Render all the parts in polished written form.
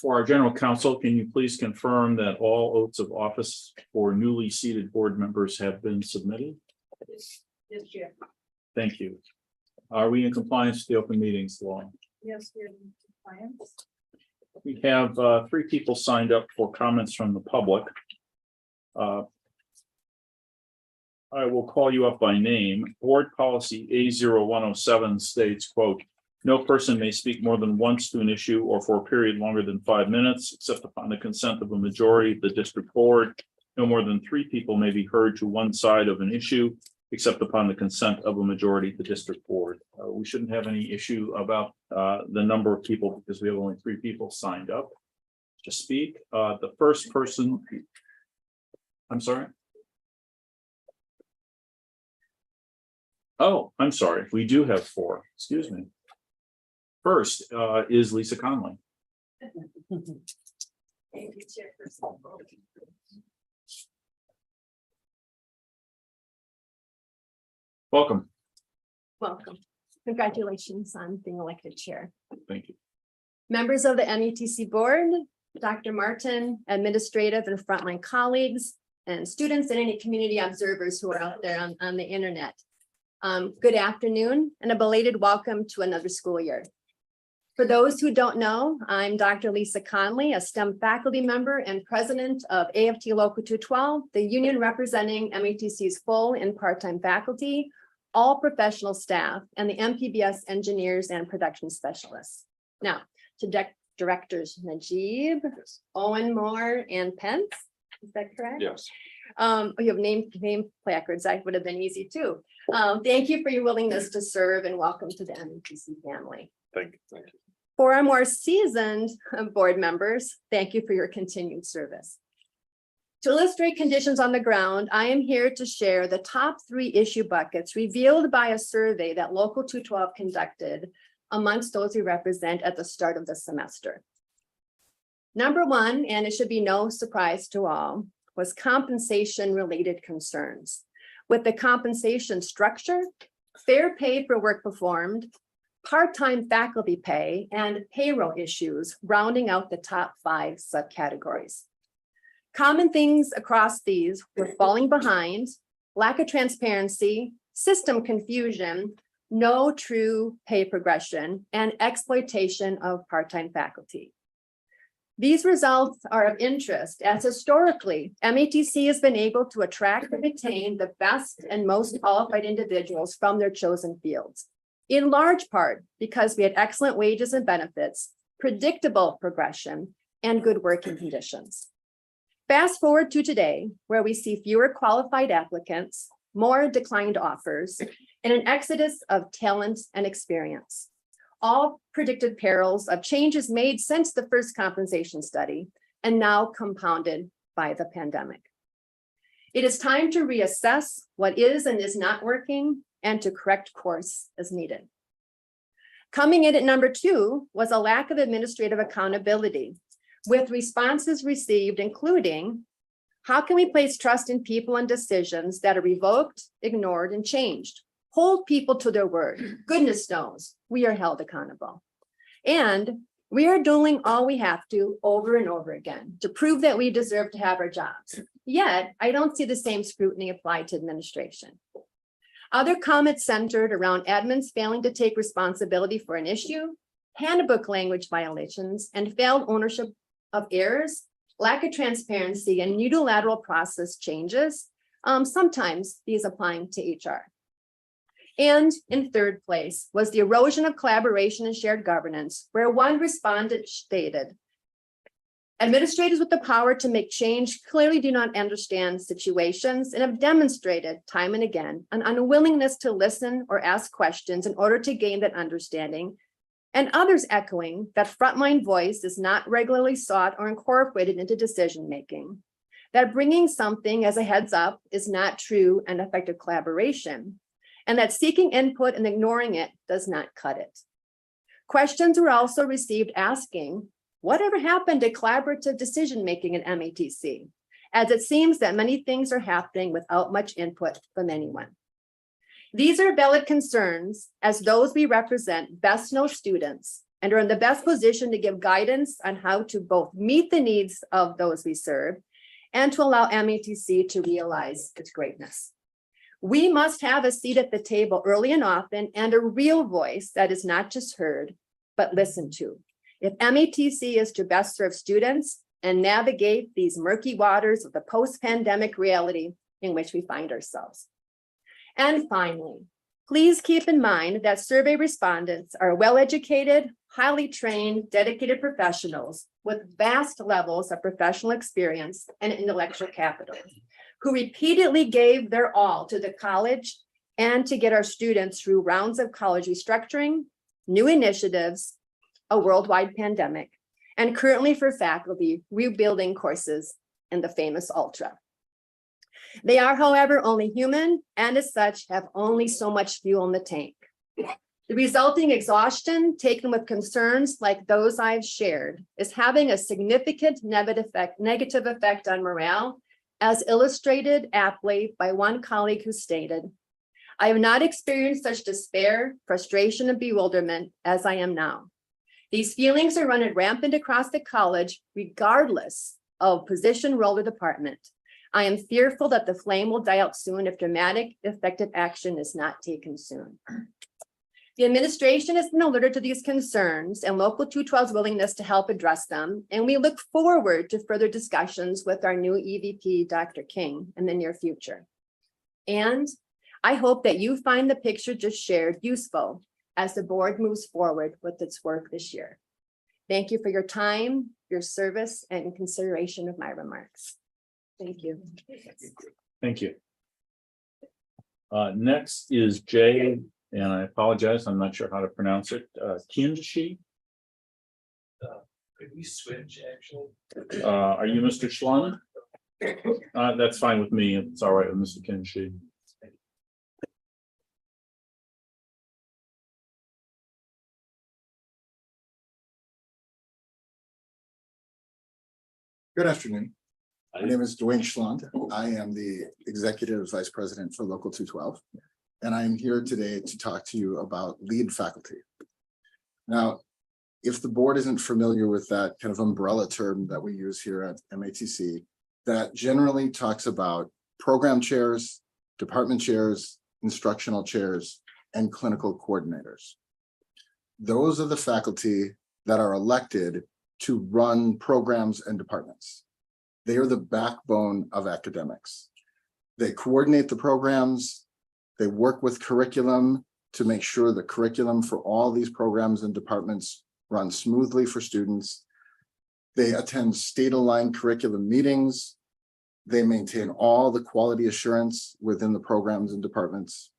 For our general counsel, can you please confirm that all oaths of office for newly seated board members have been submitted? Yes, Chair. Thank you. Are we in compliance with the open meetings law? Yes, we're in compliance. We have 3 people signed up for comments from the public. I will call you up by name. Board policy A0107 states, quote, "No person may speak more than once to an issue or for a period longer than 5 minutes, except upon the consent of a majority of the district board. No more than 3 people may be heard to one side of an issue, except upon the consent of a majority of the district board." We shouldn't have any issue about the number of people because we have only 3 people signed up to speak. The first person, I'm sorry. Oh, I'm sorry. We do have 4. Excuse me. First is Lisa Conley. Thank you, Chairperson. Welcome. Welcome. Congratulations on being elected chair. Thank you. Members of the MATC board, Dr. Martin, administrative and frontline colleagues, and students and any community observers who are out there on the internet. Good afternoon and a belated welcome to another school year. For those who don't know, I'm Dr. Lisa Conley, a STEM faculty member and president of AFT Local 212, the union representing MATC's full and part-time faculty, all professional staff, and the MPBS engineers and production specialists. Now, to directors Najib, Owen Moore, and Pence. Is that correct? Yes. You have name placards. That would have been easy too. Thank you for your willingness to serve and welcome to the MATC family. Thank you. Thank you. For our more seasoned board members, thank you for your continued service. To illustrate conditions on the ground, I am here to share the top 3 issue buckets revealed by a survey that Local 212 conducted amongst those we represent at the start of the semester. Number 1, and it should be no surprise to all, was compensation-related concerns. With the compensation structure, fair pay for work performed, part-time faculty pay, and payroll issues rounding out the top 5 subcategories. Common things across these were falling behind, lack of transparency, system confusion, no true pay progression, and exploitation of part-time faculty. These results are of interest as historically, MATC has been able to attract and retain the best and most qualified individuals from their chosen fields, in large part because we had excellent wages and benefits, predictable progression, and good working conditions. Fast forward to today, where we see fewer qualified applicants, more declined offers, and an exodus of talent and experience. All predicted perils of changes made since the first compensation study, and now compounded by the pandemic. It is time to reassess what is and is not working and to correct course as needed. Coming in at number 2 was a lack of administrative accountability, with responses received including, how can we place trust in people and decisions that are revoked, ignored, and changed? Hold people to their word. Goodness knows, we are held accountable. And we are doing all we have to over and over again to prove that we deserve to have our jobs. Yet, I don't see the same scrutiny applied to administration. Other comments centered around admins failing to take responsibility for an issue, handbook language violations, and failed ownership of errors, lack of transparency, and unilateral process changes, sometimes these applying to HR. And in third place was the erosion of collaboration and shared governance, where one respondent stated, administrators with the power to make change clearly do not understand situations and have demonstrated time and again an unwillingness to listen or ask questions in order to gain that understanding, and others echoing that frontline voice is not regularly sought or incorporated into decision-making, that bringing something as a heads up is not true and effective collaboration, and that seeking input and ignoring it does not cut it. Questions were also received asking, whatever happened to collaborative decision-making in MATC, as it seems that many things are happening without much input from anyone. These are valid concerns, as those we represent best know students and are in the best position to give guidance on how to both meet the needs of those we serve and to allow MATC to realize its greatness. We must have a seat at the table early and often and a real voice that is not just heard, but listened to. If MATC is to best serve students and navigate these murky waters of the post-pandemic reality in which we find ourselves. And finally, please keep in mind that survey respondents are well-educated, highly trained, dedicated professionals with vast levels of professional experience and intellectual capital, who repeatedly gave their all to the college and to get our students through rounds of college restructuring, new initiatives, a worldwide pandemic, and currently for faculty rebuilding courses in the famous Ultra. They are, however, only human and as such have only so much fuel in the tank. The resulting exhaustion taken with concerns like those I've shared is having a significant negative effect on morale, as illustrated aptly by one colleague who stated, "I have not experienced such despair, frustration, and bewilderment as I am now. These feelings are running rampant across the college, regardless of position, role, or department. I am fearful that the flame will die out soon if dramatic, effective action is not taken soon." The administration has been alerted to these concerns and Local 212's willingness to help address them, and we look forward to further discussions with our new EVP, Dr. King, in the near future. And I hope that you find the picture just shared useful as the board moves forward with its work this year. Thank you for your time, your service, and consideration of my remarks. Thank you. Thank you. Next is Jay, and I apologize, I'm not sure how to pronounce it. Kinshi. Could we switch actually? Are you Mr. Schlon? That's fine with me. It's all right with Mr. Kinshi. Good afternoon. My name is Dwayne Schlond. I am the Executive Vice President for Local 212, and I'm here today to talk to you about lead faculty. Now, if the board isn't familiar with that kind of umbrella term that we use here at MATC, that generally talks about program chairs, department chairs, instructional chairs, and clinical coordinators. Those are the faculty that are elected to run programs and departments. They are the backbone of academics. They coordinate the programs, they work with curriculum to make sure the curriculum for all these programs and departments run smoothly for students. They attend state-aligned curriculum meetings. They maintain all the quality assurance within the programs and departments.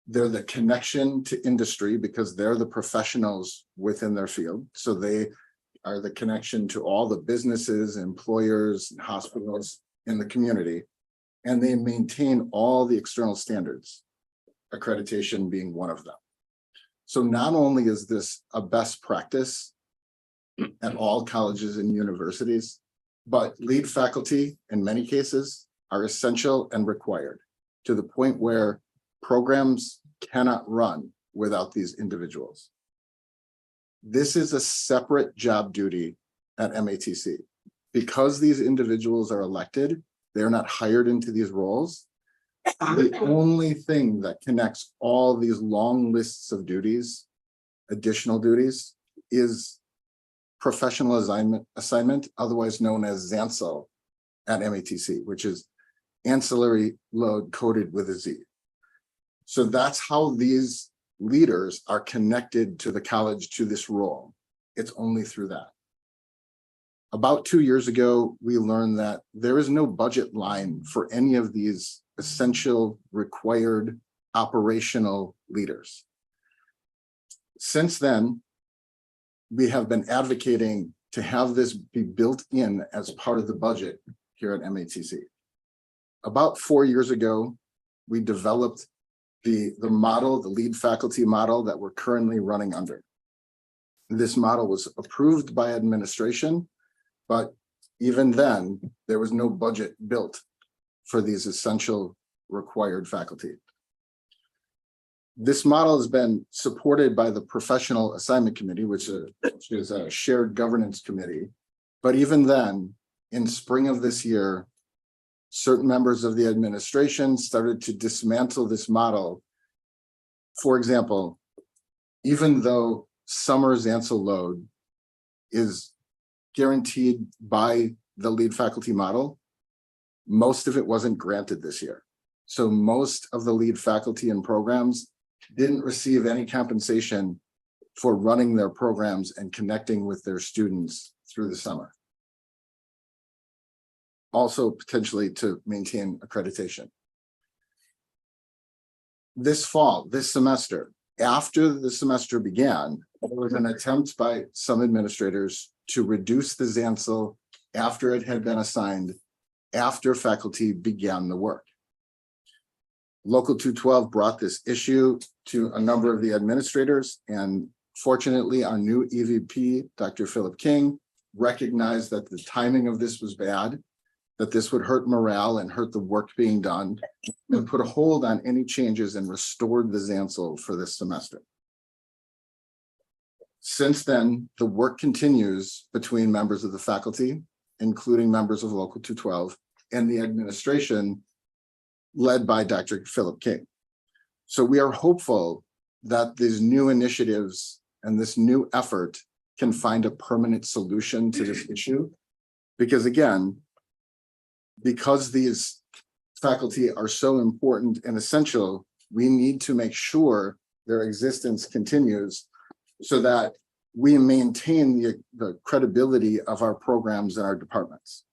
They're the connection to industry because they're the professionals within their field. So they are the connection to all the businesses, employers, and hospitals in the community. And they maintain all the external standards, accreditation being one of them. So not only is this a best practice at all colleges and universities, but lead faculty in many cases are essential and required to the point where programs cannot run without these individuals. This is a separate job duty at MATC. Because these individuals are elected, they're not hired into these roles. The only thing that connects all these long lists of duties, additional duties, is professional assignment, otherwise known as ZANSL at MATC, which is ancillary load coded with a Z. So that's how these leaders are connected to the college, to this role. It's only through that. About 2 years ago, we learned that there is no budget line for any of these essential, required, operational leaders. Since then, we have been advocating to have this be built in as part of the budget here at MATC. About 4 years ago, we developed the model, the lead faculty model that we're currently running under. This model was approved by administration, but even then, there was no budget built for these essential required faculty. This model has been supported by the Professional Assignment Committee, which is a shared governance committee. But even then, in spring of this year, certain members of the administration started to dismantle this model. For example, even though summer Zancel load is guaranteed by the lead faculty model, most of it wasn't granted this year. So most of the lead faculty and programs didn't receive any compensation for running their programs and connecting with their students through the summer. Also potentially to maintain accreditation. This fall, this semester, after the semester began, there was an attempt by some administrators to reduce the Zancel after it had been assigned, after faculty began the work. Local 212 brought this issue to a number of the administrators, and fortunately, our new EVP, Dr. Philip King, recognized that the timing of this was bad, that this would hurt morale and hurt the work being done, and put a hold on any changes and restored the Zancel for this semester. Since then, the work continues between members of the faculty, including members of Local 212, and the administration led by Dr. Philip King. So we are hopeful that these new initiatives and this new effort can find a permanent solution to this issue. Because again, because these faculty are so important and essential, we need to make sure their existence continues so that we maintain the credibility of our programs and our departments.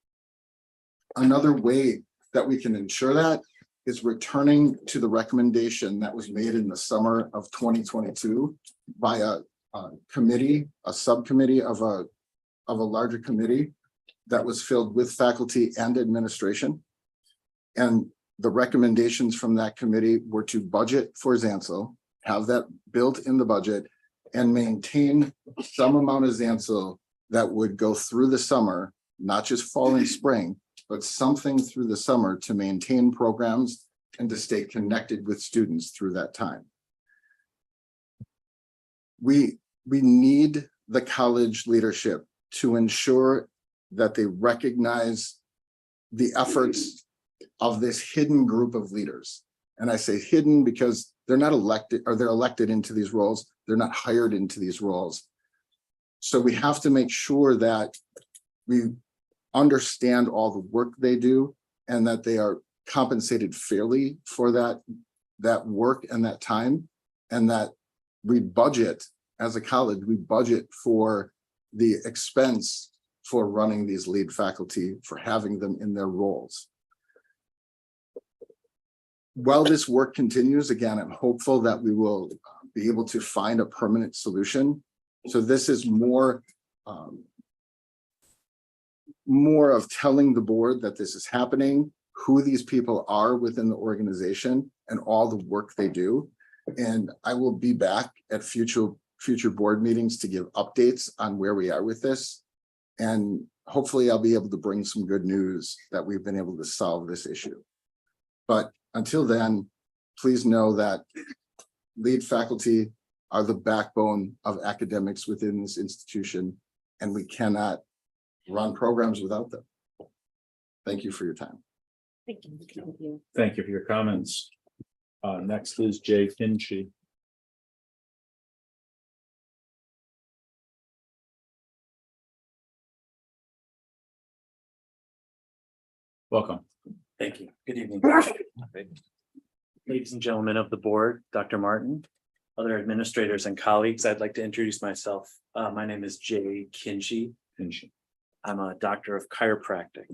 Another way that we can ensure that is returning to the recommendation that was made in the summer of 2022 by a committee, a subcommittee of a larger committee that was filled with faculty and administration. And the recommendations from that committee were to budget for Zancel, have that built in the budget, and maintain some amount of Zancel that would go through the summer, not just fall and spring, but something through the summer to maintain programs and to stay connected with students through that time. We need the college leadership to ensure that they recognize the efforts of this hidden group of leaders. And I say hidden because they're not elected, or they're elected into these roles. They're not hired into these roles. So we have to make sure that we understand all the work they do and that they are compensated fairly for that work and that time, and that we budget as a college, we budget for the expense for running these lead faculty, for having them in their roles. While this work continues, again, I'm hopeful that we will be able to find a permanent solution. So this is more of telling the board that this is happening, who these people are within the organization, and all the work they do. And I will be back at future board meetings to give updates on where we are with this. And hopefully I'll be able to bring some good news that we've been able to solve this issue. But until then, please know that lead faculty are the backbone of academics within this institution, and we cannot run programs without them. Thank you for your time. Thank you. Thank you for your comments. Next is Jay Kinchy. Welcome. Thank you. Good evening. Ladies and gentlemen of the board, Dr. Martin, other administrators and colleagues, I'd like to introduce myself. My name is Jay Kinchy. I'm a doctor of chiropractic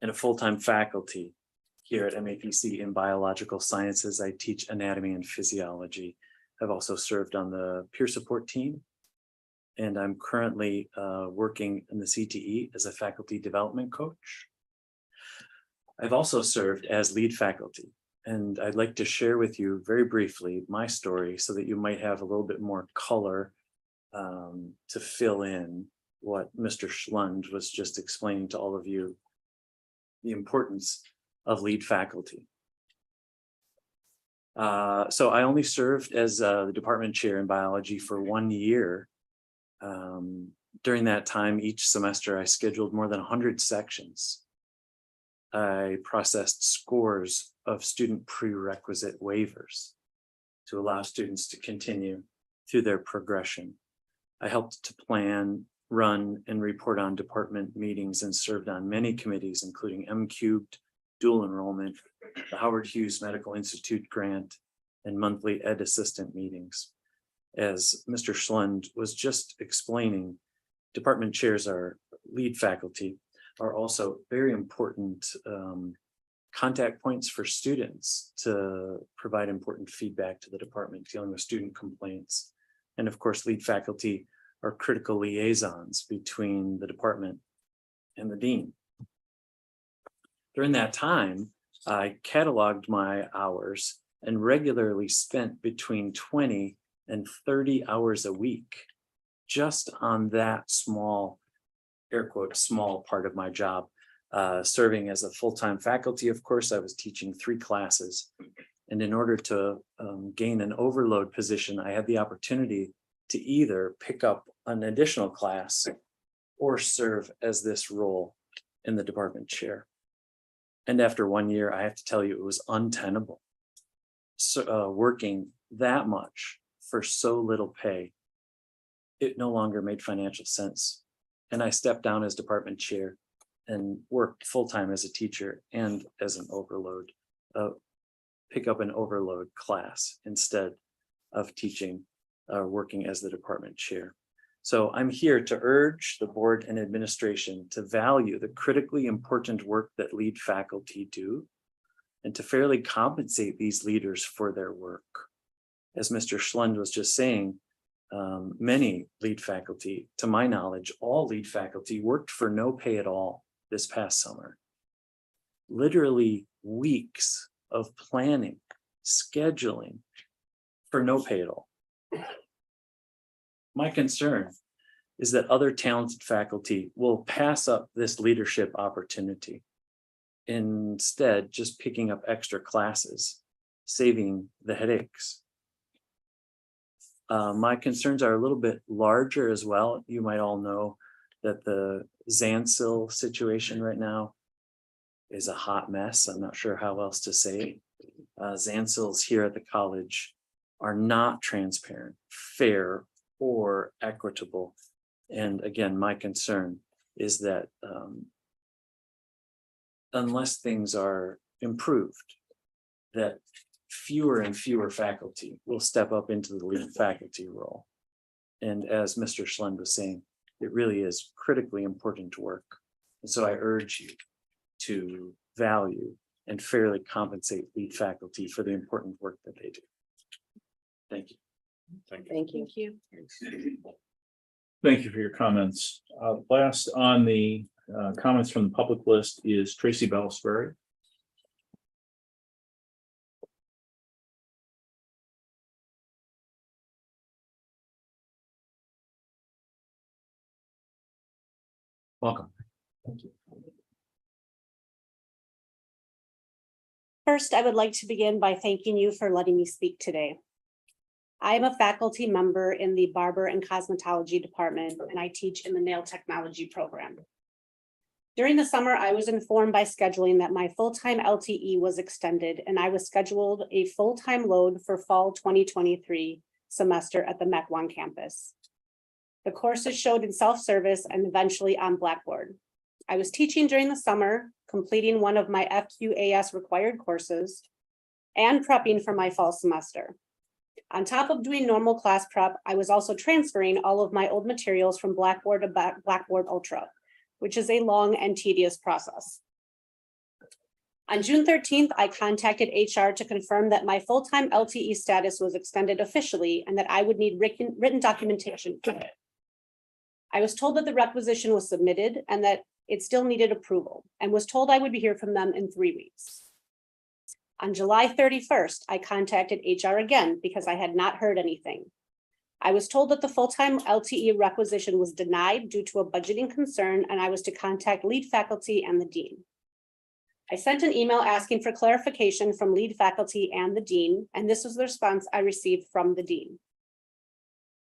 and a full-time faculty here at MATC in biological sciences. I teach anatomy and physiology. I've also served on the peer support team, and I'm currently working in the CTE as a faculty development coach. I've also served as lead faculty, and I'd like to share with you very briefly my story so that you might have a little bit more color to fill in what Mr. Schlund was just explaining to all of you, the importance of lead faculty. So I only served as the department chair in biology for 1 year. During that time, each semester, I scheduled more than 100 sections. I processed scores of student prerequisite waivers to allow students to continue through their progression. I helped to plan, run, and report on department meetings and served on many committees, including M-Cubed, dual enrollment, the Howard Hughes Medical Institute grant, and monthly ed assistant meetings. As Mr. Schlund was just explaining, department chairs are lead faculty, are also very important contact points for students to provide important feedback to the department dealing with student complaints. And of course, lead faculty are critical liaisons between the department and the dean. During that time, I cataloged my hours and regularly spent between 20 and 30 hours a week just on that small, air quotes, small part of my job. Serving as a full-time faculty, of course, I was teaching 3 classes. And in order to gain an overload position, I had the opportunity to either pick up an additional class or serve as this role in the department chair. And after 1 year, I have to tell you, it was untenable. So working that much for so little pay, it no longer made financial sense. And I stepped down as department chair and worked full-time as a teacher and as an overload, pick up an overload class instead of teaching, working as the department chair. So I'm here to urge the board and administration to value the critically important work that lead faculty do and to fairly compensate these leaders for their work. As Mr. Schlund was just saying, many lead faculty, to my knowledge, all lead faculty worked for no pay at all this past summer. Literally weeks of planning, scheduling for no pay at all. My concern is that other talented faculty will pass up this leadership opportunity, instead just picking up extra classes, saving the headaches. My concerns are a little bit larger as well. You might all know that the Zansil situation right now is a hot mess. I'm not sure how else to say it. Zansils here at the college are not transparent, fair, or equitable. And again, my concern is that unless things are improved, that fewer and fewer faculty will step up into the lead faculty role. And as Mr. Schlund was saying, it really is critically important work. And so I urge you to value and fairly compensate lead faculty for the important work that they do. Thank you. Thank you. Thank you for your comments. Last on the comments from the public list is Tracy Bellisbury. Welcome. Thank you. First, I would like to begin by thanking you for letting me speak today. I am a faculty member in the Barber and Cosmetology Department, and I teach in the Nail Technology program. During the summer, I was informed by scheduling that my full-time LTE was extended, and I was scheduled a full-time load for fall 2023 semester at the Mequon campus. The courses showed in self-service and eventually on Blackboard. I was teaching during the summer, completing one of my FQAS required courses, and prepping for my fall semester. On top of doing normal class prep, I was also transferring all of my old materials from Blackboard to Blackboard Ultra, which is a long and tedious process. On June 13th, I contacted HR to confirm that my full-time LTE status was extended officially and that I would need written documentation. I was told that the requisition was submitted and that it still needed approval, and was told I would be here from them in 3 weeks. On July 31st, I contacted HR again because I had not heard anything. I was told that the full-time LTE requisition was denied due to a budgeting concern, and I was to contact lead faculty and the dean. I sent an email asking for clarification from lead faculty and the dean, and this was the response I received from the dean.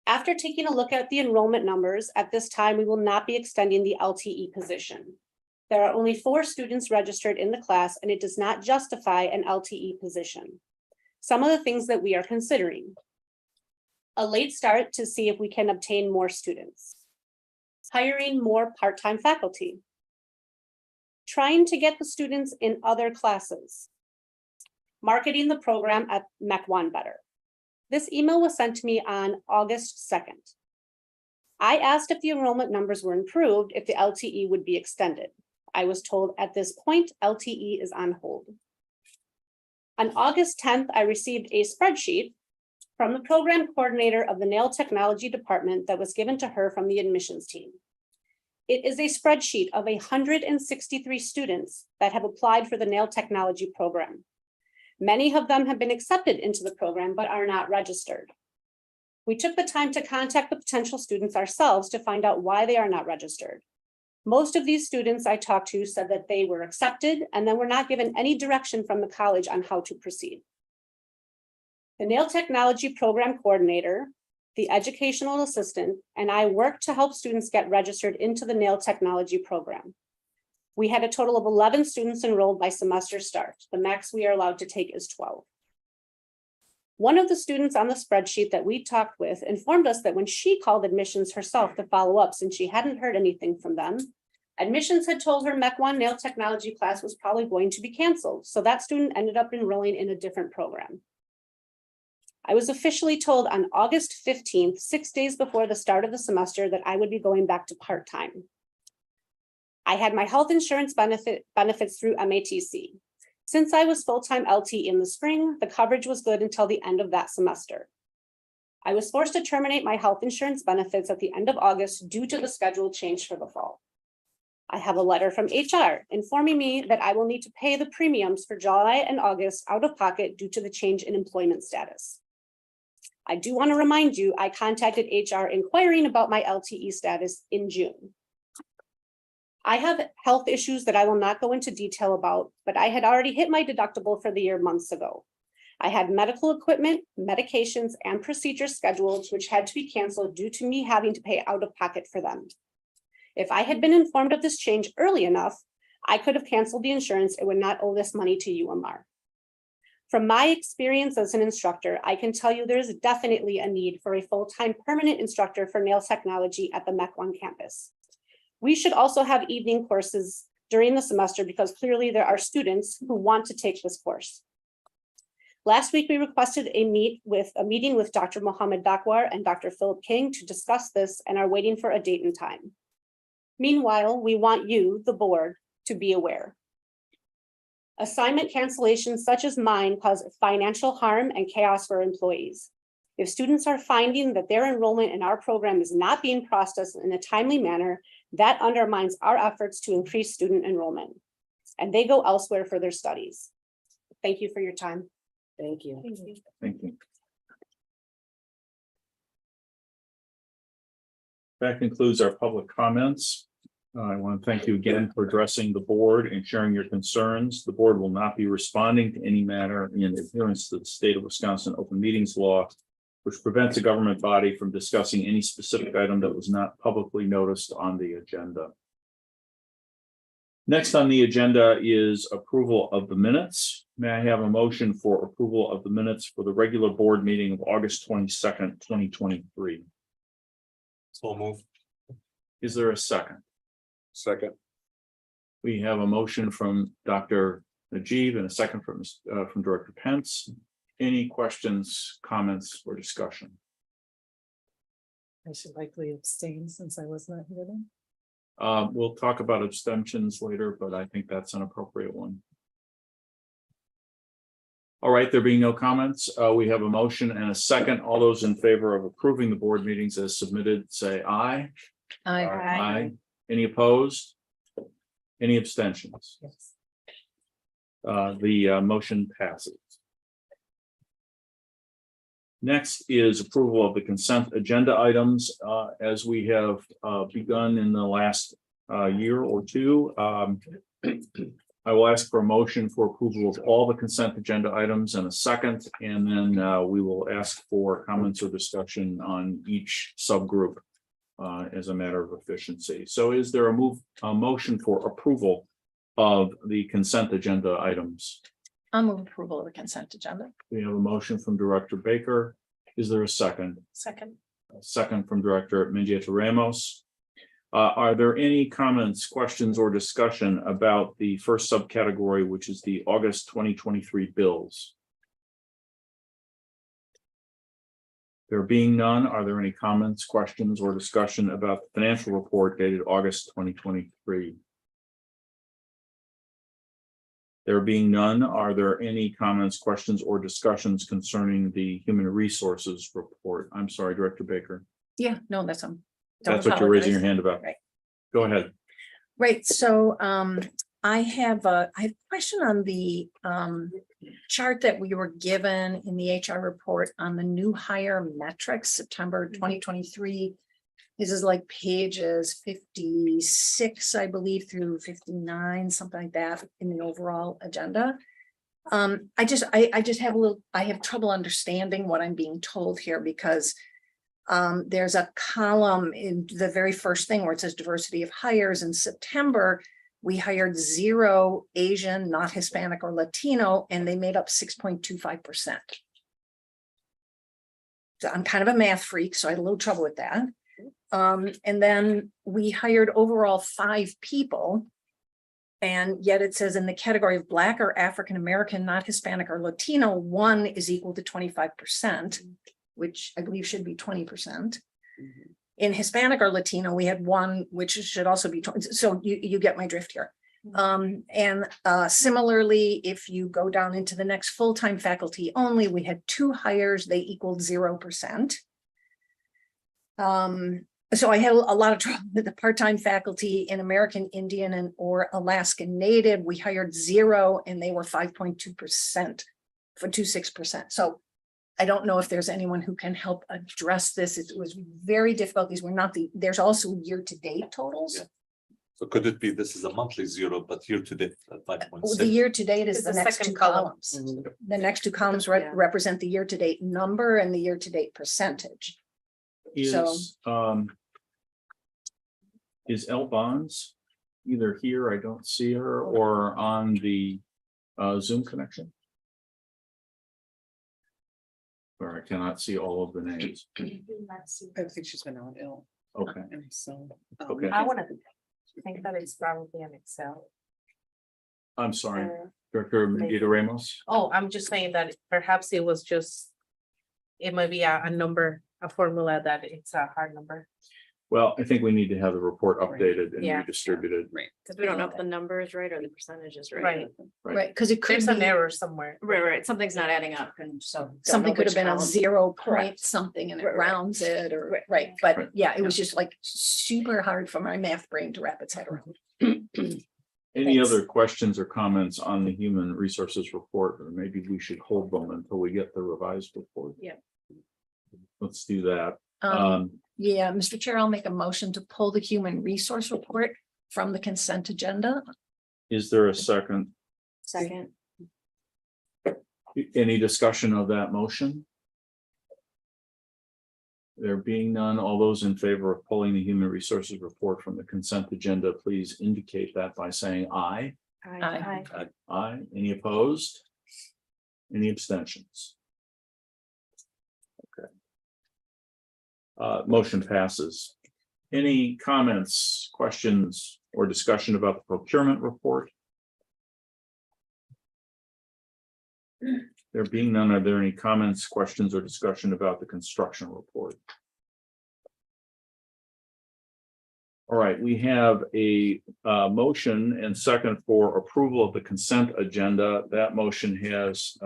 After taking a look at the enrollment numbers, at this time, we will not be extending the LTE position. There are only 4 students registered in the class, and it does not justify an LTE position. Some of the things that we are considering: a late start to see if we can obtain more students, hiring more part-time faculty, trying to get the students in other classes, marketing the program at MEC1 better. This email was sent to me on August 2nd. I asked if the enrollment numbers were improved, if the LTE would be extended. I was told at this point, LTE is on hold. On August 10th, I received a spreadsheet from the program coordinator of the Nail Technology Department that was given to her from the admissions team. It is a spreadsheet of 163 students that have applied for the Nail Technology program. Many of them have been accepted into the program, but are not registered. We took the time to contact the potential students ourselves to find out why they are not registered. Most of these students I talked to said that they were accepted and then were not given any direction from the college on how to proceed. The Nail Technology Program Coordinator, the educational assistant, and I worked to help students get registered into the Nail Technology program. We had a total of 11 students enrolled by semester start. The max we are allowed to take is 12. One of the students on the spreadsheet that we talked with informed us that when she called admissions herself to follow up, since she hadn't heard anything from them, admissions had told her MEC1 nail technology class was probably going to be canceled. So that student ended up enrolling in a different program. I was officially told on August 15th, 6 days before the start of the semester, that I would be going back to part-time. I had my health insurance benefits through MATC. Since I was full-time LT in the spring, the coverage was good until the end of that semester. I was forced to terminate my health insurance benefits at the end of August due to the schedule change for the fall. I have a letter from HR informing me that I will need to pay the premiums for July and August out of pocket due to the change in employment status. I do want to remind you, I contacted HR inquiring about my LTE status in June. I have health issues that I will not go into detail about, but I had already hit my deductible for the year months ago. I had medical equipment, medications, and procedures scheduled, which had to be canceled due to me having to pay out of pocket for them. If I had been informed of this change early enough, I could have canceled the insurance and would not owe this money to UMR. From my experience as an instructor, I can tell you there is definitely a need for a full-time permanent instructor for nail technology at the MEC1 campus. We should also have evening courses during the semester because clearly there are students who want to take this course. Last week, we requested a meeting with Dr. Mohammed Dakwar and Dr. Philip King to discuss this and are waiting for a date and time. Meanwhile, we want you, the board, to be aware. Assignment cancellations such as mine cause financial harm and chaos for employees. If students are finding that their enrollment in our program is not being processed in a timely manner, that undermines our efforts to increase student enrollment, and they go elsewhere for their studies. Thank you for your time. Thank you. Thank you. That concludes our public comments. I want to thank you again for addressing the board and sharing your concerns. The board will not be responding to any matter in adherence to the state of Wisconsin open meetings law, which prevents a government body from discussing any specific item that was not publicly noticed on the agenda. Next on the agenda is approval of the minutes. May I have a motion for approval of the minutes for the regular board meeting of August 22nd, 2023? So moved. Is there a second? Second. We have a motion from Dr. Najib and a second from Director Pence. Any questions, comments, or discussion? I should likely abstain since I was not here then. We'll talk about abstentions later, but I think that's an appropriate one. All right, there being no comments, we have a motion and a second. All those in favor of approving the board meetings as submitted, say aye. Aye. Any opposed? Any abstentions? Yes. The motion passes. Next is approval of the consent agenda items. As we have begun in the last year or two, I will ask for a motion for approval of all the consent agenda items in a second, and then we will ask for comments or discussion on each subgroup as a matter of efficiency. So is there a motion for approval of the consent agenda items? I'll move approval of the consent agenda. We have a motion from Director Baker. Is there a second? Second. A second from Director Mendieta Ramos. Are there any comments, questions, or discussion about the first subcategory, which is the August 2023 bills? There being none, are there any comments, questions, or discussion about the financial report dated August 2023? There being none, are there any comments, questions, or discussions concerning the human resources report? I'm sorry, Director Baker. Yeah, no, that's That's what you're raising your hand about. Right. Go ahead. Right, so I have a question on the chart that we were given in the HR report on the new hire metrics, September 2023. This is like pages 56, I believe, through 59, something like that in the overall agenda. I just have trouble understanding what I'm being told here because there's a column in the very first thing where it says diversity of hires. In September, we hired 0 Asian, not Hispanic or Latino, and they made up 6.25%. So I'm kind of a math freak, so I had a little trouble with that. And then we hired overall 5 people. And yet it says in the category of Black or African American, not Hispanic or Latino, 1 is equal to 25%, which I believe should be 20%. In Hispanic or Latino, we had 1, which should also be 20. So you get my drift here. And similarly, if you go down into the next full-time faculty only, we had 2 hires, they equaled 0%. So I had a lot of trouble with the part-time faculty in American Indian and or Alaskan Native. We hired 0 and they were 5.2% for 26%. So I don't know if there's anyone who can help address this. It was very difficult. These were not there's also year-to-date totals. Yeah. So could it be this is a monthly 0, but year to date at 5.6? The year-to-date is It's the the next second 2 column. columns. The next 2 columns represent the year-to-date number and the year-to-date percentage. Is Elle Bonds either here, I don't see her, or on the Zoom connection? Or I cannot see all of the names. I think she's been out ill. Okay, And so. okay. I want to think that it's probably an Excel. I'm sorry, Director Mendieta Ramos. Oh, I'm just saying that perhaps it was just, it might be a number, a formula that it's a hard number. Well, I think we need to have the report updated and Yeah. redistributed. Because we don't know if the number is right or the percentage is right. Right. Right, because it could There's an be, error somewhere. Right. Something's not adding up and so. something could have been a 0 point Correct. something and it Right, right. rounds it or, Right, right, Right. but yeah, it was just like super hard for my math brain to wrap its head around. Any Thanks. other questions or comments on the human resources report, or maybe we should hold them until we get the revised report? Yeah. Let's do that. Yeah, Mr. Chair, I'll make a motion to pull the human resource report from the consent agenda. Is there a second? Second. Any discussion of that motion? There being none, all those in favor of pulling the human resources report from the consent agenda, please indicate that by saying aye. Aye. Aye. Any opposed? Any abstentions? Okay. Motion passes. Any comments, questions, or discussion about the procurement report? There being none, are there any comments, questions, or discussion about the construction report? All right, we have a motion and second for approval of the consent agenda. That motion has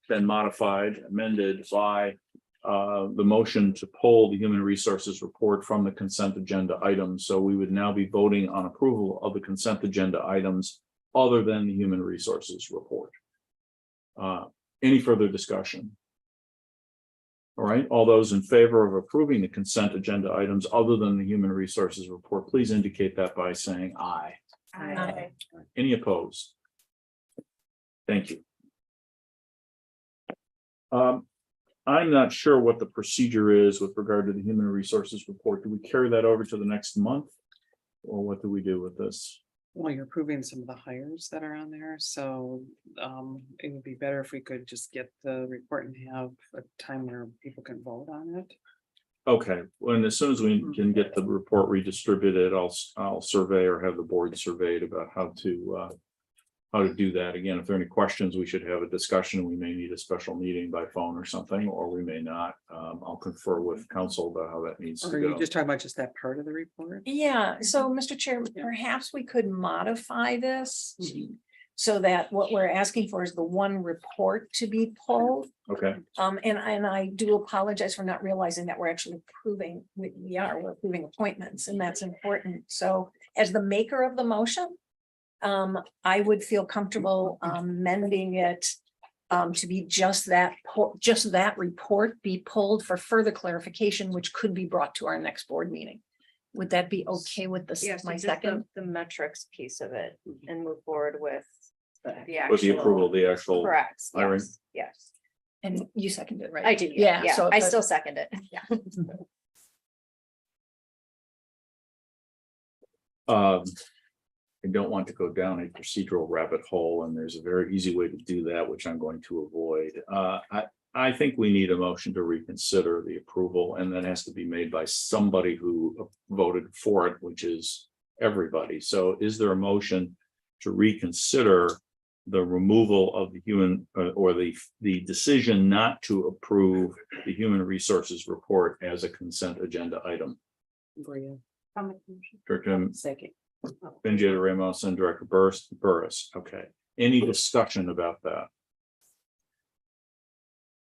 been modified, amended by the motion to pull the human resources report from the consent agenda items. So we would now be voting on approval of the consent agenda items other than the human resources report. Any further discussion? All right, all those in favor of approving the consent agenda items other than the human resources report, please indicate that by saying aye. Aye. Any opposed? Thank you. I'm not sure what the procedure is with regard to the human resources report. Do we carry that over to the next month? Or what do we do with this? Well, you're approving some of the hires that are on there, so it would be better if we could just get the report and have a time where people can vote on it. Okay, well, as soon as we can get the report redistributed, I'll survey or have the board surveyed about how to do that. Again, if there are any questions, we should have a discussion. We may need a special meeting by phone or something, or we may not. I'll confer with council about how that needs Or to are you go. just talking about just that part of the report? Yeah, so Mr. Chair, perhaps we could modify this so that what we're asking for is the one report to be pulled. Okay, And I do apologize for not realizing that we're actually approving, we're approving appointments, and that's important. So as the maker of the motion, I would feel comfortable amending it to be just that report be pulled for further clarification, which could be brought to our next board meeting. Would that be okay with this, Yes, my just second? the metrics piece of it and move forward with the actual. with the approval, the actual. Correct, hiring. yes. And you seconded, right? I do, Yeah, yeah, so I the- still second it. I don't want to go down a procedural rabbit hole, and there's a very easy way to do that, which I'm going to avoid. I think we need a motion to reconsider the approval, and that has to be made by somebody who voted for it, which is everybody. So is there a motion to reconsider the removal of the human or the decision not to approve the human resources report as a consent agenda item? Bria. Director Second. Benji Ramos and Director Burris. Okay. Any discussion about that?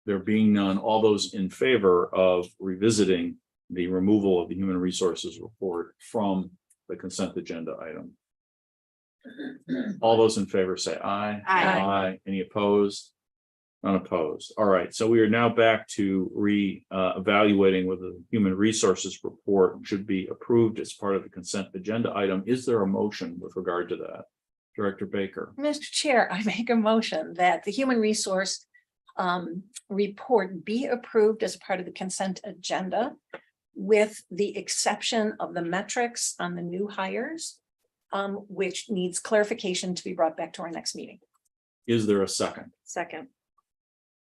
There being none, all those in favor of revisiting the removal of the human resources report from the consent agenda item? All those in favor say aye. Aye. Any opposed? Unopposed. All right, so we are now back to evaluating whether the human resources report should be approved as part of the consent agenda item. Is there a motion with regard to that? Director Baker. Mr. Chair, I make a motion that the human resource report be approved as part of the consent agenda with the exception of the metrics on the new hires, which needs clarification to be brought back to our next meeting. Is there a second? Second,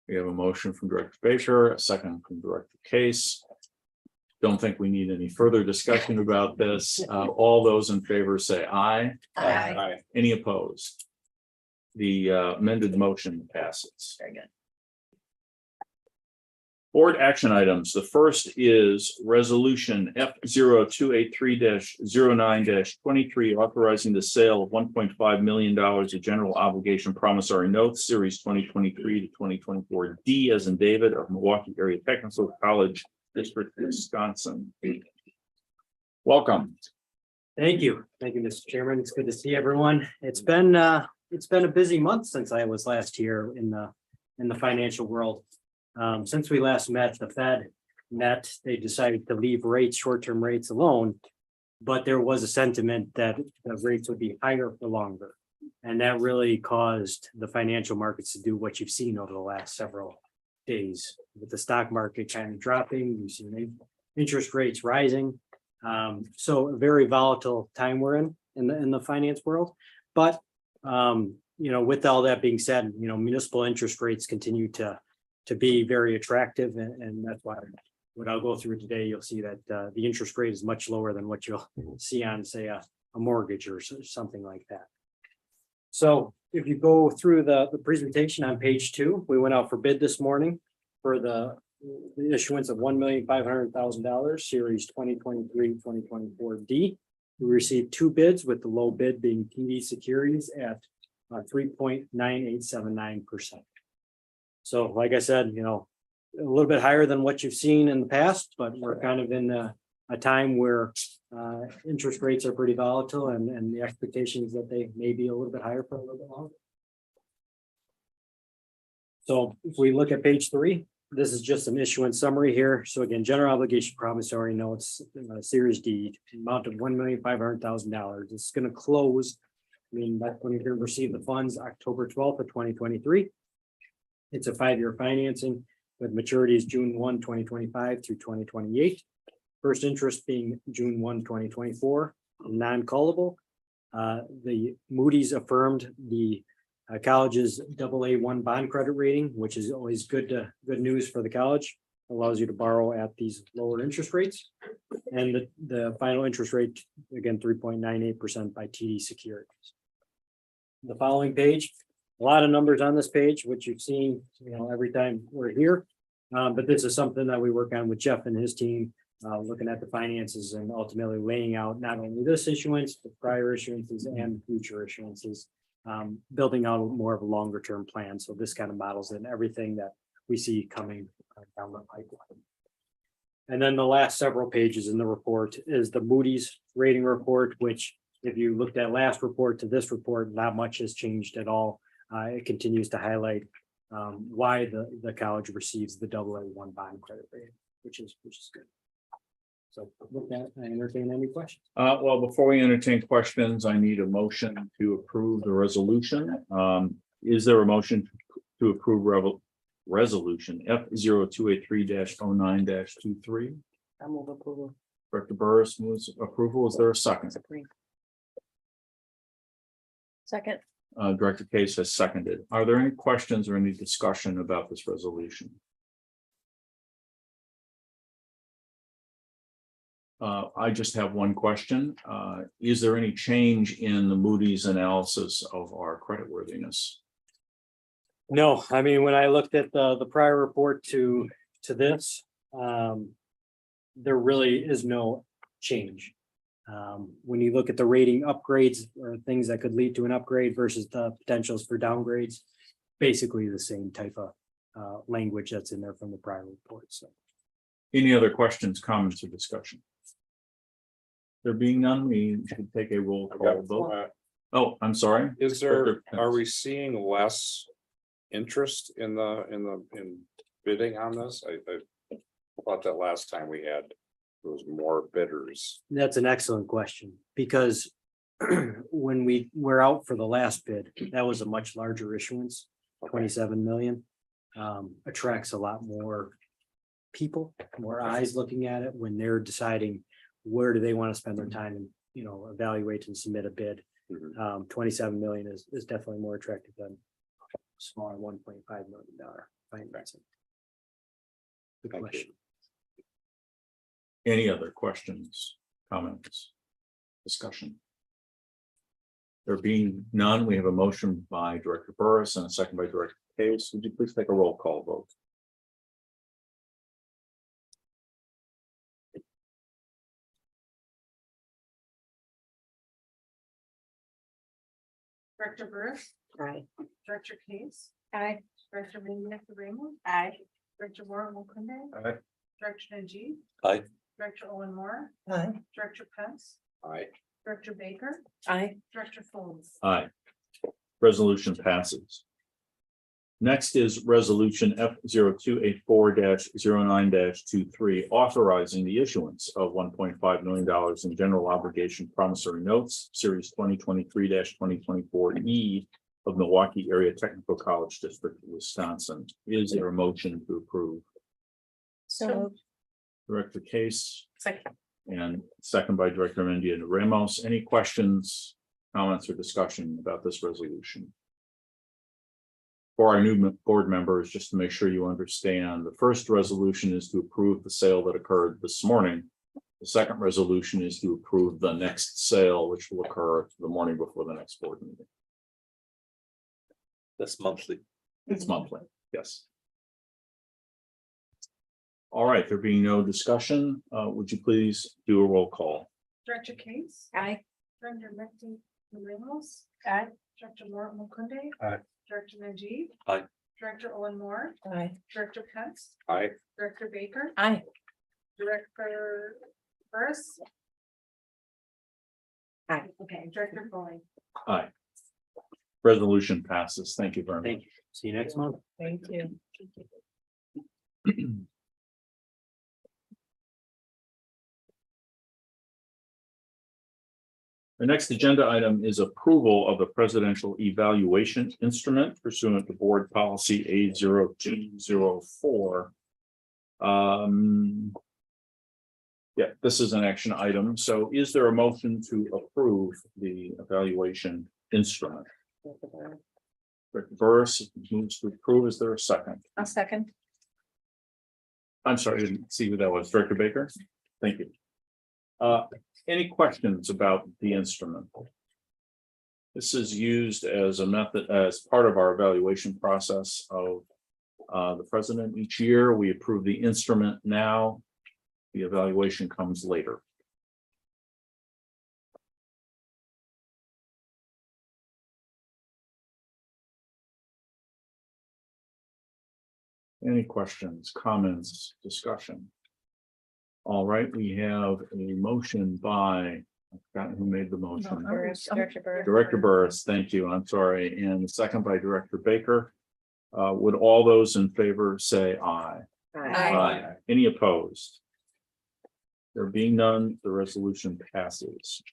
We have a motion from Director Baker, a second from Director Case. Don't think we need any further discussion about this. All those in favor say aye. Aye. Any opposed? The amended motion passes. Very good. Board action items. The first is resolution F0283-09-23, authorizing the sale of $1.5 million of general obligation promissory notes, series 2023 to 2024 D as in David of Milwaukee Area Technical College District, Wisconsin. Welcome. Thank you. Thank you, Mr. Chairman. It's good to see everyone. It's been a busy month since I was last here in the financial world. Since we last met, the Fed met, they decided to leave short-term rates alone. But there was a sentiment that the rates would be higher for longer. And that really caused the financial markets to do what you've seen over the last several days. With the stock market kind of dropping, you've seen interest rates rising. So a very volatile time we're in the finance world. But with all that being said, municipal interest rates continue to be very attractive, and that's why what I'll go through today, you'll see that the interest rate is much lower than what you'll see on, say, a mortgage or something like that. So if you go through the presentation on page 2, we went out for bid this morning for the issuance of $1,500,000 series 2023-2024 D. We received 2 bids, with the low bid being TD Securities at 3.9879%. So like I said, a little bit higher than what you've seen in the past, but we're kind of in a time where interest rates are pretty volatile, and the expectation is that they may be a little bit higher for a little bit longer. So if we look at page 3, this is just an issuance summary here. So again, general obligation promissory notes, series D, amount of $1,500,000. It's going to close mean, that's when you're gonna receive the funds October 12th of 2023. It's a 5-year financing with maturities June 1, 2025 through 2028. First interest being June 1, 2024, non-callable. The Moody's affirmed the college's AA1 bond credit rating, which is always good news for the college. Allows you to borrow at these lower interest rates. And the final interest rate, again, 3.98% by TD Securities. The following page, a lot of numbers on this page, which you've seen, every time we're here. But this is something that we work on with Jeff and his team, looking at the finances and ultimately laying out not only this issuance, but prior issuances and future issuances. Building out more of a longer term plan. So this kind of models in everything that we see coming down the pipeline. And then the last several pages in the report is the Moody's rating report, which if you looked at last report to this report, not much has changed at all. It continues to highlight why the college receives the AA1 bond credit rating, which is good. So with that, I entertain any questions. Well, before we entertain questions, I need a motion to approve the resolution. Is there a motion to approve resolution F0283-09-23? I move approval. Director Burris moves approval. Is there a second? Second. Director Case has seconded. Are there any questions or any discussion about this resolution? I just have one question. Is there any change in the Moody's analysis of our creditworthiness? No, I mean, when I looked at the prior report to this, there really is no change. When you look at the rating upgrades or things that could lead to an upgrade versus the potentials for downgrades, basically the same type of language that's in there from the prior report. So, Any other questions, comments, or discussion? There being none, we should take a roll call vote. Oh, I'm sorry. Is there, Director Pence. are we seeing less interest in bidding on this? I thought that last time we had, there was more bidders. that's an excellent question because when we were out for the last bid, that was a much larger issuance, 27 million. Attracts a lot more people, more eyes looking at it when they're deciding where do they want to spend their time and, evaluate and submit a bid. 27 million is definitely more attractive than smaller $1.5 million financing. Good Thank you. question. Any other questions, comments, discussion? There being none, we have a motion by Director Burris and a second by Director Case. Would you please take a roll call vote? Director Burris. Aye. Director Case. Aye. Director Ramos. Aye. Director Warren Mokunde. Aye. Director Najib. Aye. Director Owen Moore. Aye. Director Pence. Aye. Director Baker. Aye. Director Folds. Aye. Resolution passes. Next is resolution F0284-09-23, authorizing the issuance of $1.5 million in general obligation promissory notes, series 2023-2024E of Milwaukee Area Technical College District, Wisconsin. Is there a motion to approve? So. Director Case Second. and second by Director Mendia and Ramos. Any questions, comments, or discussion about this resolution? For our new board members, just to make sure you understand, the first resolution is to approve the sale that occurred this morning. The second resolution is to approve the next sale, which will occur the morning before the next board meeting. That's monthly. It's monthly, yes. All right, there being no discussion, would you please do a roll call? Director Case. Aye. Director Ramos. Aye. Director Warren Mokunde. Aye. Director Najib. Aye. Director Owen Moore. Aye. Director Pence. Aye. Director Baker. Aye. Director Burris. Aye. Okay, Director Foley. Aye. Resolution passes. Thank you very much. Thank you. See you next month. Thank you. The next agenda item is approval of the presidential evaluation instrument pursuant to board policy A0204. Yeah, this is an action item. So is there a motion to approve the evaluation instrument? Rick Burris moves to approve. Is there a second? A second. I'm sorry, I didn't see who that was. Director Baker? Thank you. Any questions about the instrument? This is used as a method, as part of our evaluation process of the president each year. We approve the instrument now. The evaluation comes later. Any questions, comments, discussion? All right, we have a motion by, I forgot who made the motion. Director Burr. Director Burris, thank you. I'm sorry. And the second by Director Baker. Would all those in favor say aye? Aye. Any opposed? There being none, the resolution passes.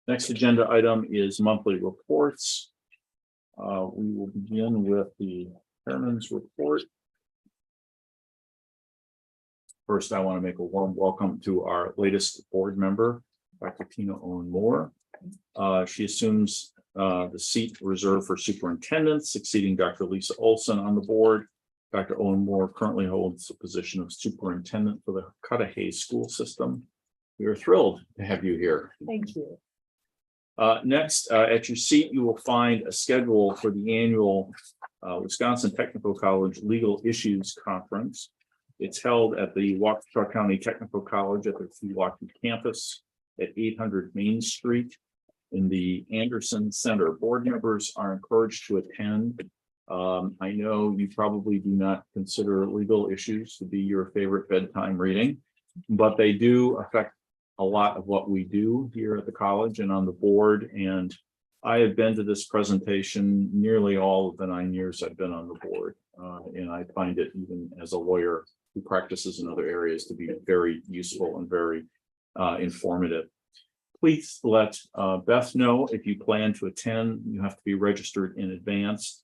Next agenda item is monthly reports. We will begin with the chairman's report. First, I want to make a warm welcome to our latest board member, Dr. Tina Owen Moore. She assumes the seat reserved for superintendent, succeeding Dr. Lisa Olson on the board. Dr. Owen Moore currently holds the position of superintendent for the Cudahy school system. We are thrilled to have you here. Thank you. Next, at your seat, you will find a schedule for the annual Wisconsin Technical College Legal Issues Conference. It's held at the Waukesha County Technical College at the Pewaukee campus at 800 Main Street in the Anderson Center. Board members are encouraged to attend. I know you probably do not consider legal issues to be your favorite bedtime reading, but they do affect a lot of what we do here at the college and on the board. And I have been to this presentation nearly all of the 9 years I've been on the board. And I find it, even as a lawyer who practices in other areas, to be very useful and very informative. Please let Beth know if you plan to attend. You have to be registered in advance.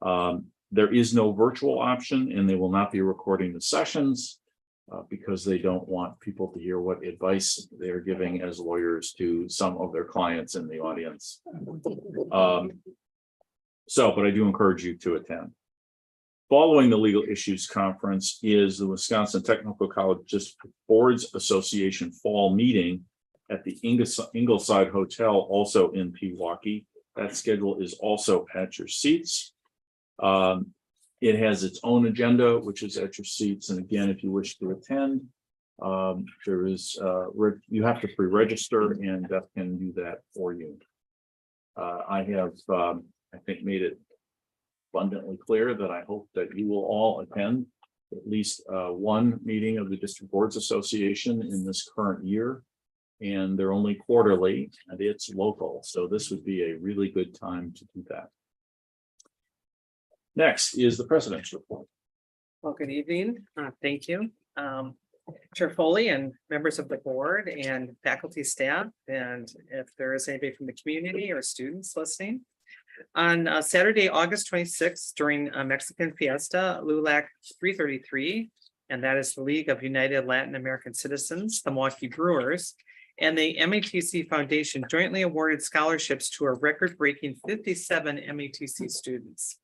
There is no virtual option, and they will not be recording the sessions because they don't want people to hear what advice they are giving as lawyers to some of their clients in the audience. But I do encourage you to attend. Following the Legal Issues Conference is the Wisconsin Technical College Boards Association Fall Meeting at the Ingleside Hotel, also in Pewaukee. That schedule is also at your seats. It has its own agenda, which is at your seats. And again, if you wish to attend, there is you have to pre-register, and Beth can do that for you. I have, I think, made it abundantly clear that I hope that you will all attend at least one meeting of the District Boards Association in this current year. And they're only quarterly, and it's local. So this would be a really good time to do that. Next is the president's report. Well, good evening. Thank you. Chair Foley and members of the board and faculty staff, and if there is anybody from the community or students listening. On Saturday, August 26th, during a Mexican Fiesta, LULAC 333, and that is the League of United Latin American Citizens, the Milwaukee Brewers, and the MATC Foundation jointly awarded scholarships to a record-breaking 57 MATC students.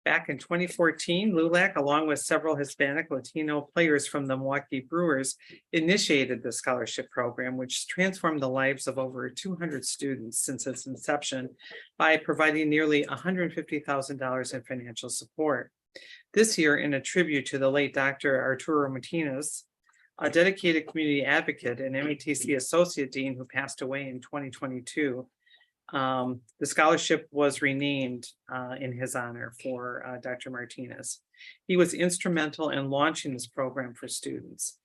Back in 2014, LULAC, along with several Hispanic Latino players from the Milwaukee Brewers, initiated the scholarship program, which transformed the lives of over 200 students since its inception by providing nearly $150,000 in financial support. This year, in a tribute to the late Dr. Arturo Martinez, a dedicated community advocate and MATC Associate Dean who passed away in 2022, the scholarship was renamed in his honor for Dr. Martinez. He was instrumental in launching this program for students.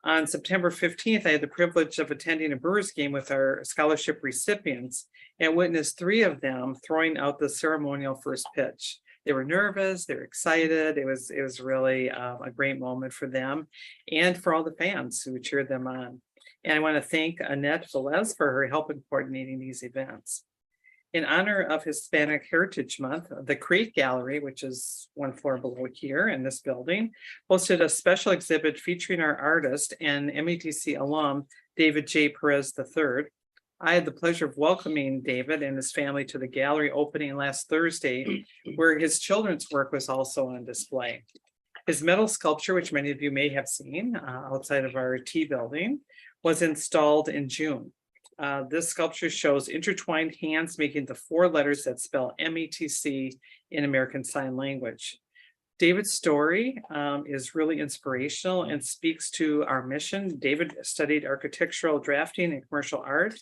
On September 15th, I had the privilege of attending a Brewers game with our scholarship recipients and witnessed 3 of them throwing out the ceremonial first pitch. They were nervous, they were excited. It was really a great moment for them and for all the fans who cheered them on. And I want to thank Annette Velez for her help in coordinating these events. In honor of Hispanic Heritage Month, the Crate Gallery, which is one floor below here in this building, hosted a special exhibit featuring our artist and MATC alum, David J. Perez III. I had the pleasure of welcoming David and his family to the gallery opening last Thursday, where his children's work was also on display. His metal sculpture, which many of you may have seen outside of our T building, was installed in June. This sculpture shows intertwined hands making the 4 letters that spell MATC in American Sign Language. David's story is really inspirational and speaks to our mission. David studied architectural drafting and commercial art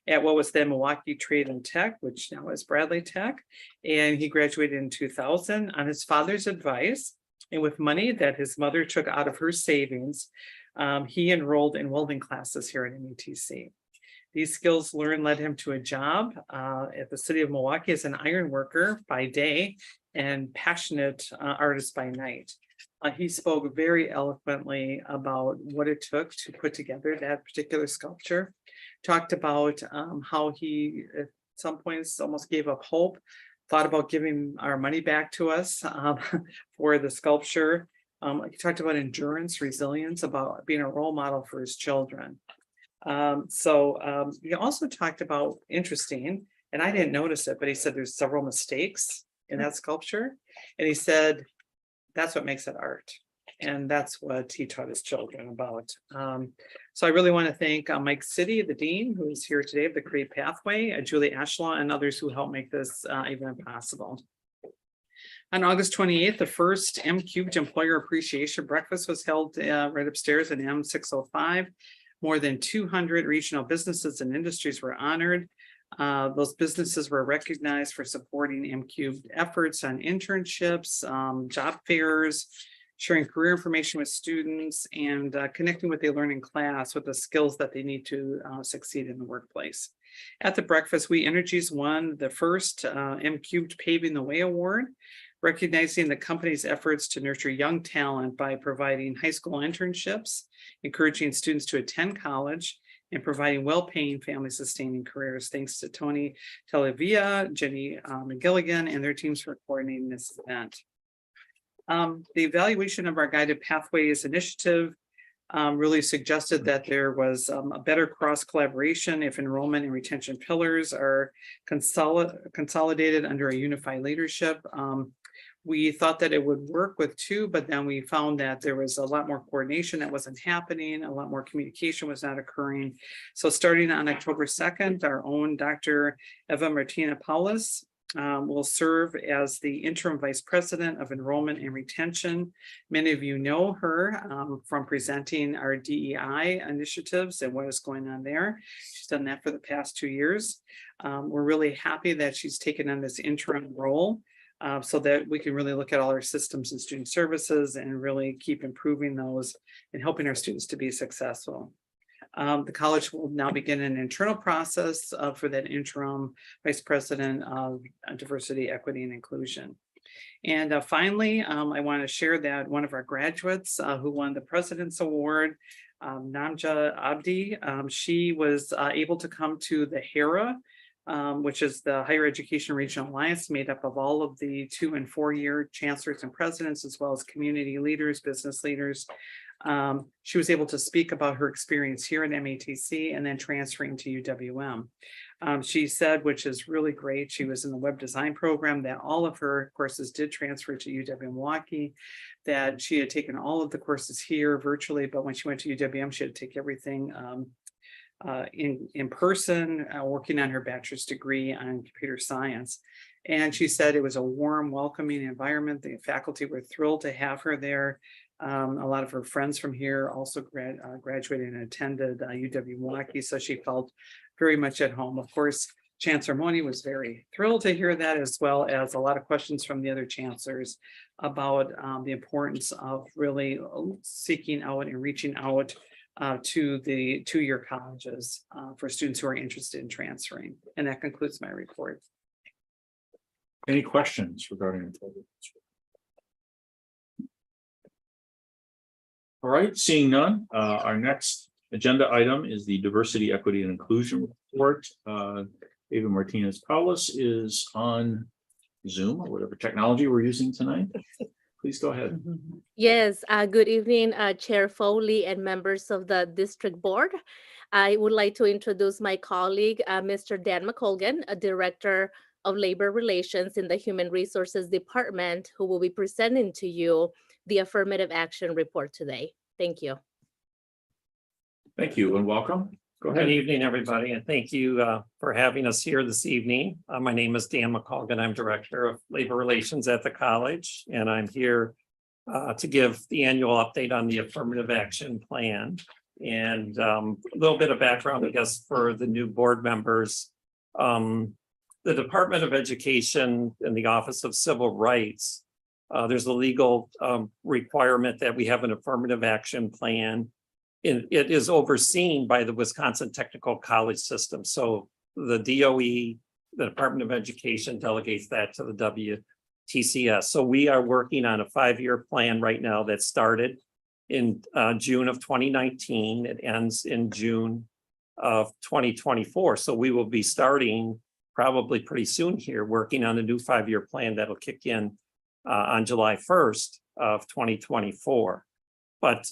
at what was then Milwaukee Trade and Tech, which now is Bradley Tech, and he graduated in 2000 on his father's advice, and with money that his mother took out of her savings, he enrolled in welding classes here at MATC. These skills learned led him to a job at the city of Milwaukee as an iron worker by day and passionate artist by night. He spoke very eloquently about what it took to put together that particular sculpture, talked about how he at some points almost gave up hope, thought about giving our money back to us for the sculpture. He talked about endurance, resilience, about being a role model for his children. He also talked about interesting, and I didn't notice it, but he said there's several mistakes in that sculpture. And he said, that's what makes it art. And that's what he taught his children about. So I really want to thank Mike City, the dean, who is here today of the Create Pathway, Julie Ashlaw, and others who helped make this event possible. On August 28th, the first M-Cubed Employer Appreciation Breakfast was held right upstairs in M605. More than 200 regional businesses and industries were honored. Those businesses were recognized for supporting M-Cubed efforts on internships, job fairs, sharing career information with students, and connecting what they learn in class with the skills that they need to succeed in the workplace. At the breakfast, We Energies won the first M-Cubed Paving the Way Award, recognizing the company's efforts to nurture young talent by providing high school internships, encouraging students to attend college, and providing well-paying family-sustaining careers. Thanks to Tony Televia, Jenny McGilligan, and their teams for coordinating this event. The evaluation of our Guided Pathways initiative really suggested that there was a better cross-collaboration if enrollment and retention pillars are consolidated under a unified leadership. We thought that it would work with 2, but then we found that there was a lot more coordination that wasn't happening, a lot more communication was not occurring. So starting on October 2nd, our own Dr. Eva Martina Paulus will serve as the interim vice president of enrollment and retention. Many of you know her from presenting our DEI initiatives and what is going on there. She's done that for the past 2 years. We're really happy that she's taken on this interim role so that we can really look at all our systems and student services and really keep improving those and helping our students to be successful. The college will now begin an internal process for that interim vice president of diversity, equity, and inclusion. And finally, I want to share that one of our graduates who won the President's Award, Namja Abdi, she was able to come to the HERA, which is the Higher Education Regional Alliance, made up of all of the 2- and 4-year chancellors and presidents, as well as community leaders, business leaders. She was able to speak about her experience here at MATC and then transferring to UWM. She said, which is really great, she was in the web design program, that all of her courses did transfer to UW Milwaukee, that she had taken all of the courses here virtually, but when she went to UWM, she had to take everything in person, working on her bachelor's degree on computer science. And she said it was a warm, welcoming environment. The faculty were thrilled to have her there. A lot of her friends from here also graduated and attended UW Milwaukee, so she felt very much at home. Of course, Chancellor Moni was very thrilled to hear that, as well as a lot of questions from the other chancellors about the importance of really seeking out and reaching out to the 2-year colleges for students who are interested in transferring. And that concludes my report. Any questions regarding the program? All right, seeing none, our next agenda item is the diversity, equity, and inclusion report. Ava Martinez Paulus is on Zoom or whatever technology we're using tonight. Please go ahead. Yes, good evening, Chair Foley and members of the district board. I would like to introduce my colleague, Mr. Dan McColgan, a Director of Labor Relations in the Human Resources Department, who will be presenting to you the affirmative action report today. Thank you. Thank you and welcome. Go Good ahead. evening, everybody, and thank you for having us here this evening. My name is Dan McColgan. I'm Director of Labor Relations at the college, and I'm here to give the annual update on the affirmative action plan. And a little bit of background, I guess, for the new board members. The Department of Education and the Office of Civil Rights, there's a legal requirement that we have an affirmative action plan. It is overseen by the Wisconsin Technical College System. So the DOE, the Department of Education, delegates that to the WTCS. So we are working on a 5-year plan right now that started in June of 2019. It ends in June of 2024. So we will be starting probably pretty soon here, working on a new 5-year plan that'll kick in on July 1st of 2024. But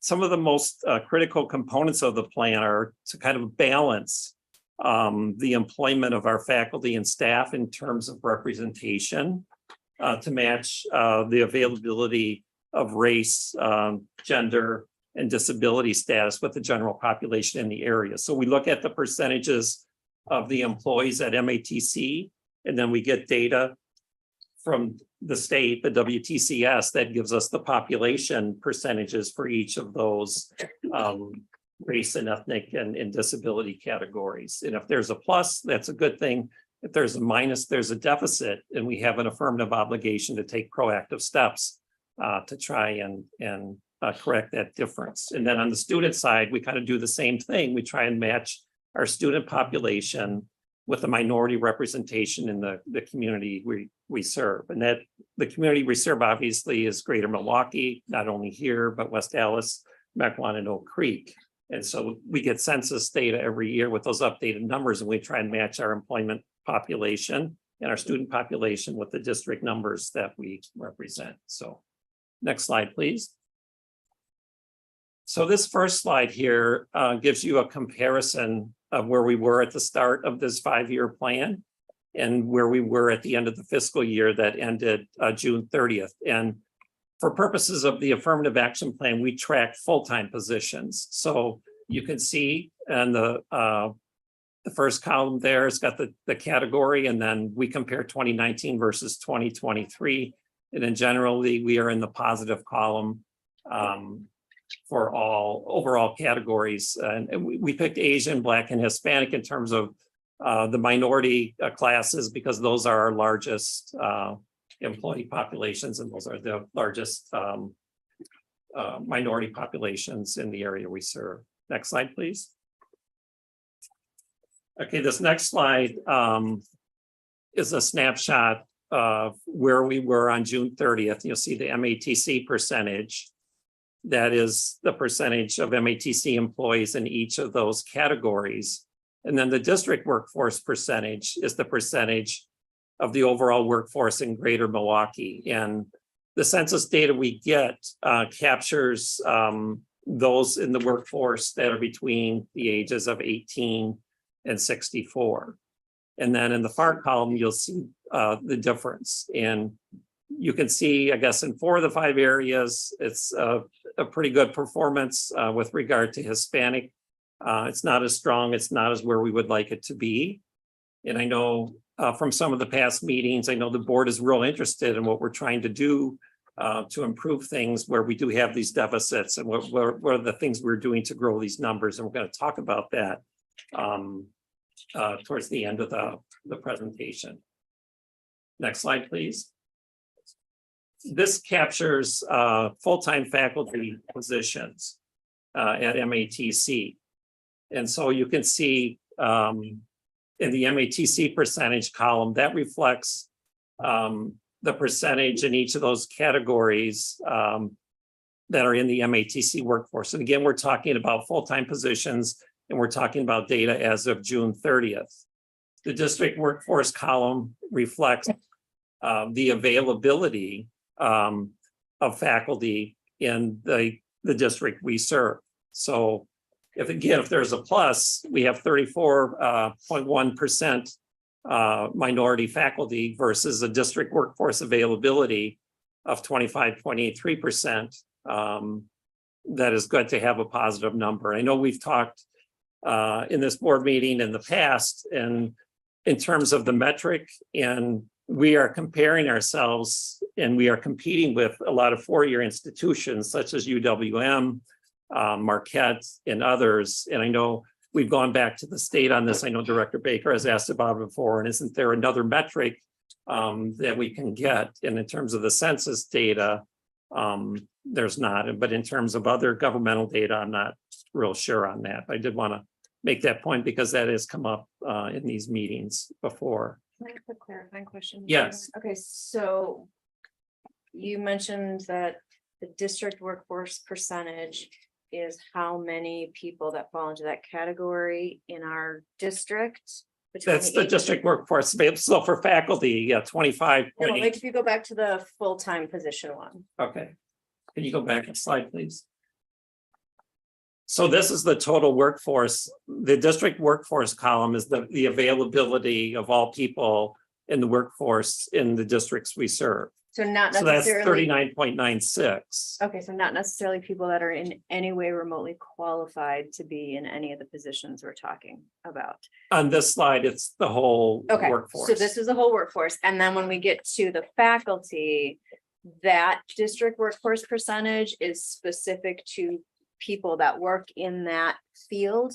some of the most critical components of the plan are to kind of balance the employment of our faculty and staff in terms of representation to match the availability of race, gender, and disability status with the general population in the area. So we look at the percentages of the employees at MATC, and then we get data from the state, the WTCS, that gives us the population percentages for each of those race and ethnic and disability categories. And if there's a plus, that's a good thing. If there's a minus, there's a deficit, and we have an affirmative obligation to take proactive steps to try and correct that difference. And then on the student side, we kind of do the same thing. We try and match our student population with the minority representation in the community we serve. And that the community we serve obviously is Greater Milwaukee, not only here, but West Allis, Mequon, and Oak Creek. And so we get census data every year with those updated numbers, and we try and match our employment population and our student population with the district numbers that we represent. So next slide, please. So this first slide here gives you a comparison of where we were at the start of this 5-year plan and where we were at the end of the fiscal year that ended June 30th. And for purposes of the affirmative action plan, we track full-time positions. So you can see in the first column there, it's got the category, and then we compare 2019 versus 2023. And then generally, we are in the positive column for all overall categories. And we picked Asian, Black, and Hispanic in terms of the minority classes, because those are our largest employee populations, and those are the largest minority populations in the area we serve. Next slide, please. Okay, this next slide is a snapshot of where we were on June 30th. You'll see the MATC percentage. That is the percentage of MATC employees in each of those categories. And then the district workforce percentage is the percentage of the overall workforce in Greater Milwaukee. And the census data we get captures those in the workforce that are between the ages of 18 and 64. And then in the far column, you'll see the difference. And you can see, I guess, in 4 of the 5 areas, it's a pretty good performance with regard to Hispanic. It's not as strong, it's not as where we would like it to be. And I know from some of the past meetings, I know the board is real interested in what we're trying to do to improve things where we do have these deficits, and what are the things we're doing to grow these numbers. And we're going to talk about that towards the end of the presentation. Next slide, please. This captures full-time faculty positions at MATC. And so you can see in the MATC percentage column, that reflects the percentage in each of those categories that are in the MATC workforce. And again, we're talking about full-time positions, and we're talking about data as of June 30th. The district workforce column reflects the availability of faculty in the district we serve. So if there's a plus, we have 34.1% minority faculty versus a district workforce availability of 25.83%. That is good to have a positive number. I know we've talked in this board meeting in the past and in terms of the metric, and we are comparing ourselves and we are competing with a lot of four-year institutions such as UWM, Marquette, and others. And I know we've gone back to the state on this. I know Director Baker has asked about it before, and isn't there another metric that we can get? And in terms of the census data, there's not, but in terms of other governmental data, I'm not real sure on that. I did want to make that point because that has come up in these meetings before. Can I ask a clarifying question? Yes. Okay, so you mentioned that the district workforce percentage is how many people that fall into that category in our district? between That's the ages- district workforce. So for faculty, yeah, 25. No, like if you go back to the full-time position one. Okay. Can you go back a slide, please? So this is the total workforce. The district workforce column is the availability of all people in the workforce in the districts we serve. So not So that's necessarily. 39.96. Okay, so not necessarily people that are in any way remotely qualified to be in any of the positions we're talking about. On this slide, it's the whole Okay, workforce. so this is the whole workforce, and then when we get to the faculty, that district workforce percentage is specific to people that work in that field.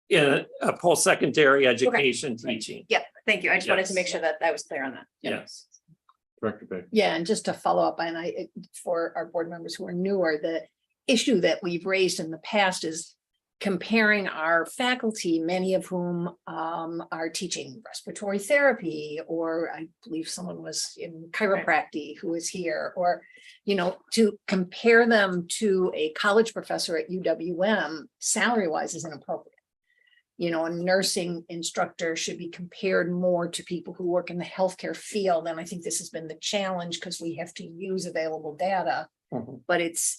In a post-secondary education teaching. Yep, thank you. I just wanted to Yes. make sure that I was clear on that. Yes. Director Baker. Yeah, and just to follow up, and for our board members who are newer, the issue that we've raised in the past is comparing our faculty, many of whom are teaching respiratory therapy, or I believe someone was in chiropractic who is here, or, to compare them to a college professor at UWM, salary-wise is inappropriate. A nursing instructor should be compared more to people who work in the healthcare field. And I think this has been the challenge because we have to use available data. Mhm. But it's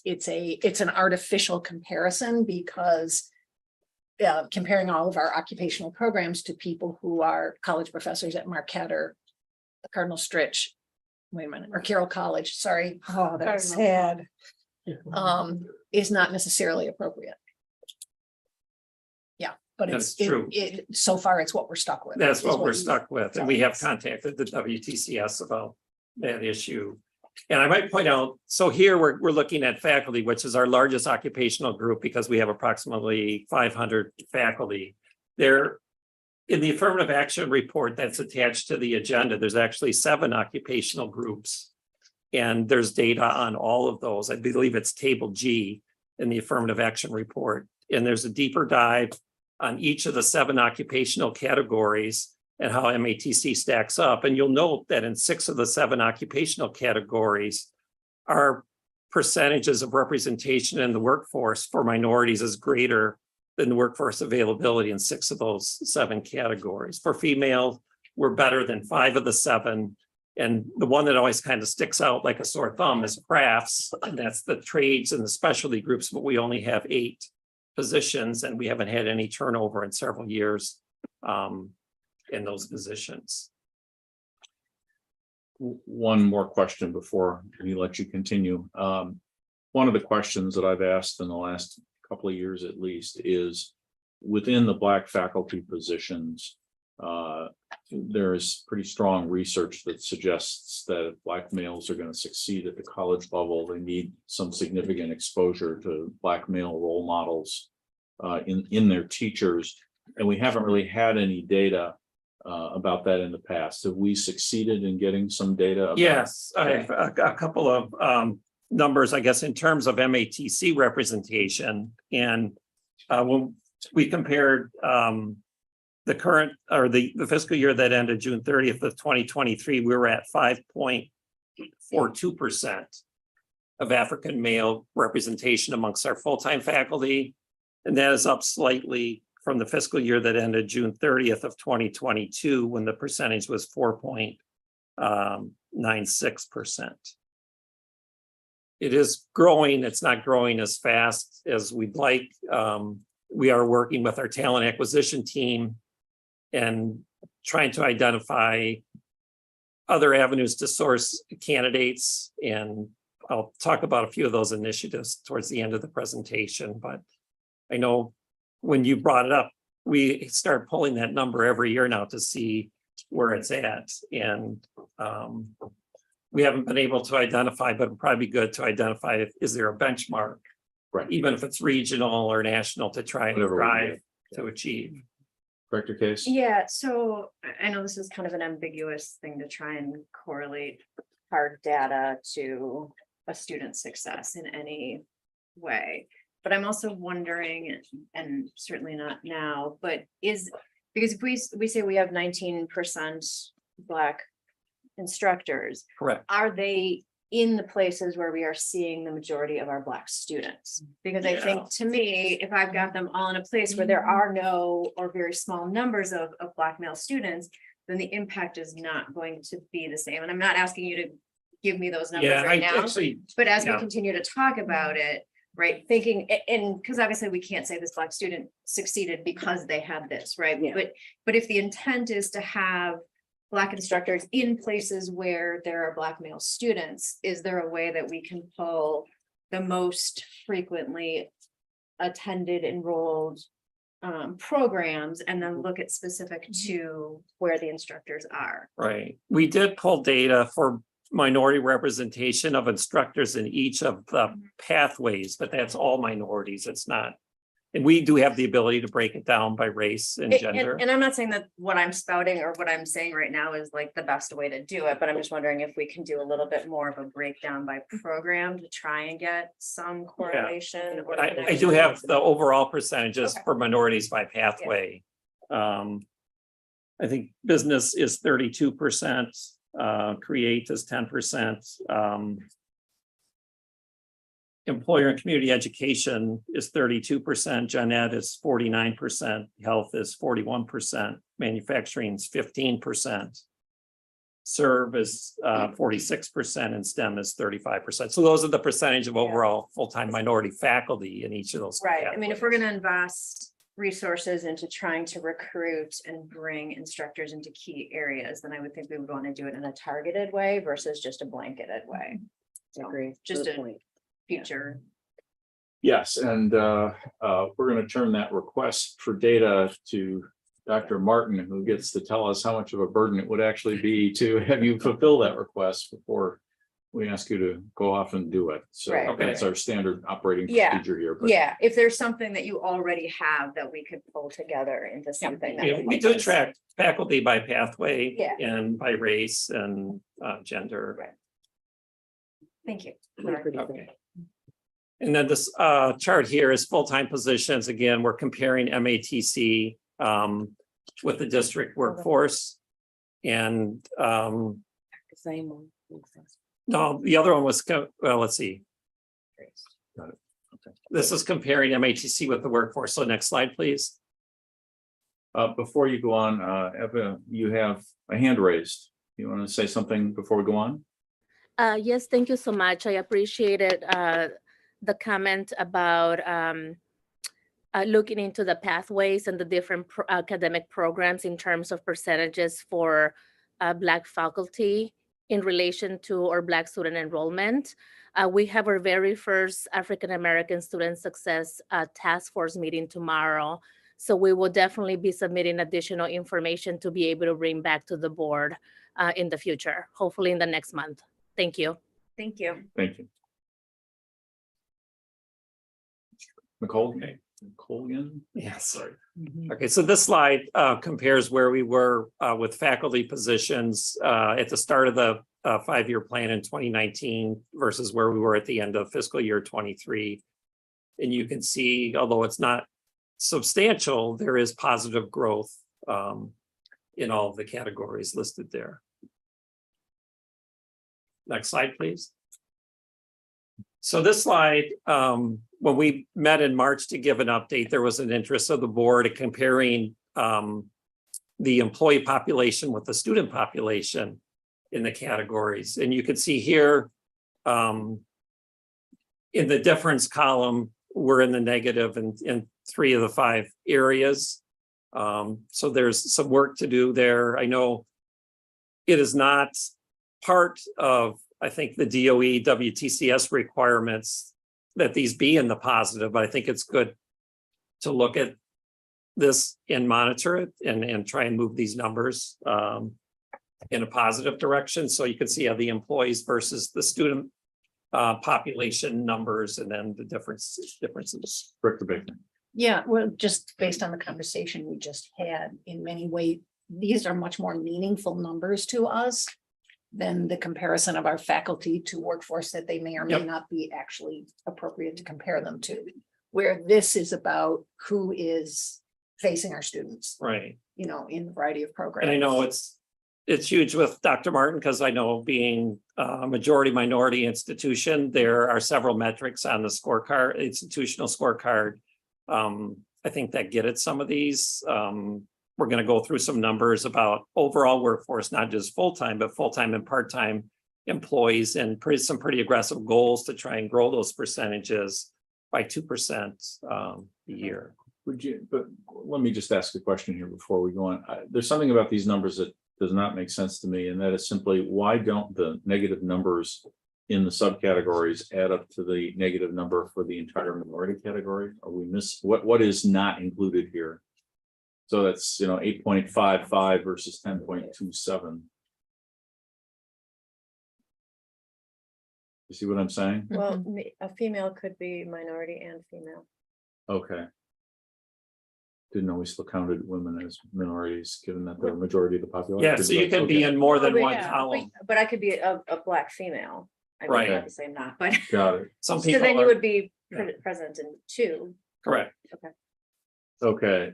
an artificial comparison because comparing all of our occupational programs to people who are college professors at Marquette or Cardinal Stritch, or Carroll College, sorry. Oh, that's sad. Is not necessarily appropriate. But That's it's true. So far, it's what we're stuck with. That's is what we're you- stuck with, and we have contacted the WTCS about that issue. And I might point out, so here we're looking at faculty, which is our largest occupational group because we have approximately 500 faculty. There, in the affirmative action report that's attached to the agenda, there's actually 7 occupational groups. And there's data on all of those. I believe it's table G in the affirmative action report. And there's a deeper dive on each of the 7 occupational categories and how MATC stacks up. And you'll note that in 6 of the 7 occupational categories, our percentages of representation in the workforce for minorities is greater than the workforce availability in 6 of those 7 categories. For female, we're better than 5 of the 7. And the one that always kind of sticks out like a sore thumb is crafts, and that's the trades and the specialty groups, but we only have 8 positions, and we haven't had any turnover in several years in those positions. One more question before we let you continue. One of the questions that I've asked in the last couple of years at least is within the Black faculty positions, there is pretty strong research that suggests that if Black males are going to succeed at the college level, they need some significant exposure to Black male role models in their teachers. And we haven't really had any data about that in the past. Have we succeeded in getting some data? About Yes, I have a couple of numbers, I guess, in terms of MATC representation. And when we compared the current or the fiscal year that ended June 30th of 2023, we were at 5.42%. of African male representation amongst our full-time faculty. And that is up slightly from the fiscal year that ended June 30th of 2022, when the percentage was 4.96%. It is growing. It's not growing as fast as we'd like. We are working with our talent acquisition team and trying to identify other avenues to source candidates. And I'll talk about a few of those initiatives towards the end of the presentation. But I know when you brought it up, we start pulling that number every year now to see where it's at. And we haven't been able to identify, but it'd probably be good to identify, is there a benchmark? Right. Even if it's regional or national, to try and Whatever we strive do. to achieve. Director Case? Yeah, so I know this is kind of an ambiguous thing to try and correlate hard data to a student's success in any way. But I'm also wondering, and certainly not now, but because if we say we have 19% Black instructors, Correct. are they in the places where we are seeing the majority of our Black students? Because I think, to me, if I've got them all in a place where there are no or very small numbers of Black male students, then the impact is not going to be the same. And I'm not asking you to give me those numbers Yeah, right I now, actually, but as we yeah. continue to talk about it, right, thinking, and because obviously we can't say this Black student succeeded because they had this, right? Yeah. But if the intent is to have Black instructors in places where there are Black male students, is there a way that we can pull the most frequently attended, enrolled programs and then look at specific to where the instructors are? Right. We did pull data for minority representation of instructors in each of the pathways, but that's all minorities. It's not. And we do have the ability to break it down by race and gender. And I'm not saying that what I'm spouting or what I'm saying right now is like the best way to do it, but I'm just wondering if we can do a little bit more of a breakdown by program to try and get some correlation. Or I do have the overall percentages Okay. for minorities by pathway. I think business is 32%, create is 10%. Employer and community education is 32%, gen ed is 49%, health is 41%, manufacturing is 15%. Serve is 46% and STEM is 35%. So those are the percentage of overall full-time minority faculty in each of those. Right, I mean, if we're pathways. gonna invest resources into trying to recruit and bring instructors into key areas, then I would think we would want to do it in a targeted way versus just a blanketed way. So, just a future. Yes, and we're going to turn that request for data to Dr. Martin, who gets to tell us how much of a burden it would actually be to have you fulfill that request before we ask you to go off and do it. So Right. that's our standard operating Yeah. procedure here. But Yeah, if there's something that you already have that we could pull together into something. that would We make do us- track faculty by pathway Yeah. and by race and gender. Right. Thank you. Sorry. Okay. And then this chart here is full-time positions. Again, we're comparing MATC with the district workforce. And Same one. no, the other one was, well, let's see. Got it. Okay. This is comparing MATC with the workforce. So next slide, please. before you go on, Eva, you have a hand raised. You want to say something before we go on? Yes, thank you so much. I appreciated the comment about looking into the pathways and the different academic programs in terms of percentages for Black faculty in relation to our Black student enrollment. We have our very first African American Student Success Task Force meeting tomorrow. So we will definitely be submitting additional information to be able to bring back to the board in the future, hopefully in the next month. Thank you. Thank you. Thank you. Nicole? Nicole again? Yes. Sorry. Okay, so this slide compares where we were with faculty positions at the start of the 5-year plan in 2019 versus where we were at the end of fiscal year 23. And you can see, although it's not substantial, there is positive growth in all of the categories listed there. Next slide, please. So this slide, when we met in March to give an update, there was an interest of the board in comparing the employee population with the student population in the categories. And you can see here in the difference column, we're in the negative in 3 of the 5 areas. So there's some work to do there. I know it is not part of, I think, the DOE WTCS requirements that these be in the positive, but I think it's good to look at this and monitor it and try and move these numbers in a positive direction. So you can see how the employees versus the student population numbers and then the differences. Director Baker. Yeah, well, just based on the conversation we just had, in many ways, these are much more meaningful numbers to us than the comparison of our faculty to workforce that they may or may Yep. not be actually appropriate to compare them to. Where this is about who is facing our students, Right. you know, in a variety of programs. And I know it's huge with Dr. Martin, because I know being a majority minority institution, there are several metrics on the scorecard, institutional scorecard. I think that get at some of these. We're going to go through some numbers about overall workforce, not just full-time, but full-time and part-time employees, and some pretty aggressive goals to try and grow those percentages by 2% a year. But let me just ask a question here before we go on. There's something about these numbers that does not make sense to me, and that is simply, why don't the negative numbers in the subcategories add up to the negative number for the entire minority category? Are we what is not included here? So that's, 8.55 versus 10.27. You see what I'm saying? Well, a female could be minority and female. Okay. Didn't know we still counted women as minorities, given that they're a majority of the population. Yeah, so you can be in more than Oh, one yeah, column. But I could be a black female. I mean, Right. obviously I'm not, but Got it. Some so people then you are would be yeah. present in 2. correct. Okay.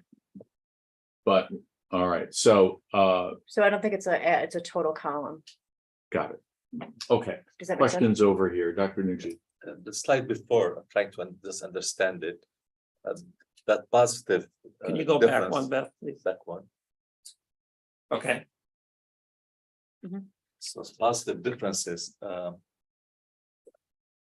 But, all right, so, So I don't think it's a total column. got it. Okay, Does that make sense? questions over here, Dr. Nucci. The slide before, I'm trying to just understand it. That positive. Can you go back difference- one, Beth, please? Back one. Okay. So it's positive differences.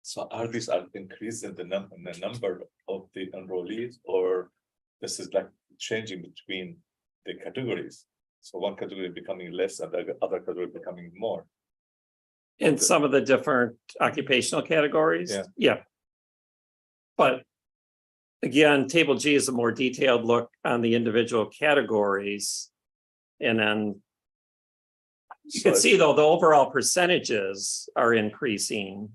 So are these increase in the number of the enrollees, or this is like changing between the categories? So one category becoming less and the other category becoming more. In some of the different occupational categories. Yeah. Yeah. But again, table G is a more detailed look on the individual categories. And then you can see though, the overall percentages are increasing.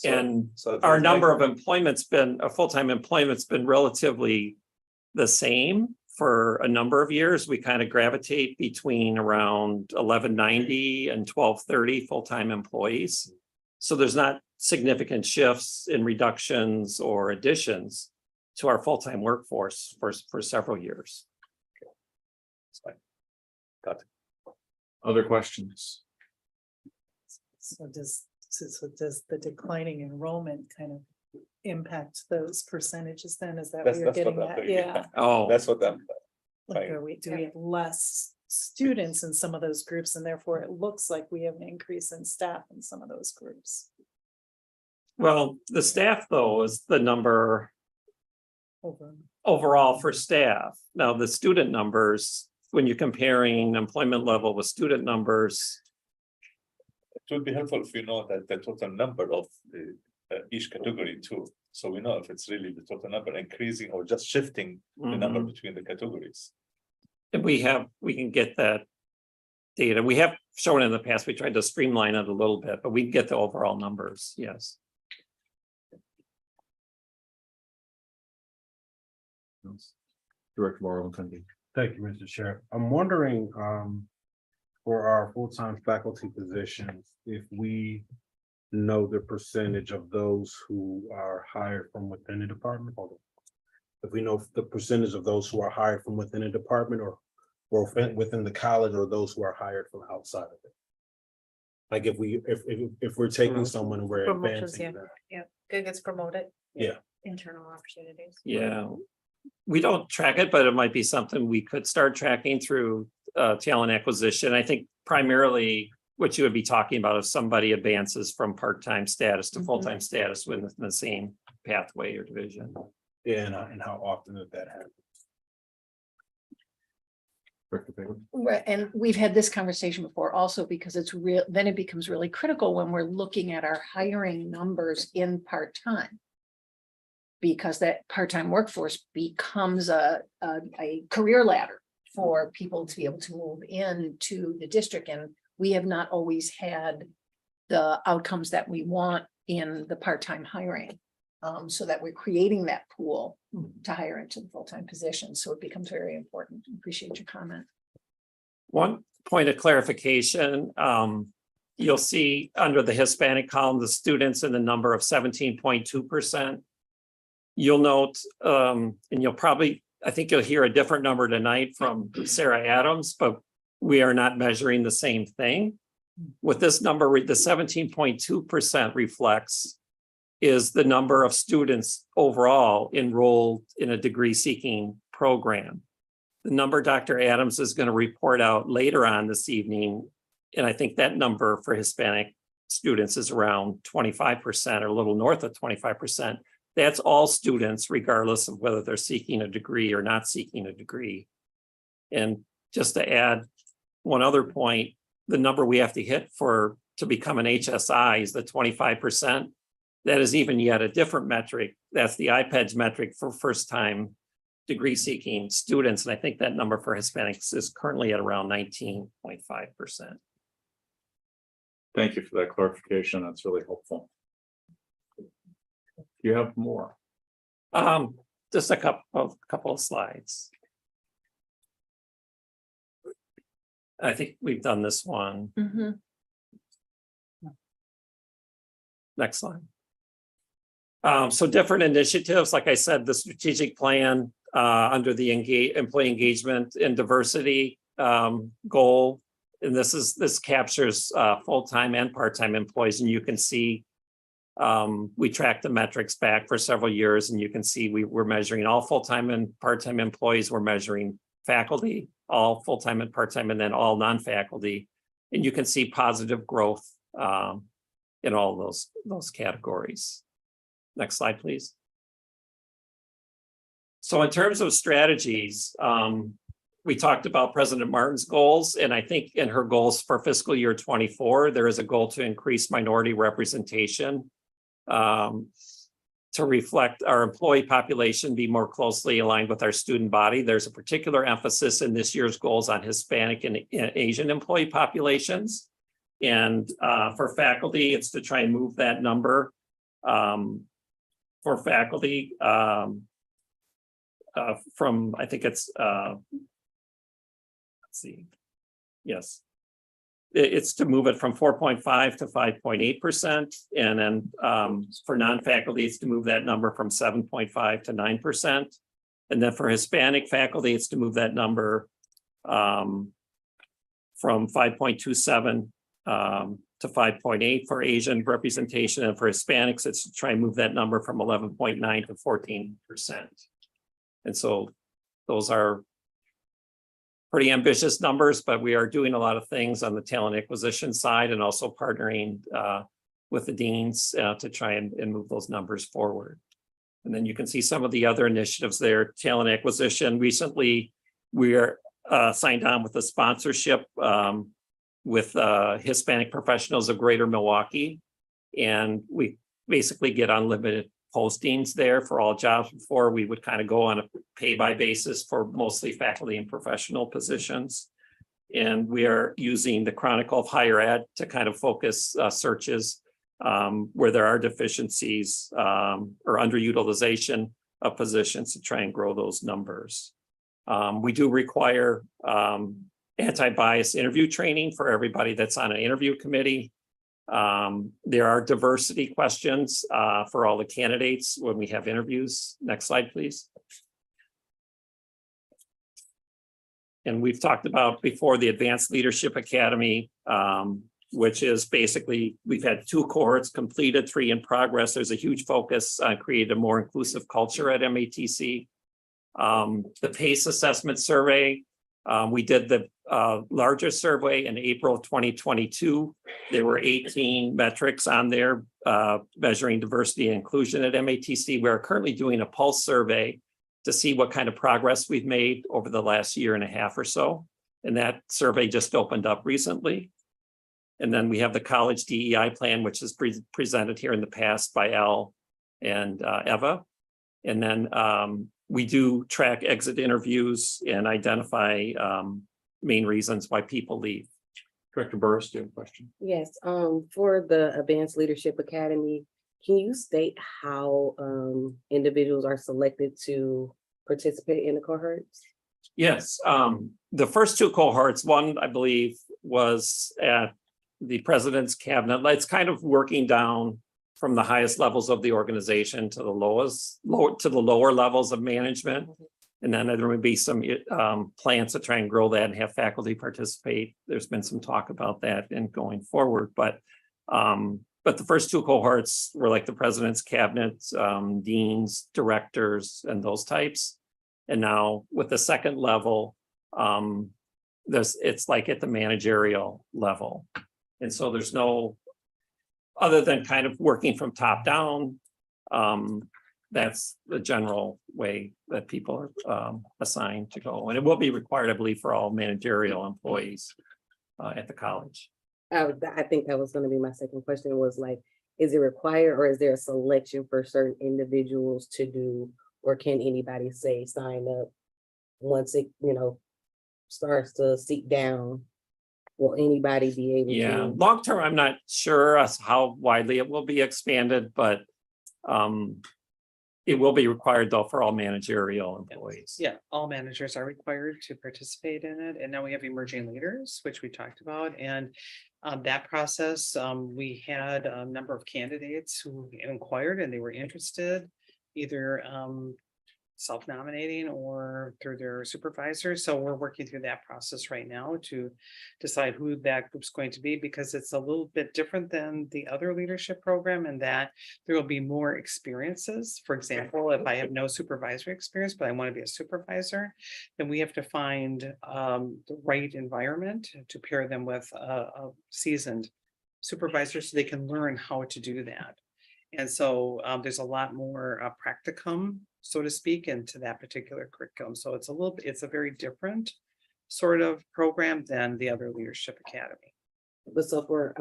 And our number of employment's been, full-time employment's been relatively the same for a number of years. We kind of gravitate between around 1190 and 1230 full-time employees. So there's not significant shifts in reductions or additions to our full-time workforce for several years. Got it. Other questions? So does the declining enrollment kind of impact those percentages then? Is that what That's you're what getting I'm at? thinking. Yeah. Oh, That's what I'm. Like, do we have less students in some of those groups, and therefore it looks like we have an increase in staff in some of those groups? well, the staff though is the number Over. overall for staff. Now, the student numbers, when you're comparing employment level with student numbers, It would be helpful if you know that the total number of each category too. So we know if it's really the total number increasing or just shifting the number between the categories. and we can get that data. We have shown in the past, we tried to streamline it a little bit, but we can get the overall numbers, yes. Director Morrow, County. Thank you, Mr. Chair. I'm wondering, for our full-time faculty positions, if we know the percentage of those who are hired from within the department? If we know the percentage of those who are hired from within a department or within the college, or those who are hired from outside of it? Like if we're taking someone and we're Promotions, advancing yeah, them. Good gets promoted. Internal opportunities. Yeah. We don't track it, but it might be something we could start tracking through talent acquisition. I think primarily what you would be talking about if somebody advances from part-time status to full-time status within the same pathway or division. Yeah, and how often did that happen? Right, and we've had this conversation before also because it's real, then it becomes really critical when we're looking at our hiring numbers in part-time. Because that part-time workforce becomes a career ladder for people to be able to move into the district. And we have not always had the outcomes that we want in the part-time hiring. So that we're creating that pool to hire into the full-time position. So it becomes very important. Appreciate your comment. One point of clarification, you'll see under the Hispanic column, the students in the number of 17.2%. You'll note, and you'll probably, I think you'll hear a different number tonight from Sarah Adams, but we are not measuring the same thing. With this number, the 17.2% reflects is the number of students overall enrolled in a degree seeking program. The number Dr. Adams is going to report out later on this evening, and I think that number for Hispanic students is around 25% or a little north of 25%. That's all students, regardless of whether they're seeking a degree or not seeking a degree. And just to add one other point, the number we have to hit to become an HSI is the 25%. That is even yet a different metric. That's the IPEDS metric for first-time degree-seeking students. And I think that number for Hispanics is currently at around 19.5%. Thank you for that clarification. That's really helpful. Do you have more? Just a couple of slides. I think we've done this one. Next slide. So different initiatives, like I said, the strategic plan under the employee engagement and diversity goal. And this captures full-time and part-time employees. And you can see we tracked the metrics back for several years, and you can see we're measuring all full-time and part-time employees. We're measuring faculty, all full-time and part-time, and then all non-faculty. And you can see positive growth in all those categories. Next slide, please. So in terms of strategies, we talked about President Martin's goals, and I think in her goals for fiscal year 24, there is a goal to increase minority representation to reflect our employee population, be more closely aligned with our student body. There's a particular emphasis in this year's goals on Hispanic and Asian employee populations. And for faculty, it's to try and move that number for faculty from, I think it's, let's see, yes. It's to move it from 4.5 to 5.8%. And then for non-faculty, it's to move that number from 7.5 to 9%. And then for Hispanic faculty, it's to move that number from 5.27 to 5.8 for Asian representation. And for Hispanics, it's to try and move that number from 11.9 to 14%. And so those are pretty ambitious numbers, but we are doing a lot of things on the talent acquisition side and also partnering with the deans to try and move those numbers forward. And then you can see some of the other initiatives there. Talent acquisition. Recently, we are signed on with a sponsorship with Hispanic Professionals of Greater Milwaukee. And we basically get unlimited postings there for all jobs. Before, we would kind of go on a pay-by basis for mostly faculty and professional positions. And we are using the Chronicle of Higher Ed to kind of focus searches where there are deficiencies or underutilization of positions to try and grow those numbers. We do require anti-bias interview training for everybody that's on an interview committee. There are diversity questions for all the candidates when we have interviews. Next slide, please. And we've talked about before the Advanced Leadership Academy. which is basically, we've had 2 cohorts completed, 3 in progress. There's a huge focus on creating a more inclusive culture at MATC. The PACE assessment survey, we did the larger survey in April of 2022. There were 18 metrics on there measuring diversity and inclusion at MATC. We are currently doing a pulse survey to see what kind of progress we've made over the last year and a half or so. And that survey just opened up recently. And then we have the college DEI plan, which is presented here in the past by Al and Eva. And then we do track exit interviews and identify main reasons why people leave. Director Burris, do you have a question? Yes, for the Advanced Leadership Academy, can you state how individuals are selected to participate in the cohorts? Yes, the first 2 cohorts, one, I believe, was at the president's cabinet. It's kind of working down from the highest levels of the organization to the lower levels of management. And then there would be some plans to try and grow that and have faculty participate. There's been some talk about that and going forward, but the first 2 cohorts were like the president's cabinet, deans, directors, and those types. And now with the second level, it's like at the managerial level. And so there's no, other than kind of working from top down, that's the general way that people are assigned to go. And it will be required, I believe, for all managerial employees at the college. I think that was going to be my second question was like, is it required or is there a selection for certain individuals to do, or can anybody say sign up once it, starts to seek down? Will anybody be able to? Yeah, long term, I'm not sure as how widely it will be expanded, but it will be required though for all managerial employees. Yeah, all managers are required to participate in it. And now we have emerging leaders, which we talked about. And that process, we had a number of candidates who inquired and they were interested, either self-nominating or through their supervisor. So we're working through that process right now to decide who that group's going to be, because it's a little bit different than the other leadership program in that there will be more experiences. For example, if I have no supervisory experience, but I want to be a supervisor, then we have to find the right environment to pair them with a seasoned supervisor so they can learn how to do that. And so there's a lot more practicum, so to speak, into that particular curriculum. So it's a very different sort of program than the other leadership academy. But so for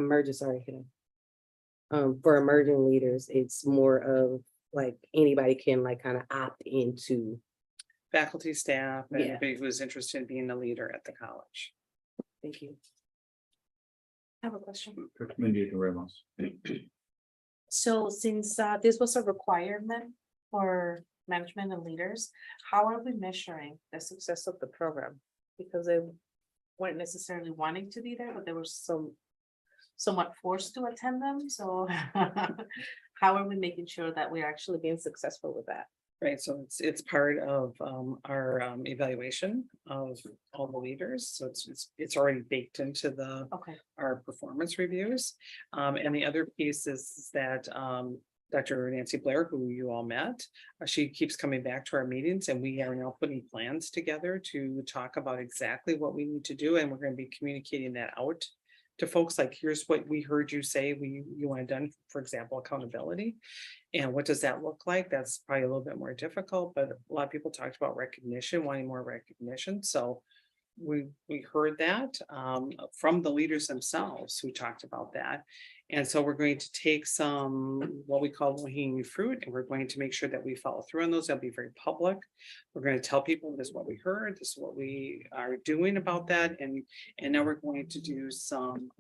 for emerging leaders, it's more of like anybody can like kind of opt into. Faculty, staff, and Yeah. anybody who's interested in being a leader at the college. Thank you. I have a question. Director Mendieta Ramos. So since this was a requirement for management and leaders, how are we measuring the success of the program? Because they weren't necessarily wanting to be there, but they were somewhat forced to attend them. So how are we making sure that we're actually being successful with that? Right, so it's part of our evaluation of all the leaders, so it's already baked into our performance reviews. And the other piece is that Dr. Nancy Blair, who you all met, she keeps coming back to our meetings, and we are now putting plans together to talk about exactly what we need to do, and we're going to be communicating that out to folks, like, here's what we heard you say you want done, for example, accountability. And what does that look like? That's probably a little bit more difficult, but a lot of people talked about recognition, wanting more recognition. So we heard that from the leaders themselves who talked about that. And so we're going to take some, what we call low-hanging fruit, and we're going to make sure that we follow through on those. They'll be very public. We're going to tell people this is what we heard, this is what we are doing about that. And now we're going to do some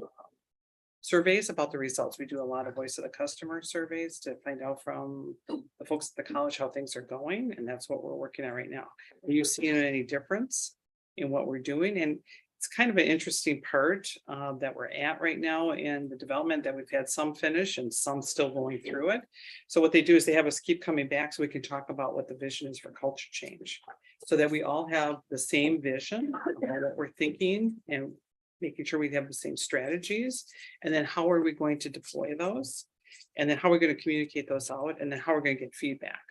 surveys about the results. We do a lot of voice of the customer surveys to find out from the folks at the college how things are going. And that's what we're working on right now. Are you seeing any difference in what we're doing? And it's kind of an interesting part that we're at right now in the development, that we've had some finish and some still going through it. So what they do is they have us keep coming back so we can talk about what the vision is for culture change, so that we all have the same vision of what we're thinking and making sure we have the same strategies, and then how are we going to deploy those? And then how are we going to communicate those out, and then how we're going to get feedback.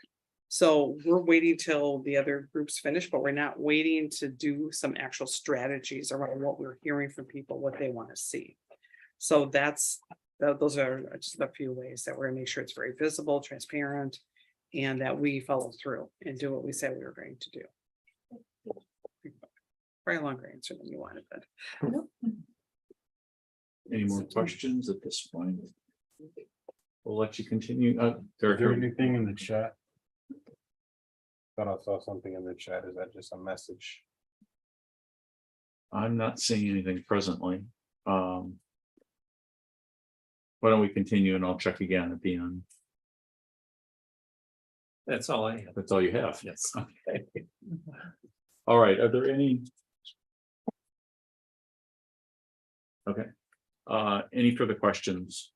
So we're waiting till the other groups finish, but we're not waiting to do some actual strategies around what we're hearing from people, what they want to see. So those are just a few ways that we're gonna make sure it's very visible, transparent, and that we follow through and do what we said we were going to do. Very longer answer than you wanted, but. Any more questions at this point? We'll let you continue. Is there Director, anything in the chat? Thought I saw something in the chat. Is that just a message? I'm not seeing anything presently. Why don't we continue and I'll check again at the end. That's all I have. That's all you have. Yes. Okay. All right, are there any? Okay, any further questions?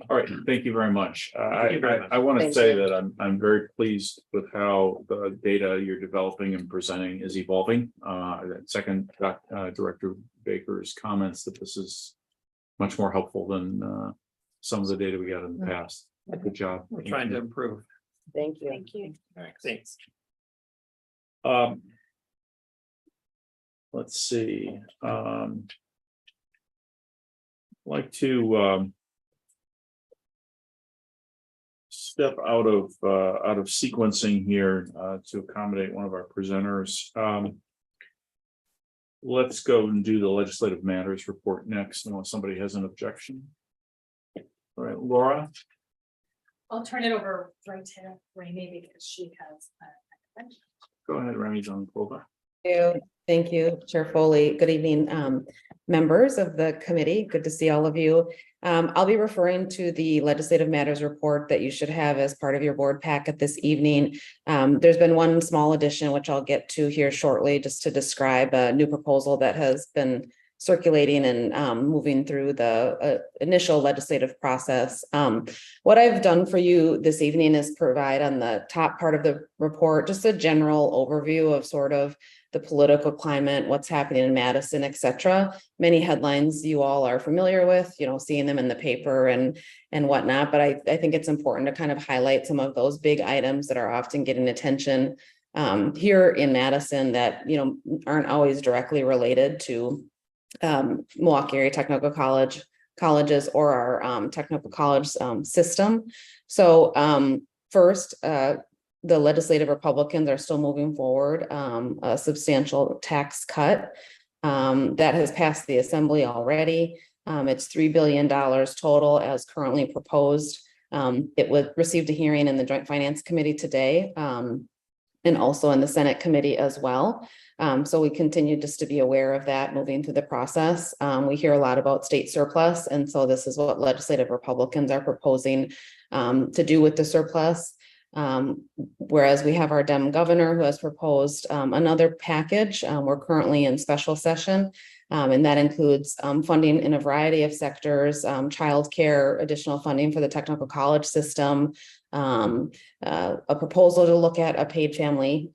All right, thank you very much. I want to Thank say you. that I'm very pleased with how the data you're developing and presenting is evolving. That second Director Baker's comments that this is much more helpful than some of the data we got in the past. Good job. We're trying to improve. Thank you. Thank you. Thanks. Let's see. Like to step out of sequencing here to accommodate one of our presenters. Let's go and do the legislative matters report next, unless somebody has an objection. All right, Laura. I'll turn it over right to Rainey because she has. Go ahead, Remy John Clover. Thank you, Chair Foley. Good evening, members of the committee. Good to see all of you. I'll be referring to the legislative matters report that you should have as part of your board packet this evening. There's been one small addition, which I'll get to here shortly, just to describe a new proposal that has been circulating and moving through the initial legislative process. What I've done for you this evening is provide on the top part of the report just a general overview of sort of the political climate, what's happening in Madison, et cetera. Many headlines you all are familiar with, seeing them in the paper and whatnot. But I think it's important to kind of highlight some of those big items that are often getting attention here in Madison that, aren't always directly related to Milwaukee Area Technical colleges or our technical college system. So first, the legislative Republicans are still moving forward a substantial tax cut that has passed the assembly already. It's $3 billion total as currently proposed. It received a hearing in the Joint Finance Committee today and also in the Senate committee as well. So we continue just to be aware of that moving through the process. We hear a lot about state surplus, and so this is what legislative Republicans are proposing to do with the surplus. Whereas we have our Dem governor who has proposed another package. We're currently in special session, and that includes funding in a variety of sectors, childcare, additional funding for the technical college system, a proposal to look at a paid family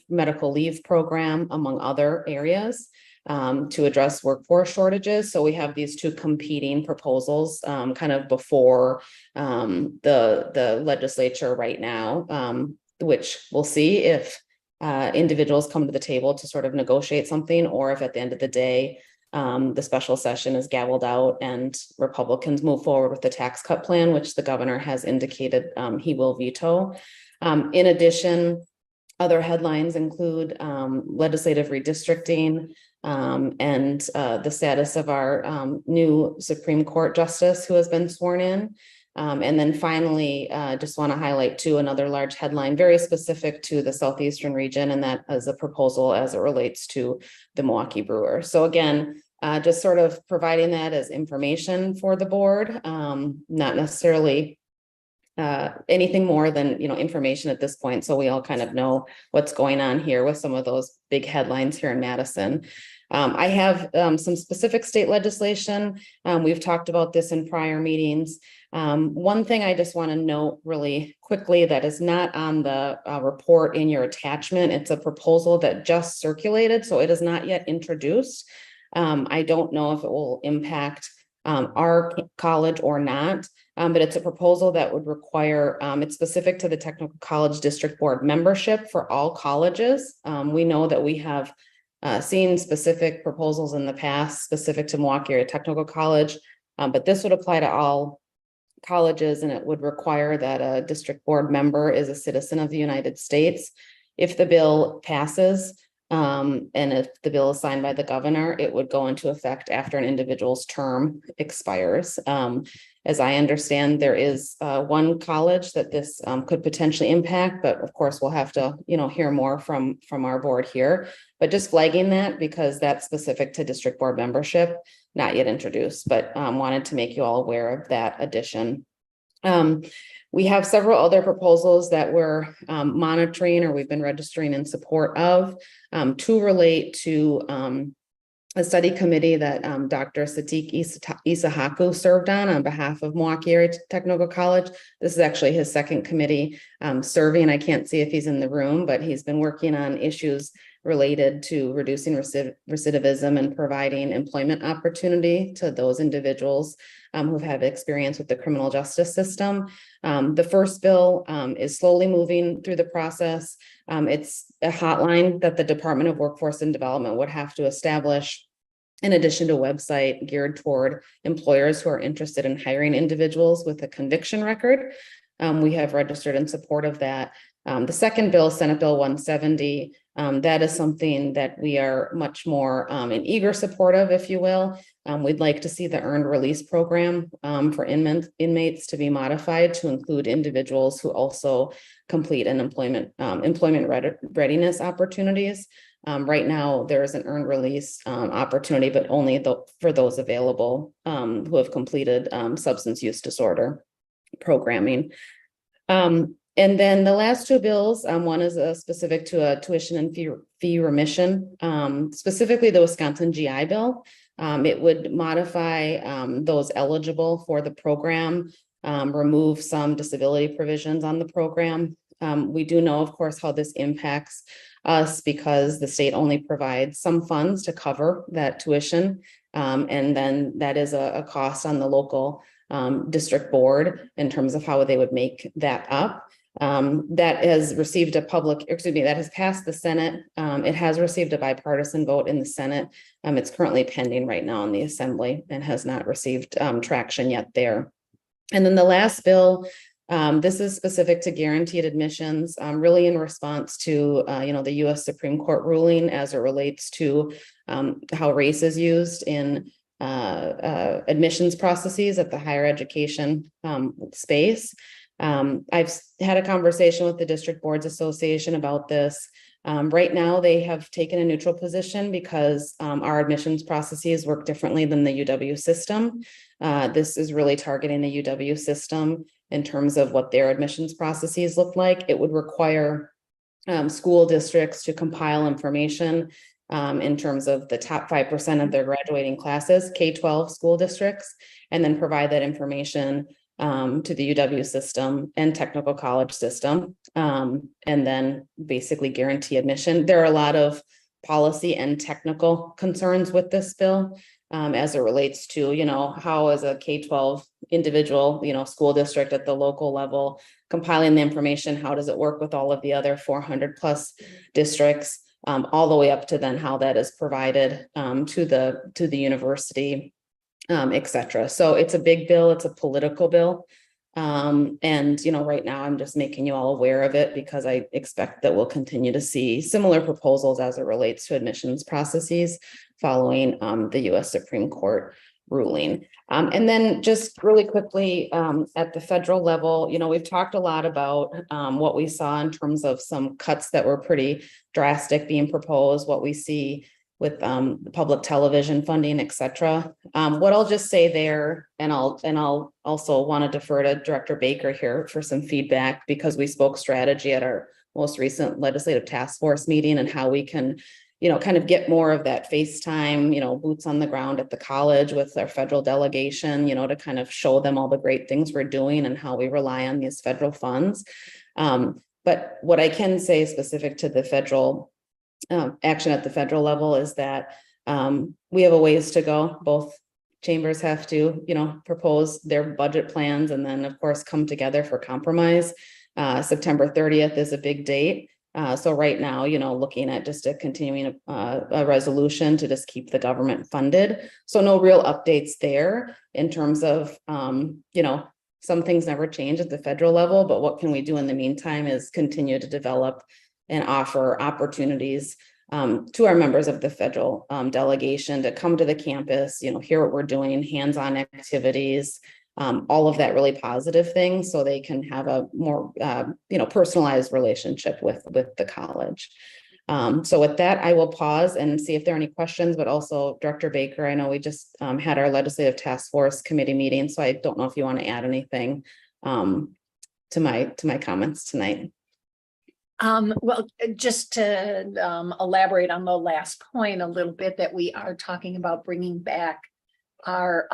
medical leave program, among other areas, to address workforce shortages. So we have these two competing proposals kind of before the legislature right now, which we'll see if individuals come to the table to sort of negotiate something, or if at the end of the day, the special session is gavelled out and Republicans move forward with the tax cut plan, which the governor has indicated he will veto. In addition, other headlines include legislative redistricting and the status of our new Supreme Court justice who has been sworn in. And then finally, just want to highlight too another large headline very specific to the Southeastern region, and that is a proposal as it relates to the Milwaukee Brewers. So again, just sort of providing that as information for the board, not necessarily anything more than information at this point, so we all kind of know what's going on here with some of those big headlines here in Madison. I have some specific state legislation. We've talked about this in prior meetings. One thing I just want to note really quickly that is not on the report in your attachment. It's a proposal that just circulated, so it is not yet introduced. I don't know if it will impact our college or not. But it's a proposal that would require, it's specific to the Technical College District Board membership for all colleges. We know that we have seen specific proposals in the past specific to Milwaukee Area Technical College, but this would apply to all colleges, and it would require that a district board member is a citizen of the United States. If the bill passes, and if the bill is signed by the governor, it would go into effect after an individual's term expires. As I understand, there is one college that this could potentially impact, but of course, we'll have to, hear more from our board here. But just flagging that because that's specific to district board membership, not yet introduced, but wanted to make you all aware of that addition. We have several other proposals that we're monitoring or we've been registering in support of. Two relate to a study committee that Dr. Sadiq Isahaku served on behalf of Milwaukee Area Technical College. This is actually his second committee serving. I can't see if he's in the room, but he's been working on issues related to reducing recidivism and providing employment opportunity to those individuals who have experience with the criminal justice system. The first bill is slowly moving through the process. It's a hotline that the Department of Workforce and Development would have to establish in addition to a website geared toward employers who are interested in hiring individuals with a conviction record. We have registered in support of that. The second bill, Senate Bill 170, that is something that we are much more in eager support of, if you will. We'd like to see the earned release program for inmates to be modified to include individuals who also complete an employment readiness opportunities. Right now, there is an earned release opportunity, but only for those available who have completed substance use disorder programming. And then the last two bills, one is specific to a tuition and fee remission, specifically the Wisconsin GI Bill. It would modify those eligible for the program, remove some disability provisions on the program. We do know, of course, how this impacts us because the state only provides some funds to cover that tuition. And then that is a cost on the local district board in terms of how they would make that up. That has received that has passed the Senate. It has received a bipartisan vote in the Senate. It's currently pending right now in the Assembly and has not received traction yet there. And then the last bill, this is specific to guaranteed admissions, really in response to, the U.S. Supreme Court ruling as it relates to how race is used in admissions processes at the higher education space. I've had a conversation with the District Boards Association about this. Right now, they have taken a neutral position because our admissions processes work differently than the UW system. This is really targeting the UW system in terms of what their admissions processes look like. It would require school districts to compile information in terms of the top 5% of their graduating classes, K-12 school districts, and then provide that information to the UW system and technical college system, and then basically guarantee admission. There are a lot of policy and technical concerns with this bill as it relates to, how is a K-12 individual, school district at the local level compiling the information, how does it work with all of the other 400 plus districts, all the way up to then how that is provided to the university, et cetera. So it's a big bill. It's a political bill. And, right now I'm just making you all aware of it because I expect that we'll continue to see similar proposals as it relates to admissions processes following the U.S. Supreme Court ruling. And then just really quickly at the federal level, we've talked a lot about what we saw in terms of some cuts that were pretty drastic being proposed, what we see with public television funding, et cetera. What I'll just say there, and I'll also want to defer to Director Baker here for some feedback because we spoke strategy at our most recent legislative task force meeting and how we can, kind of get more of that FaceTime, boots on the ground at the college with our federal delegation, to kind of show them all the great things we're doing and how we rely on these federal funds. But what I can say specific to the federal action at the federal level is that We have a ways to go. Both chambers have to, propose their budget plans and then, of course, come together for compromise. September 30th is a big date. So right now, looking at just continuing a resolution to just keep the government funded. So no real updates there in terms of, some things never change at the federal level, but what can we do in the meantime is continue to develop and offer opportunities to our members of the federal delegation to come to the campus, hear what we're doing, hands-on activities, all of that really positive things, so they can have a more, personalized relationship with the college. So with that, I will pause and see if there are any questions, but also Director Baker, I know we just had our legislative task force committee meeting, so I don't know if you want to add anything to my comments tonight. Well, just to elaborate on the last point a little bit, that we are talking about bringing back our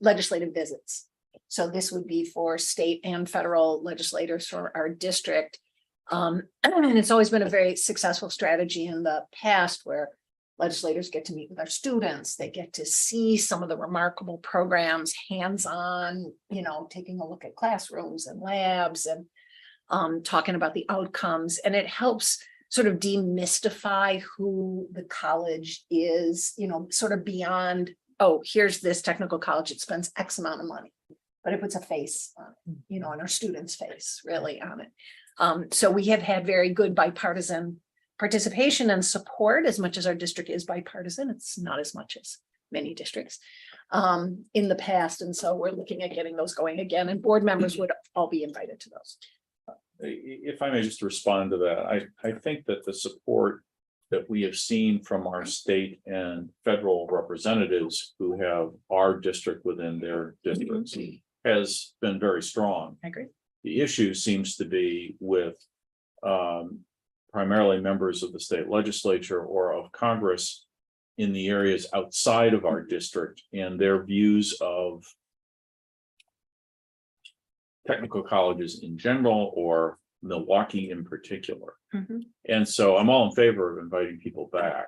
legislative visits. So this would be for state and federal legislators for our district. And it's always been a very successful strategy in the past where legislators get to meet with our students. They get to see some of the remarkable programs hands-on, taking a look at classrooms and labs and talking about the outcomes. And it helps sort of demystify who the college is, sort of beyond, oh, here's this technical college, it spends X amount of money, but it puts a face on it, on our students' face, really on it. So we have had very good bipartisan participation and support. As much as our district is bipartisan, it's not as much as many districts in the past. And so we're looking at getting those going again, and board members would all be invited to those. If I may just respond to that, I think that the support that we have seen from our state and federal representatives who have our district within their districts has been very strong. I agree. The issue seems to be with primarily members of the state legislature or of Congress in the areas outside of our district and their views of technical colleges in general or Milwaukee in particular. And so I'm all in favor of inviting people back,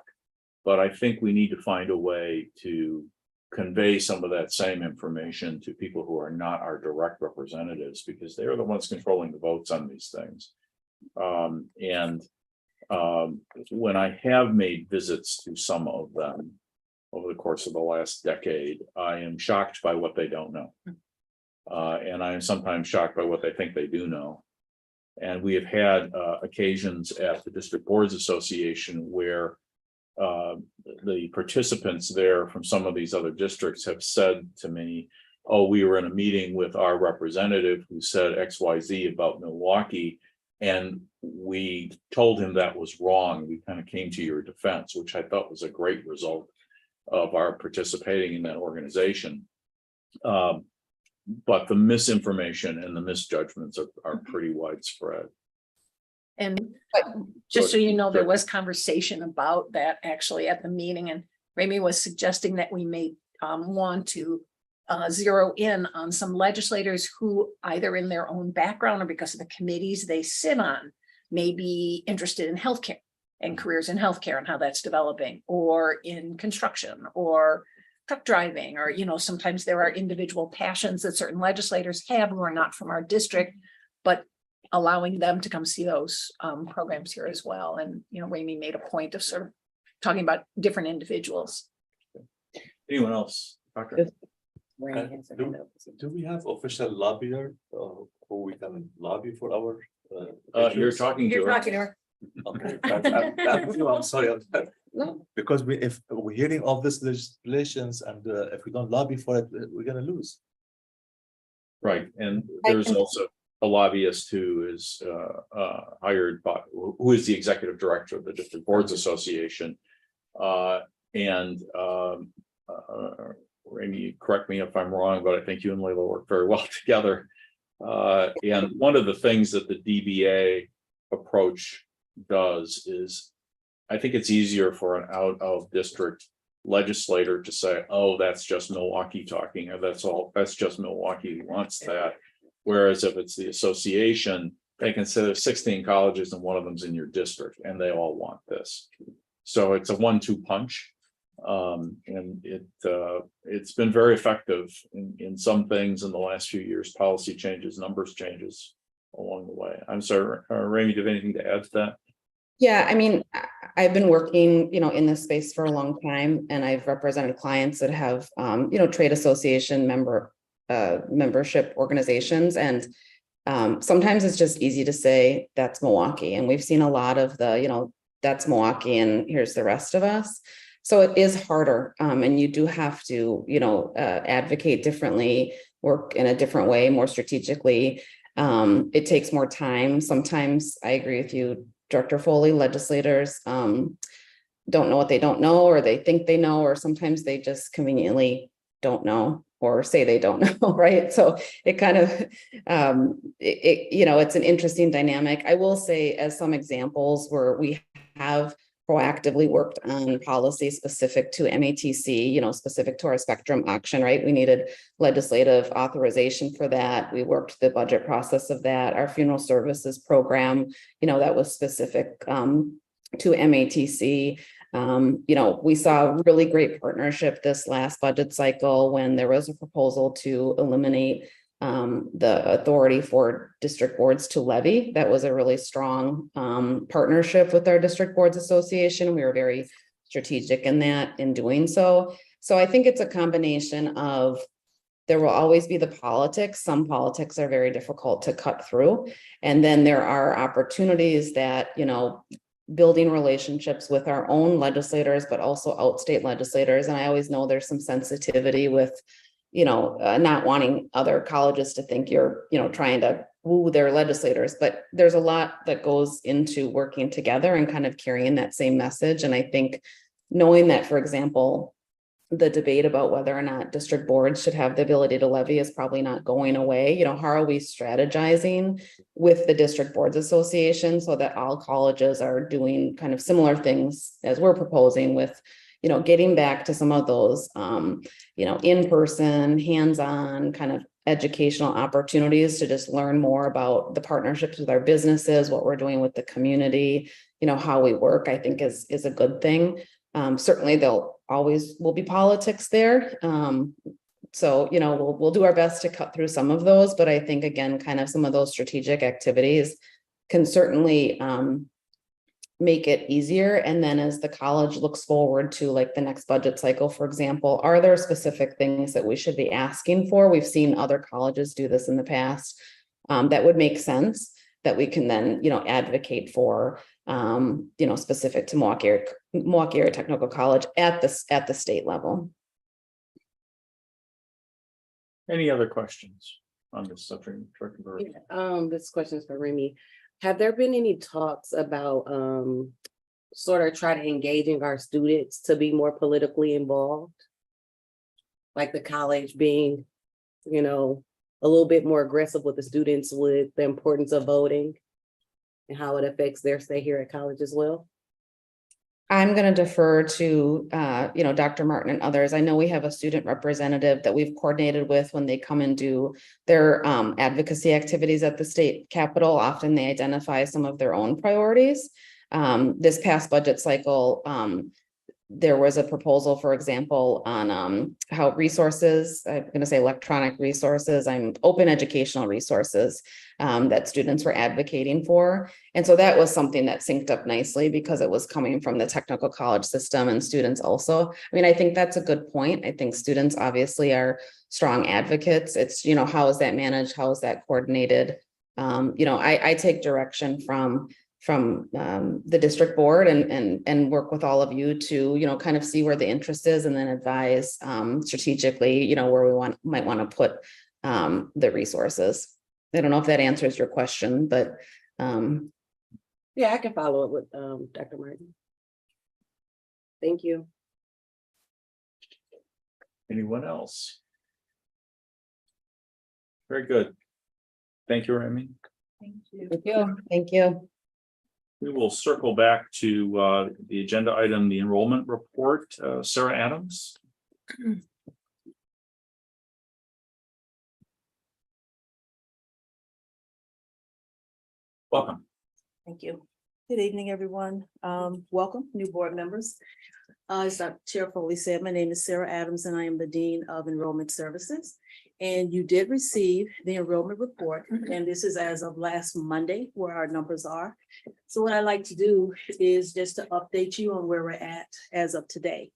but I think we need to find a way to convey some of that same information to people who are not our direct representatives, because they are the ones controlling the votes on these things. When I have made visits to some of them over the course of the last decade, I am shocked by what they don't know. And I am sometimes shocked by what they think they do know. And we have had occasions at the District Boards Association where the participants there from some of these other districts have said to me, oh, we were in a meeting with our representative who said XYZ about Milwaukee, and we told him that was wrong. We kind of came to your defense, which I thought was a great result of our participating in that organization. But the misinformation and the misjudgments are pretty widespread. And just so you know, there was conversation about that actually at the meeting, and Ramey was suggesting that we may want to zero in on some legislators who either in their own background or because of the committees they sit on may be interested in healthcare and careers in healthcare and how that's developing, or in construction or truck driving, or sometimes there are individual passions that certain legislators have who are not from our district, but allowing them to come see those programs here as well. And Ramey made a point of sort of talking about different individuals. Anyone else? Doctor? Do we have official lobbyer who we can lobby for our? You're talking to her. Okay, I'm sorry. Because if we're hearing of this legislations and if we don't lobby for it, we're gonna lose. Right, and there's also a lobbyist who is hired by, who is the executive director of the District Boards Association. Ramey, correct me if I'm wrong, but I think you and Layla work very well together. And one of the things that the DBA approach does is, I think it's easier for an out of district legislator to say, oh, that's just Milwaukee talking, or that's just Milwaukee wants that. Whereas if it's the association, they can say there's 16 colleges and one of them's in your district and they all want this. So it's a 1-2 punch. And it's been very effective in some things in the last few years, policy changes, numbers changes along the way. I'm sorry, Rami, do you have anything to add to that? Yeah, I mean, I've been working, in this space for a long time, and I've represented clients that have, trade association membership organizations, and sometimes it's just easy to say that's Milwaukee, and we've seen a lot of the, that's Milwaukee, and here's the rest of us. So it is harder, and you do have to, advocate differently, work in a different way, more strategically. It takes more time. Sometimes I agree with you, Director Foley, legislators don't know what they don't know, or they think they know, or sometimes they just conveniently don't know or say they don't know, right? So it kind of, it's an interesting dynamic. I will say, as some examples where we have proactively worked on policy specific to MATC, specific to our spectrum auction, right? We needed legislative authorization for that. We worked the budget process of that. Our funeral services program, that was specific to MATC. We saw a really great partnership this last budget cycle when there was a proposal to eliminate the authority for district boards to levy. That was a really strong partnership with our district boards association. We were very strategic in doing so. So I think it's a combination of, there will always be the politics. Some politics are very difficult to cut through. And then there are opportunities that, building relationships with our own legislators, but also outstate legislators. And I always know there's some sensitivity with, not wanting other colleges to think you're, trying to woo their legislators, but there's a lot that goes into working together and kind of carrying that same message. And I think knowing that, for example, the debate about whether or not district boards should have the ability to levy is probably not going away. How are we strategizing with the district boards association so that all colleges are doing kind of similar things as we're proposing with, getting back to some of those, in-person, hands-on kind of educational opportunities to just learn more about the partnerships with our businesses, what we're doing with the community, how we work, I think is a good thing. Certainly there'll always will be politics there. So, we'll do our best to cut through some of those, but I think, again, kind of some of those strategic activities can certainly make it easier. And then as the college looks forward to like the next budget cycle, for example, are there specific things that we should be asking for? We've seen other colleges do this in the past that would make sense that we can then, advocate for, specific to Milwaukee Area Technical College at the state level. Any other questions on this subject? This question is for Remy. Have there been any talks about sort of try to engaging our students to be more politically involved? Like the college being, a little bit more aggressive with the students with the importance of voting and how it affects their stay here at college as well? I'm going to defer to, Dr. Martin and others. I know we have a student representative that we've coordinated with when they come and do their advocacy activities at the state capitol. Often they identify some of their own priorities. This past budget cycle, there was a proposal, for example, on how resources, I'm going to say electronic resources, open educational resources that students were advocating for. And so that was something that synced up nicely because it was coming from the technical college system and students also. I think that's a good point. I think students obviously are strong advocates. It's, how is that managed? How is that coordinated? I take direction from the district board and work with all of you to, kind of see where the interest is and then advise strategically, where we might want to put the resources. I don't know if that answers your question, but yeah, I can follow up with Dr. Martin. Thank you. Anyone else? Very good. Thank you, Remy. Thank you. Thank you. Thank you. We will circle back to the agenda item, the enrollment report. Sarah Adams. Welcome. Thank you. Good evening, everyone. Welcome, new board members. As Dr. Chair Foley said, my name is Sarah Adams and I am the Dean of Enrollment Services. And you did receive the enrollment report, and this is as of last Monday where our numbers are. So what I like to do is just to update you on where we're at as of today.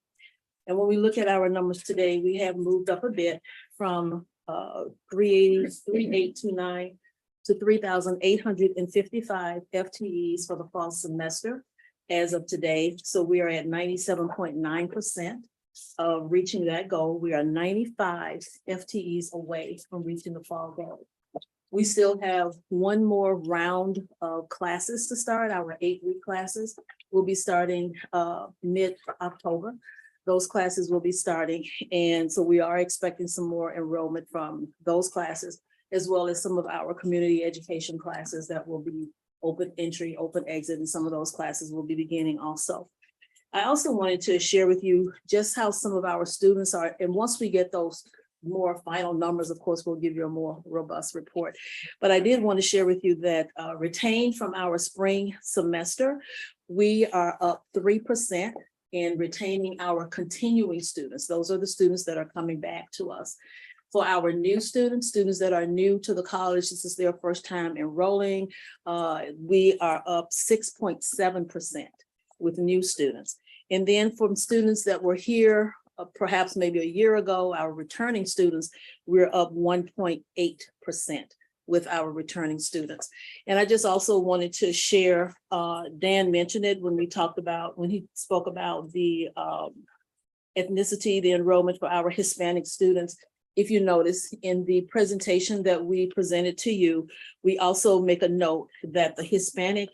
And when we look at our numbers today, we have moved up a bit from 3829 to 3,855 FTEs for the fall semester as of today. So we are at 97.9% of reaching that goal. We are 95 FTEs away from reaching the fall goal. We still have one more round of classes to start. Our 8-week classes will be starting mid-October. Those classes will be starting. And so we are expecting some more enrollment from those classes, as well as some of our community education classes that will be open entry, open exit, and some of those classes will be beginning also. I also wanted to share with you just how some of our students are, and once we get those more final numbers, of course, we'll give you a more robust report. But I did want to share with you that retained from our spring semester, we are up 3% in retaining our continuing students. Those are the students that are coming back to us. For our new students, students that are new to the college, this is their first time enrolling, we are up 6.7% with new students. And then from students that were here perhaps maybe a year ago, our returning students, we're up 1.8% with our returning students. And I just also wanted to share, Dan mentioned it when he spoke about the ethnicity, the enrollment for our Hispanic students. If you notice in the presentation that we presented to you, we also make a note that the Hispanic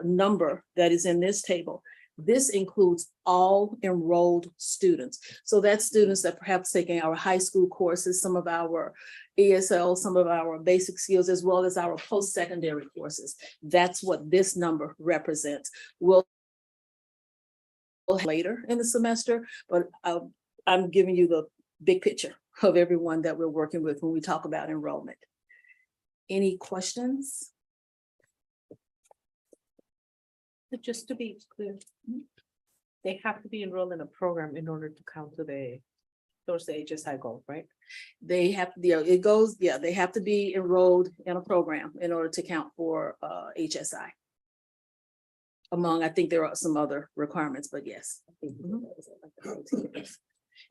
number that is in this table, this includes all enrolled students. So that's students that perhaps taking our high school courses, some of our ESL, some of our basic skills, as well as our post-secondary courses. That's what this number represents. We'll later in the semester, but I'm giving you the big picture of everyone that we're working with when we talk about enrollment. Any questions? Just to be clear, they have to be enrolled in a program in order to count towards the HSI goal, right? They have, they have to be enrolled in a program in order to count for HSI. I think there are some other requirements, but yes.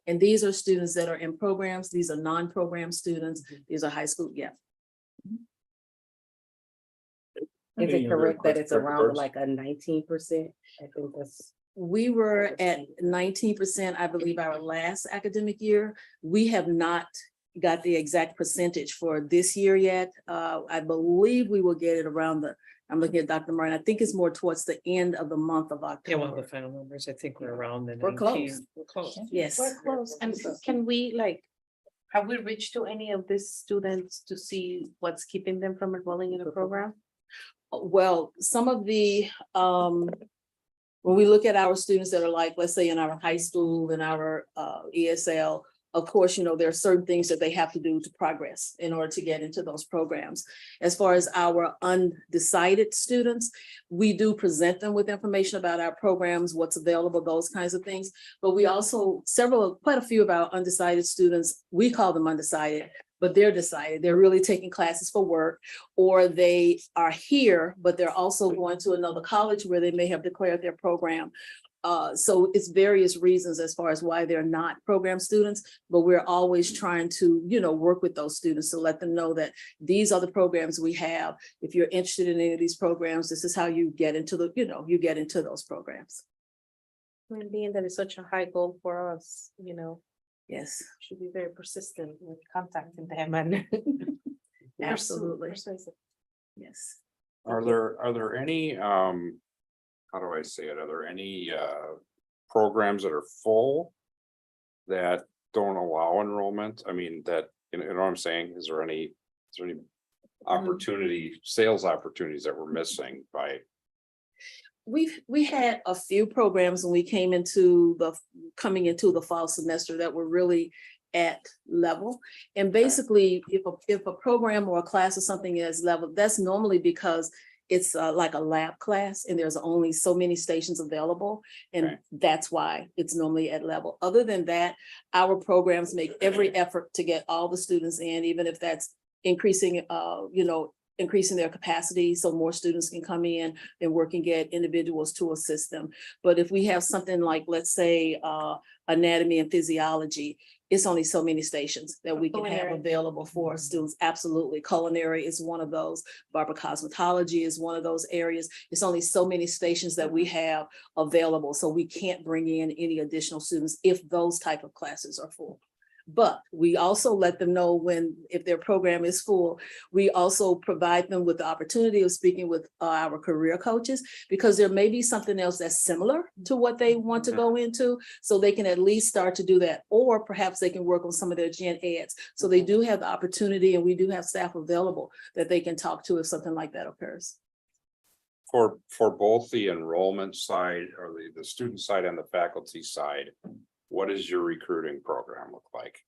And these are students that are in programs. These are non-program students. These are high school, yeah. Is it correct that it's around like a 19%? I think that's. We were at 19%, I believe, our last academic year. We have not got the exact percentage for this year yet. I believe we will get it around I'm looking at Dr. Martin. I think it's more towards the end of the month of October. Yeah, one of the final numbers, I think we're around the We're 19. close. We're close. Yes. We're close. And can we have we reached to any of these students to see what's keeping them from enrolling in a program? Well, some of the, when we look at our students that are like, let's say in our high school and our ESL, of course, there are certain things that they have to do to progress in order to get into those programs. As far as our undecided students, we do present them with information about our programs, what's available, those kinds of things. But we also, quite a few of our undecided students, we call them undecided, but they're decided. They're really taking classes for work, or they are here, but they're also going to another college where they may have declared their program. So it's various reasons as far as why they're not program students, but we're always trying to, work with those students to let them know that these are the programs we have. If you're interested in any of these programs, this is how you get into you get into those programs. And being that it's such a high goal for us, Yes, should be very persistent with contacting them and absolutely. persuasive. Yes. Are there any, how do I say it? Are there any programs that are full that don't allow enrollment? I mean, you know what I'm saying? Is there any sales opportunities that we're missing by? We had a few programs when we coming into the fall semester that were really at level. And basically, if a program or a class or something is level, that's normally because it's like a lab class and there's only so many stations available. And Right. that's why it's normally at level. Other than that, our programs make every effort to get all the students in, even if that's increasing, increasing their capacity so more students can come in and work and get individuals to assist them. But if we have something like, let's say, anatomy and physiology, it's only so many stations that we can have Culinary. available for students. Absolutely. Culinary is one of those. Barber cosmetology is one of those areas. It's only so many stations that we have available. So we can't bring in any additional students if those type of classes are full. But we also let them know if their program is full, we also provide them with the opportunity of speaking with our career coaches, because there may be something else that's similar to what they want to go into. So they can at least start to do that, or perhaps they can work on some of their gen eds. So they do have the opportunity, and we do have staff available that they can talk to if something like that occurs. For both the enrollment side or the student side and the faculty side, what does your recruiting program look like?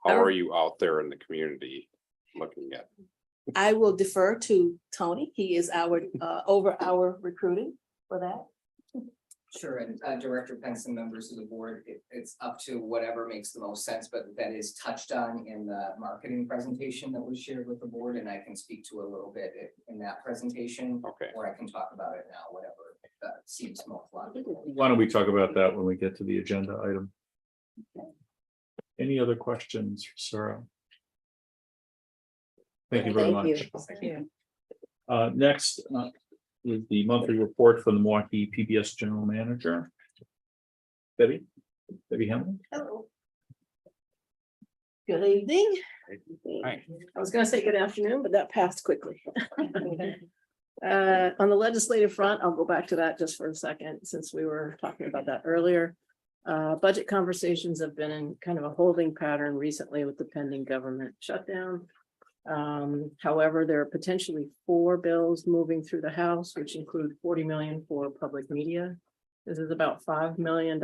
How Our- are you out there in the community looking at? I will defer to Tony. He is over our recruiting for that. Sure, and Director Pence and members of the board, it's up to whatever makes the most sense, but that is touched on in the marketing presentation that was shared with the board, and I can speak to a little bit in that presentation. Okay. Or I can talk about it now, whatever seems most logical. Why don't we talk about that when we get to the agenda item? Any other questions, Sarah? Thank you very much. Thank you. Next is the monthly report from the Milwaukee PBS General Manager. Debbie Hamlin. Hello. Good evening. Hi. I was gonna say good afternoon, but that passed quickly. On the legislative front, I'll go back to that just for a second, since we were talking about that earlier. Budget conversations have been in kind of a holding pattern recently with the pending government shutdown. However, there are potentially 4 bills moving through the House, which include 40 million for public media. This is about $5 million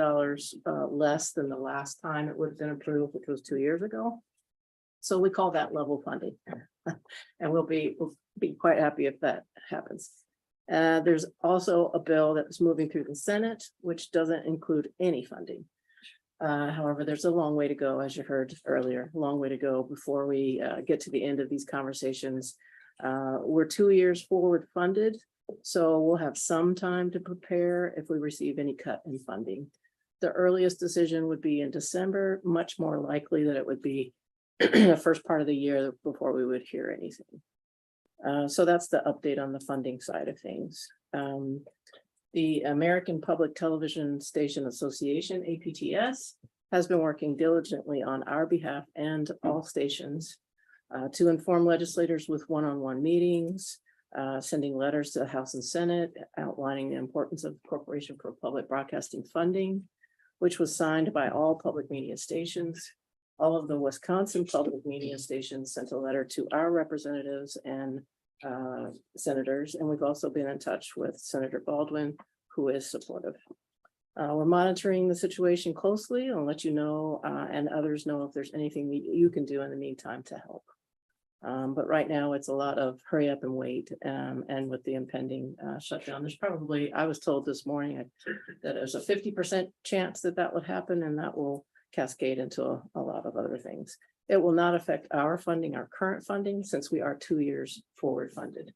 less than the last time it would have been approved, which was 2 years ago. So we call that level funding. And we'll be quite happy if that happens. There's also a bill that was moving through the Senate, which doesn't include any funding. However, there's a long way to go, as you heard earlier, a long way to go before we get to the end of these conversations. We're 2 years forward funded, so we'll have some time to prepare if we receive any cut in funding. The earliest decision would be in December, much more likely that it would be the first part of the year before we would hear anything. So that's the update on the funding side of things. The American Public Television Station Association, APTS, has been working diligently on our behalf and all stations to inform legislators with one-on-one meetings, sending letters to the House and Senate outlining the importance of the Corporation for Public Broadcasting funding, which was signed by all public media stations. All of the Wisconsin public media stations sent a letter to our representatives and senators, and we've also been in touch with Senator Baldwin, who is supportive. We're monitoring the situation closely and let you know and others know if there's anything you can do in the meantime to help. But right now it's a lot of hurry up and wait, and with the impending shutdown, there's probably, I was told this morning that there's a 50% chance that would happen, and that will cascade into a lot of other things. It will not affect our funding, our current funding, since we are 2 years forward funded.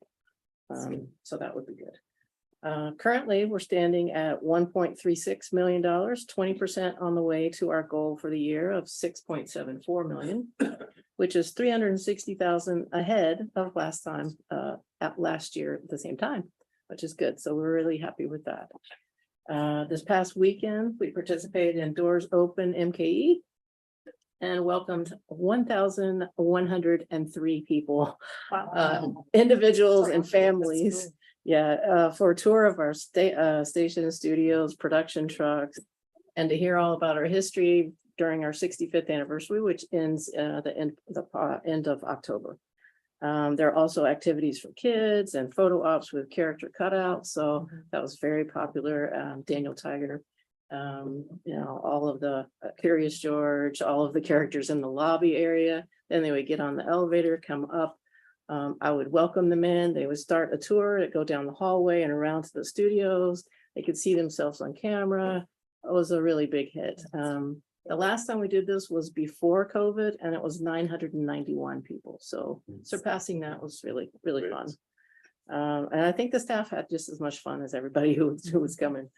So that would be good. Currently, we're standing at $1.36 million, 20% on the way to our goal for the year of $6.74 million, which is $360,000 ahead of last year at the same time, which is good. So we're really happy with that. This past weekend, we participated in Doors Open MKE and welcomed 1,103 people, individuals and families. Yeah, for a tour of our station studios, production trucks, and to hear all about our history during our 65th anniversary, which ends the end of October. There are also activities for kids and photo ops with character cutouts. So that was very popular. Daniel Tiger, all of the Curious George, all of the characters in the lobby area. Then they would get on the elevator, come up I would welcome them in. They would start a tour, it'd go down the hallway and around to the studios. They could see themselves on camera. It was a really big hit. The last time we did this was before COVID and it was 991 people. So surpassing that was really, really fun. And I think the staff had just as much fun as everybody who was coming.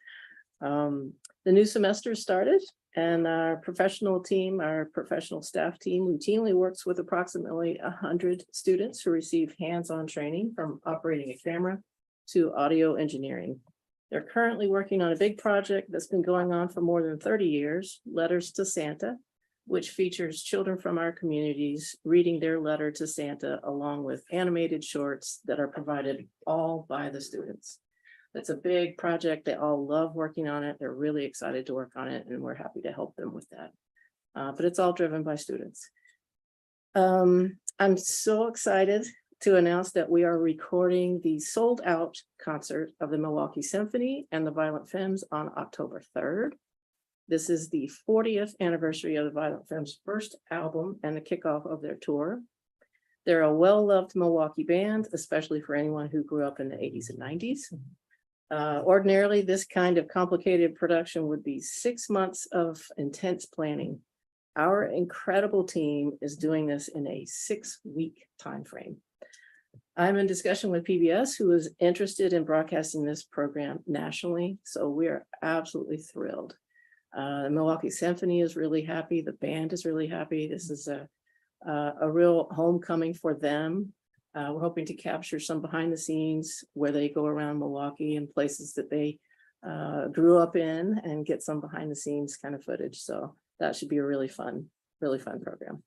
The new semester started and our professional team, our professional staff team routinely works with approximately 100 students who receive hands-on training from operating a camera to audio engineering. They're currently working on a big project that's been going on for more than 30 years, Letters to Santa, which features children from our communities reading their letter to Santa along with animated shorts that are provided all by the students. It's a big project. They all love working on it. They're really excited to work on it and we're happy to help them with that. But it's all driven by students. I'm so excited to announce that we are recording the sold out concert of the Milwaukee Symphony and the Violent Femmes on October 3rd. This is the 40th anniversary of the Violent Femmes' first album and the kickoff of their tour. They're a well-loved Milwaukee band, especially for anyone who grew up in the 80s and 90s. Ordinarily, this kind of complicated production would be 6 months of intense planning. Our incredible team is doing this in a 6-week time frame. I'm in discussion with PBS, who is interested in broadcasting this program nationally, so we are absolutely thrilled. The Milwaukee Symphony is really happy. The band is really happy. This is a real homecoming for them. We're hoping to capture some behind the scenes where they go around Milwaukee and places that they grew up in and get some behind the scenes kind of footage. So that should be a really fun program.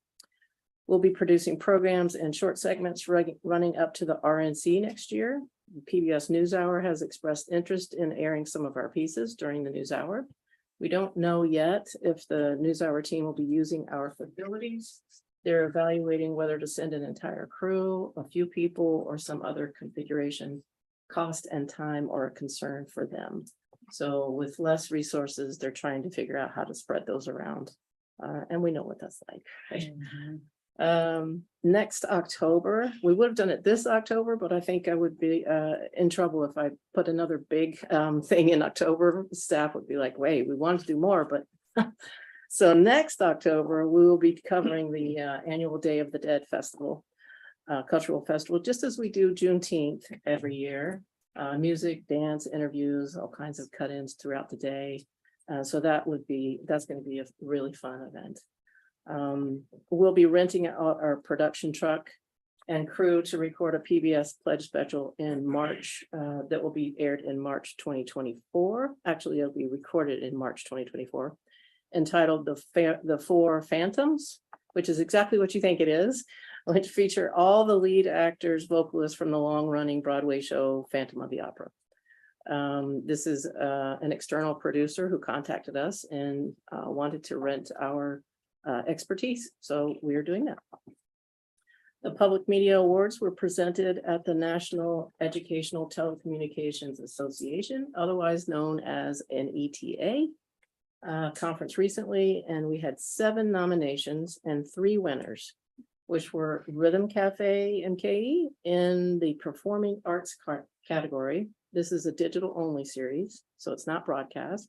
We'll be producing programs and short segments running up to the RNC next year. PBS NewsHour has expressed interest in airing some of our pieces during the NewsHour. We don't know yet if the NewsHour team will be using our facilities. They're evaluating whether to send an entire crew, a few people, or some other configuration. Cost and time are a concern for them. So with less resources, they're trying to figure out how to spread those around. And we know what that's like, right? Next October, we would have done it this October, but I think I would be in trouble if I put another big thing in October. Staff would be like, wait, we want to do more, but so next October, we will be covering the annual Day of the Dead Festival, cultural festival, just as we do Juneteenth every year. Music, dance, interviews, all kinds of cut-ins throughout the day. So that's going to be a really fun event. We'll be renting out our production truck and crew to record a PBS pledge special in March that will be aired in March 2024. Actually, it'll be recorded in March 2024, entitled The Four Phantoms, which is exactly what you think it is, which feature all the lead actors, vocalists from the long-running Broadway show Phantom of the Opera. This is an external producer who contacted us and wanted to rent our expertise, so we are doing that. The Public Media Awards were presented at the National Educational Telecommunications Association, otherwise known as NETA, conference recently, and we had 7 nominations and 3 winners, which were Rhythm Cafe MKE in the Performing Arts category. This is a digital only series, so it's not broadcast.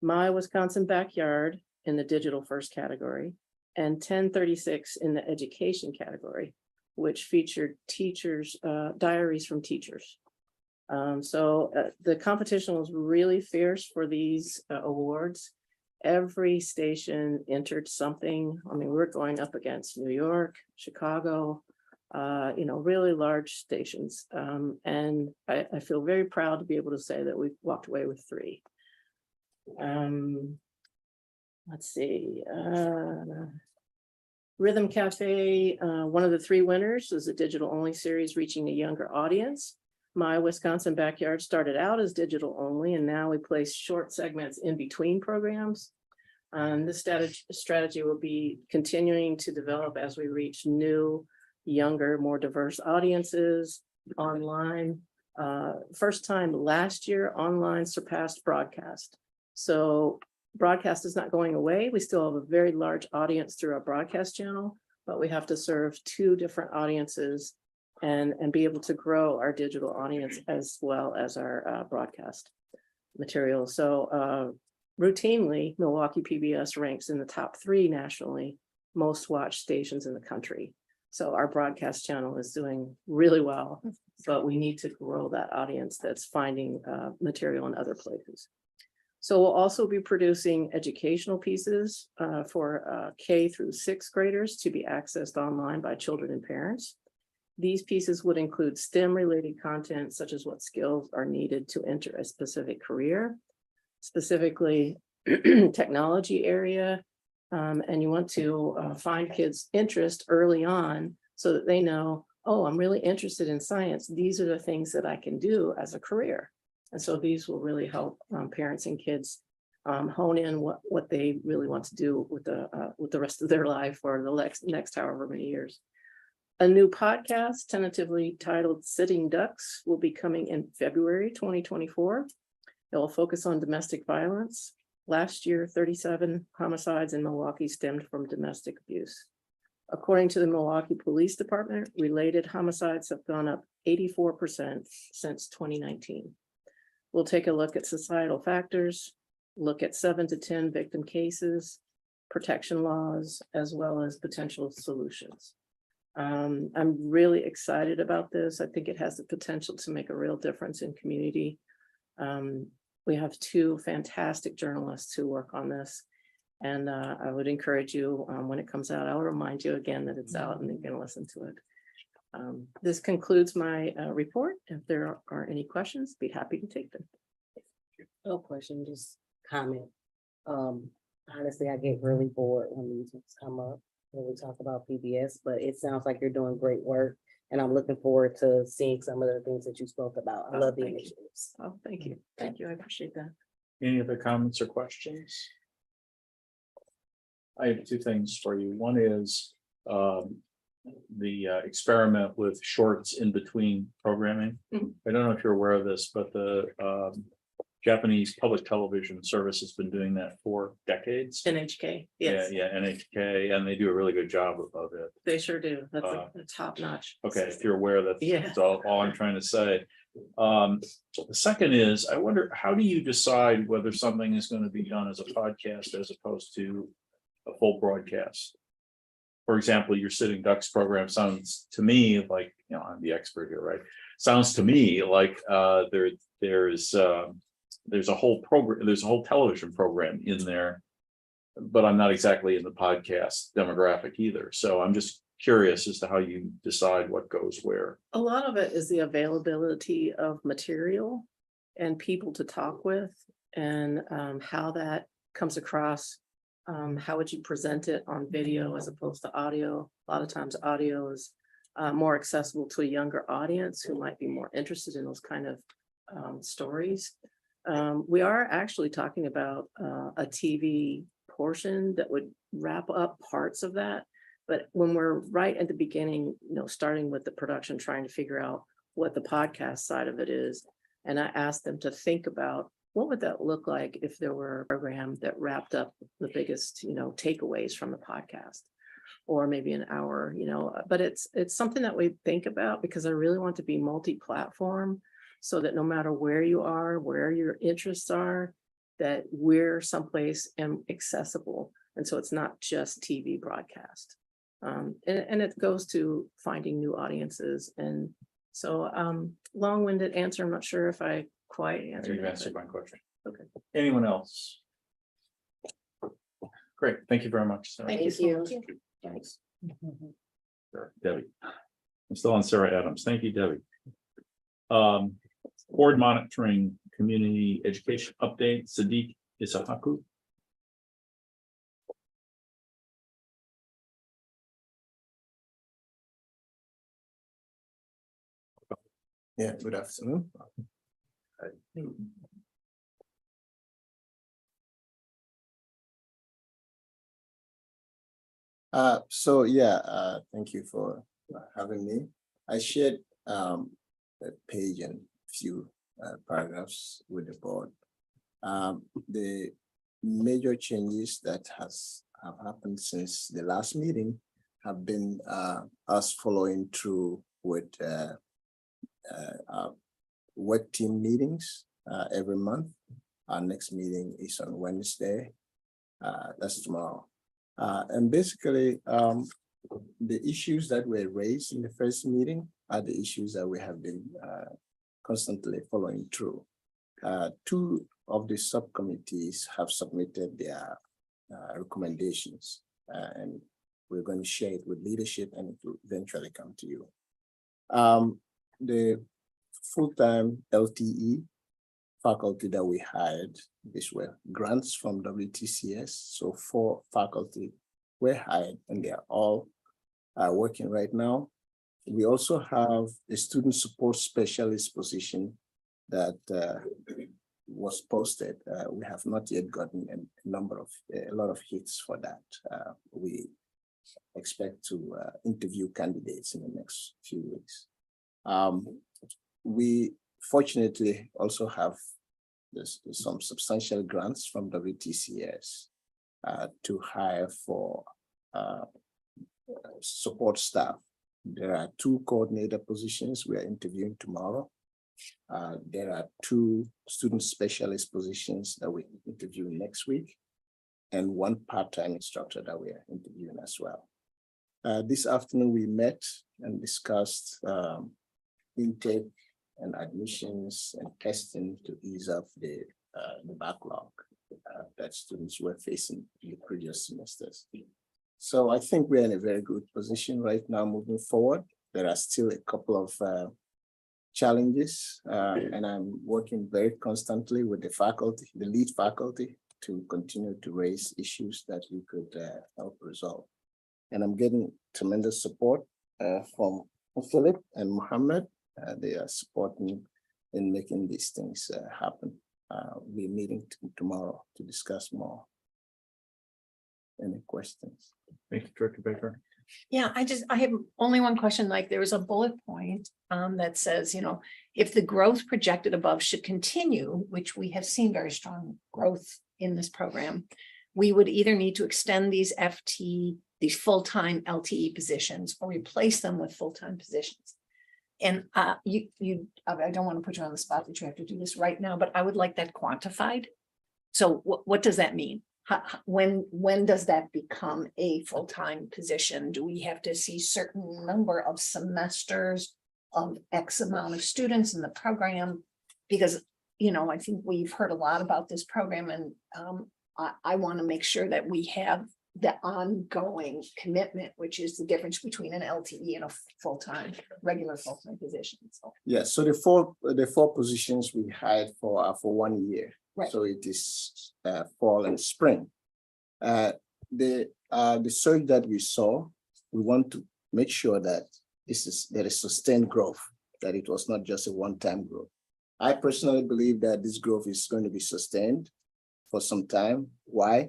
My Wisconsin Backyard in the digital first category, and 1036 in the education category, which featured teachers, diaries from teachers. So the competition was really fierce for these awards. Every station entered something. I mean, we're going up against New York, Chicago, really large stations. And I feel very proud to be able to say that we've walked away with 3. Let's see. Rhythm Cafe, one of the 3 winners, is a digital only series reaching a younger audience. My Wisconsin Backyard started out as digital only, and now we place short segments in between programs. This strategy will be continuing to develop as we reach new, younger, more diverse audiences online. First time last year, online surpassed broadcast. So broadcast is not going away. We still have a very large audience through our broadcast channel, but we have to serve 2 different audiences and be able to grow our digital audience as well as our broadcast material. So routinely, Milwaukee PBS ranks in the top 3 nationally most watched stations in the country. So our broadcast channel is doing really well, but we need to grow that audience that's finding material in other places. So we'll also be producing educational pieces for K through 6th graders to be accessed online by children and parents. These pieces would include STEM-related content, such as what skills are needed to enter a specific career, specifically technology area. And you want to find kids' interest early on so that they know, oh, I'm really interested in science. These are the things that I can do as a career. And so these will really help parents and kids hone in what they really want to do with the rest of their life or the next however many years. A new podcast, tentatively titled Sitting Ducks, will be coming in February 2024. It will focus on domestic violence. Last year, 37 homicides in Milwaukee stemmed from domestic abuse. According to the Milwaukee Police Department, related homicides have gone up 84% since 2019. We'll take a look at societal factors, look at 7 to 10 victim cases, protection laws, as well as potential solutions. I'm really excited about this. I think it has the potential to make a real difference in community. We have 2 fantastic journalists who work on this. And I would encourage you, when it comes out, I'll remind you again that it's out and you can listen to it. This concludes my report. If there are any questions, be happy to take them. No question, just comment. Honestly, I get really bored when these things come up, when we talk about PBS, but it sounds like you're doing great work. And I'm looking forward to seeing some of the things that you spoke about. I love the initiatives. Oh, thank you. Thank you. I appreciate that. Any other comments or questions? I have 2 things for you. One is the experiment with shorts in between programming. Mhm. I don't know if you're aware of this, but the Japanese public television service has been doing that for decades. NHK, yes, Yeah, NHK, and they do a really good job of it. they sure do. That's a top notch. Okay, if you're aware, Yeah. that's all I'm trying to say. The second is, I wonder, how do you decide whether something is going to be done as a podcast as opposed to a full broadcast? For example, your Sitting Ducks program sounds to me like, I'm the expert here, right? Sounds to me like there's a whole program, there's a whole television program in there, but I'm not exactly in the podcast demographic either. So I'm just curious as to how you decide what goes where. A lot of it is the availability of material and people to talk with, and how that comes across. How would you present it on video as opposed to audio? A lot of times audio is more accessible to a younger audience who might be more interested in those kind of stories. We are actually talking about a TV portion that would wrap up parts of that. But when we're right at the beginning, starting with the production, trying to figure out what the podcast side of it is. And I asked them to think about what would that look like if there were a program that wrapped up the biggest, takeaways from the podcast, or maybe an hour, but it's something that we think about because I really want to be multi-platform so that no matter where you are, where your interests are, that we're someplace and accessible. And so it's not just TV broadcast. And it goes to finding new audiences. And so long-winded answer. I'm not sure if I quite answered. You've answered my question. Okay. Anyone else? Great. Thank you very much, Sarah. Thank you so much. Thanks. Sure, Debbie. I'm still on Sarah Adams. Thank you, Debbie. Board monitoring community education update, Sadiq Isahaku. Yeah, good afternoon. Thank you for having me. I shared a page and few paragraphs with the board. The major changes that have happened since the last meeting have been us following through with work team meetings every month. Our next meeting is on Wednesday. That's tomorrow. And basically, the issues that were raised in the first meeting are the issues that we have been constantly following through. Two of the subcommittees have submitted their recommendations, and we're going to share it with leadership, and it will eventually come to you. The full-time LTE faculty that we hired, these were grants from WTCS. So 4 faculty were hired, and they are all working right now. We also have a student support specialist position that was posted. We have not yet gotten a lot of hits for that. We expect to interview candidates in the next few weeks. We fortunately also have some substantial grants from WTCS to hire for support staff. There are 2 coordinator positions we are interviewing tomorrow. There are 2 student specialist positions that we interview next week, and 1 part-time instructor that we are interviewing as well. This afternoon, we met and discussed intake and admissions and testing to ease up the backlog that students were facing in the previous semesters. So I think we're in a very good position right now moving forward. There are still a couple of challenges, and I'm working very constantly with the faculty, the lead faculty, to continue to raise issues that we could help resolve. And I'm getting tremendous support from Philip and Mohammed. They are supporting in making these things happen. We're meeting tomorrow to discuss more. Any questions? Thank you, Director Baker. Yeah, I have only one question. Like, there was a bullet point that says, you know, if the growth projected above should continue, which we have seen very strong growth in this program, we would either need to extend these these full-time LTE positions, or replace them with full-time positions. And I don't want to put you on the spot that you have to do this right now, but I would like that quantified. So what does that mean? When does that become a full-time position? Do we have to see certain number of semesters of X amount of students in the program? Because, you know, I think we've heard a lot about this program, and I want to make sure that we have the ongoing commitment, which is the difference between an LTE and a regular full-time position. So. Yeah, so the four positions we hired for are for 1 year. Right. So it is fall and spring. The surge that we saw, we want to make sure that there is sustained growth, that it was not just a one-time growth. I personally believe that this growth is going to be sustained for some time. Why?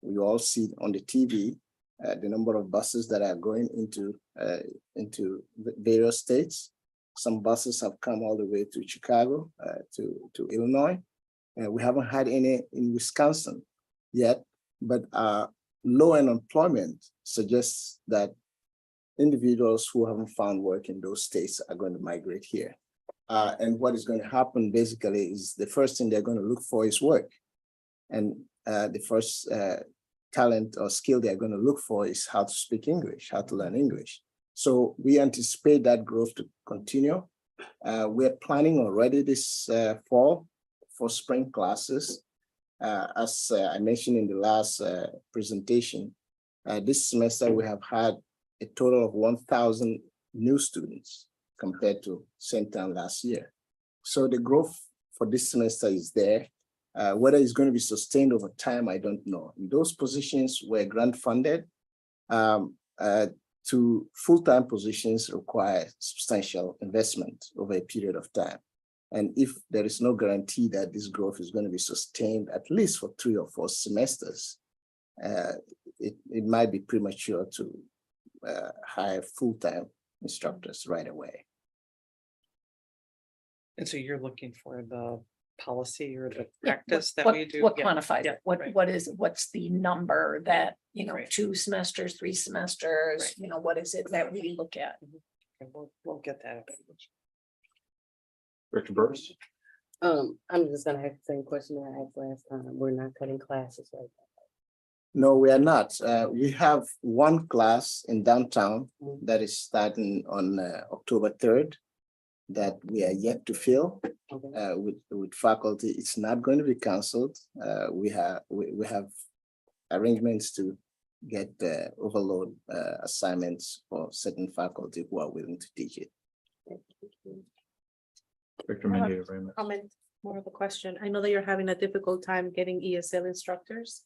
We all see on the TV the number of buses that are going into various states. Some buses have come all the way to Chicago, to Illinois. We haven't had any in Wisconsin yet, but low unemployment suggests that individuals who haven't found work in those states are going to migrate here. And what is going to happen basically is the first thing they're going to look for is work. And the first talent or skill they're going to look for is how to speak English, how to learn English. So we anticipate that growth to continue. We're planning already this fall for spring classes. As I mentioned in the last presentation, this semester we have had a total of 1,000 new students compared to same time last year. So the growth for this semester is there. Whether it's going to be sustained over time, I don't know. Those positions were grant funded. To full-time positions require substantial investment over a period of time. And if there is no guarantee that this growth is going to be sustained at least for 3 or 4 semesters, it might be premature to hire full-time instructors right away. And so you're looking for the policy or the practice that what, we do? What Yeah. quantifies Yeah, it? What's the number that, you know, Right. 2 semesters, 3 semesters, Right. you know, what is it that we look at? And we'll get that. Director Burris? I'm just gonna have the same question that I asked last time. We're not cutting classes right No, we are not. We have one class in downtown that is starting on October 3rd that we are yet to fill with faculty. It's not going to be canceled. We have arrangements to get overload assignments for certain faculty who are willing to teach it. Director Mendoza, very much. Comment, more of a question. I know that you're having a difficult time getting ESL instructors.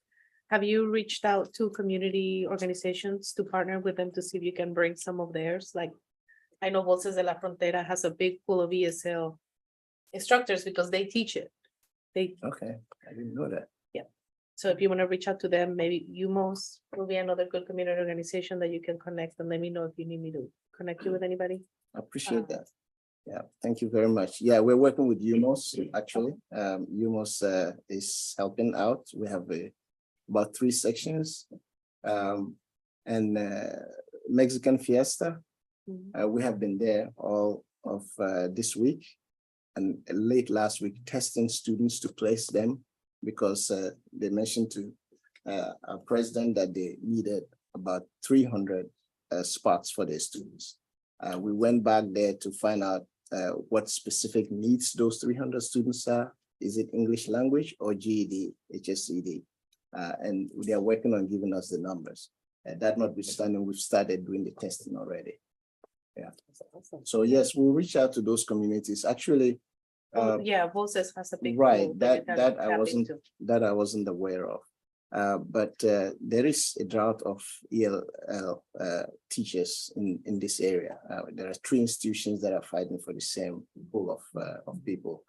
Have you reached out to community organizations to partner with them to see if you can bring some of theirs? Like, I know Voces de la Frontera has a big pool of ESL instructors because they teach it. Okay, I didn't know that. So if you want to reach out to them, maybe UMOS will be another good community organization that you can connect, and let me know if you need me to connect you with anybody. I appreciate that. Yeah, thank you very much. Yeah, we're working with UMOS actually. UMOS is helping out. We have about 3 sections. And Mexican Fiesta. We have been there all of this week and late last week testing students to place them because they mentioned to our president that they needed about 300 spots for their students. We went back there to find out what specific needs those 300 students are. Is it English language or GED, HSCD? And they are working on giving us the numbers. That notwithstanding, we've started doing the testing already. Yeah. So yes, we'll reach out to those communities. Actually, Yeah, Voces has a big. right, pool that you can that tap I wasn't aware of. But there is a drought of ELL teachers in this area. There are 3 institutions that are fighting for the same pool of people.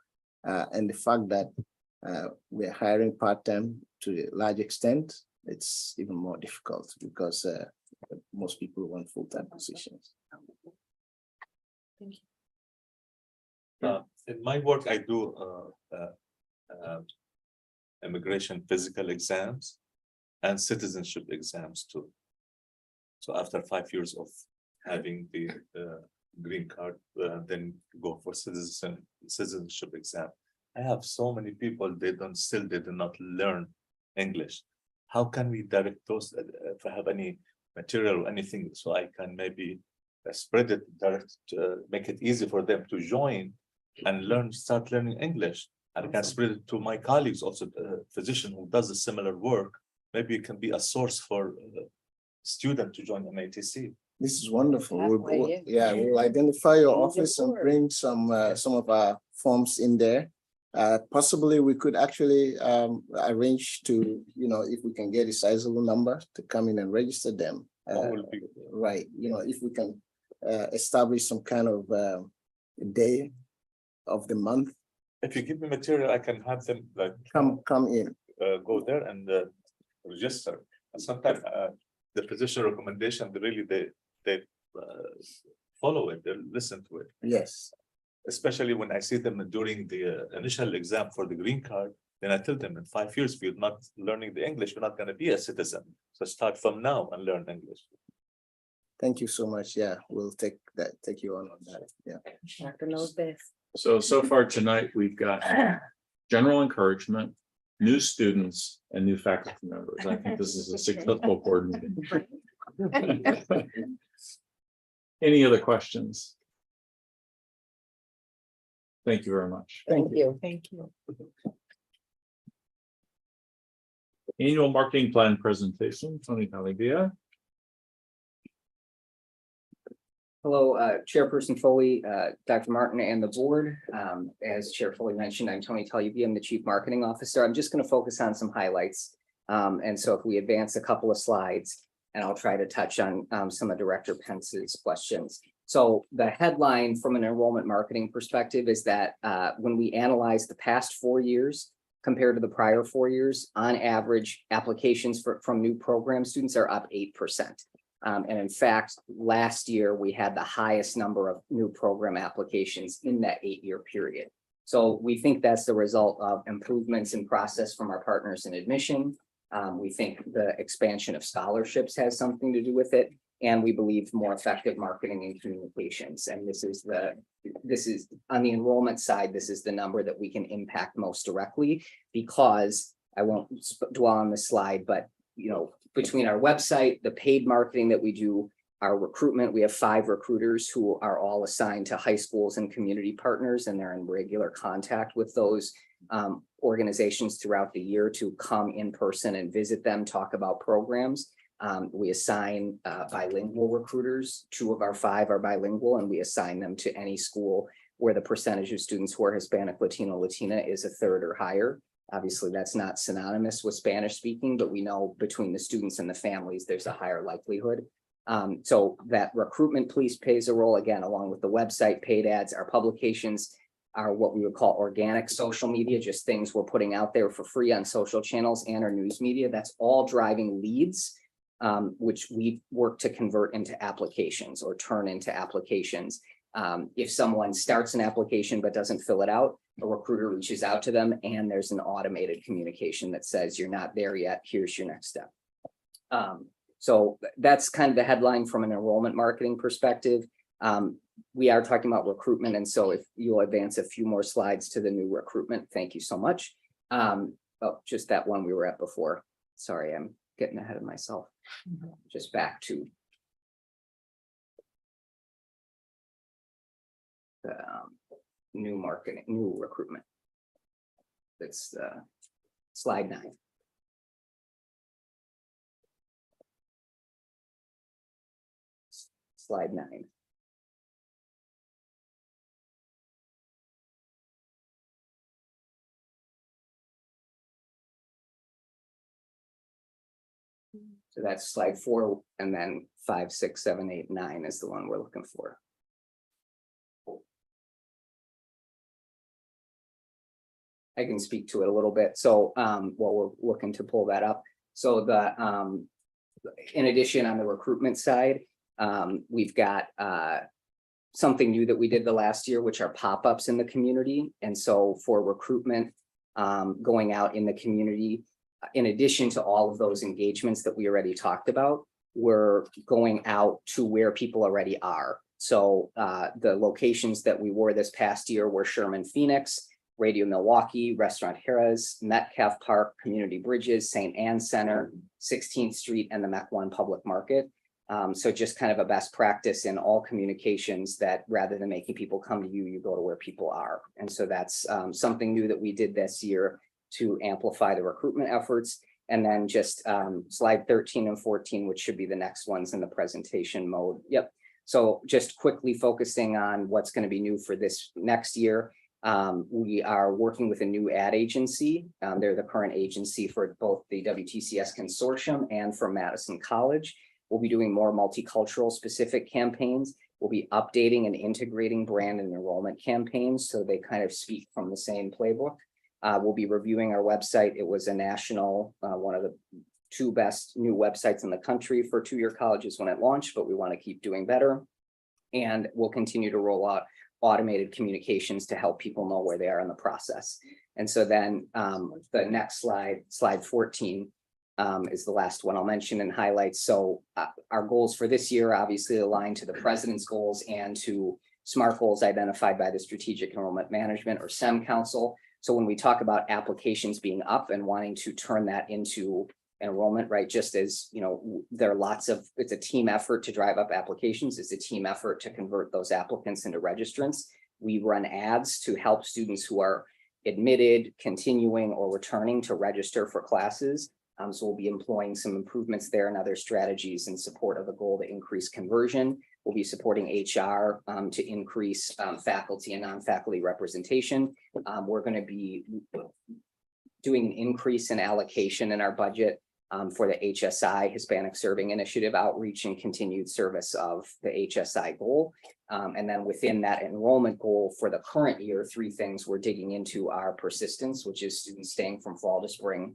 And the fact that we're hiring part-time to a large extent, it's even more difficult because most people want full-time positions. Thank you. In my work, I do immigration physical exams and citizenship exams too. So after 5 years of having the green card, then go for citizenship exam. I have so many people, they do not learn English. How can we direct those, if I have any material or anything, so I can maybe spread it, direct, make it easy for them to join and start learning English. And I can spread it to my colleagues, also the physician who does a similar work. Maybe it can be a source for student to join MATC. This is wonderful. We'll identify your office and bring some of our forms in there. Possibly we could actually arrange to, if we can get a sizable number to come in and register them. Right, if we can establish some kind of day of the month. If you give me material, I can have them like come in. Go there and register. And sometimes the physician recommendation, they follow it, they listen to it. Yes. Especially when I see them during the initial exam for the green card, then I tell them in 5 years, if you're not learning the English, you're not going to be a citizen. So start from now and learn English. Thank you so much. Yeah, we'll take you on that. Yeah. Dr. knows best. So far tonight, we've got general encouragement, new students, and new faculty members. I think this is a successful board meeting. Any other questions? Thank you very much. Thank you. Thank you. Annual marketing plan presentation, Tony Talibia. Hello, Chairperson Foley, Dr. Martin, and the board. As Chair Foley mentioned, I'm Tony Talibia. I'm the Chief Marketing Officer. I'm just going to focus on some highlights. And so if we advance a couple of slides, and I'll try to touch on some of Director Pence's questions. So the headline from an enrollment marketing perspective is that when we analyze the past 4 years compared to the prior 4 years, on average, applications from new program students are up 8%. And in fact, last year, we had the highest number of new program applications in that 8-year period. So we think that's the result of improvements in process from our partners in admission. We think the expansion of scholarships has something to do with it. And we believe more effective marketing and communications. And this is on the enrollment side, this is the number that we can impact most directly, because I won't dwell on this slide, but between our website, the paid marketing that we do, our recruitment, we have 5 recruiters who are all assigned to high schools and community partners, and they're in regular contact with those organizations throughout the year to come in person and visit them, talk about programs. We assign bilingual recruiters. 2 of our 5 are bilingual, and we assign them to any school where the percentage of students who are Hispanic, Latino, Latina is a third or higher. Obviously, that's not synonymous with Spanish speaking, but we know between the students and the families, there's a higher likelihood. So that recruitment piece plays a role, again, along with the website, paid ads. Our publications are what we would call organic social media, just things we're putting out there for free on social channels, and our news media. That's all driving leads, which we work to convert into applications or turn into applications. If someone starts an application but doesn't fill it out, a recruiter reaches out to them, and there's an automated communication that says, you're not there yet, here's your next step. So that's kind of the headline from an enrollment marketing perspective. We are talking about recruitment, and so if you'll advance a few more slides to the new recruitment, thank you so much. Oh, just that one we were at before. Sorry, I'm getting ahead of myself. Just back to the new marketing, new recruitment. That's slide 9. Slide 9. So that's slide 4, and then 5, 6, 7, 8, 9 is the one we're looking for. I can speak to it a little bit. So while we're looking to pull that up. So in addition, on the recruitment side, we've got something new that we did the last year, which are pop-ups in the community. And so for recruitment, going out in the community, in addition to all of those engagements that we already talked about, we're going out to where people already are. So the locations that we were this past year were Sherman Phoenix, Radio Milwaukee, Restaurant Harrah's, Metcalf Park, Community Bridges, St. Anne Center, 16th Street, and the MEC 1 Public Market. So just kind of a best practice in all communications that rather than making people come to you, you go to where people are. And so that's something new that we did this year to amplify the recruitment efforts. And then just slide 13 and 14, which should be the next ones in the presentation mode. Yep. So just quickly focusing on what's going to be new for this next year. We are working with a new ad agency. They're the current agency for both the WTCS consortium and for Madison College. We'll be doing more multicultural specific campaigns. We'll be updating and integrating brand and enrollment campaigns, so they kind of speak from the same playbook. We'll be reviewing our website. It was a national, one of the 2 best new websites in the country for 2-year colleges when it launched, but we want to keep doing better. And we'll continue to roll out automated communications to help people know where they are in the process. And so then the next slide, slide 14, is the last one I'll mention and highlight. So our goals for this year obviously align to the president's goals and to SMART goals identified by the Strategic Enrollment Management or SEM Council. So when we talk about applications being up and wanting to turn that into enrollment, right, just as, there are lots of, it's a team effort to drive up applications. It's a team effort to convert those applicants into registrants. We run ads to help students who are admitted, continuing, or returning to register for classes. So we'll be employing some improvements there and other strategies in support of the goal to increase conversion. We'll be supporting HR to increase faculty and non-faculty representation. We're going to be doing an increase in allocation in our budget for the HSI, Hispanic Serving Initiative outreach and continued service of the HSI goal. And then within that enrollment goal for the current year, 3 things we're digging into are persistence, which is students staying from fall to spring.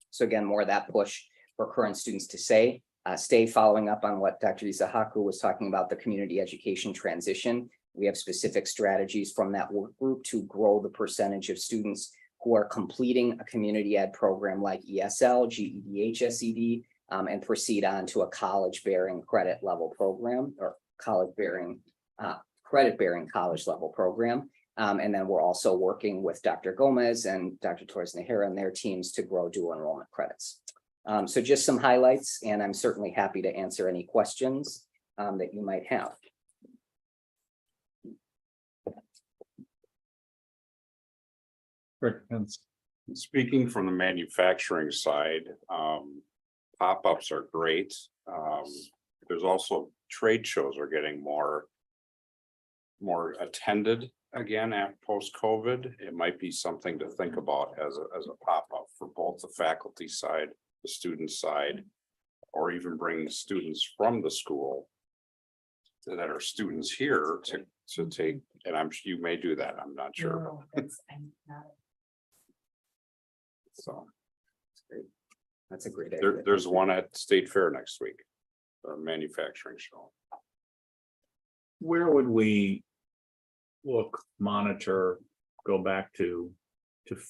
So again, more of that push for current students to stay following up on what Dr. Isahaku was talking about, the community education transition. We have specific strategies from that work group to grow the percentage of students who are completing a community ed program like ESL, GED, HSED, and proceed on to a college bearing credit level program or college bearing credit bearing college level program. And then we're also working with Dr. Gomez and Dr. Torres Nahara and their teams to grow dual enrollment credits. So just some highlights, and I'm certainly happy to answer any questions that you might have. Speaking from the manufacturing side, pop-ups are great. There's also trade shows are getting more attended again at post-COVID. It might be something to think about as a pop-up for both the faculty side, the student side, or even bring students from the school that are students here to take, and you may do that, I'm not sure. So That's a great idea. there's one at State Fair next week, a manufacturing show. Where would we look, monitor, go back to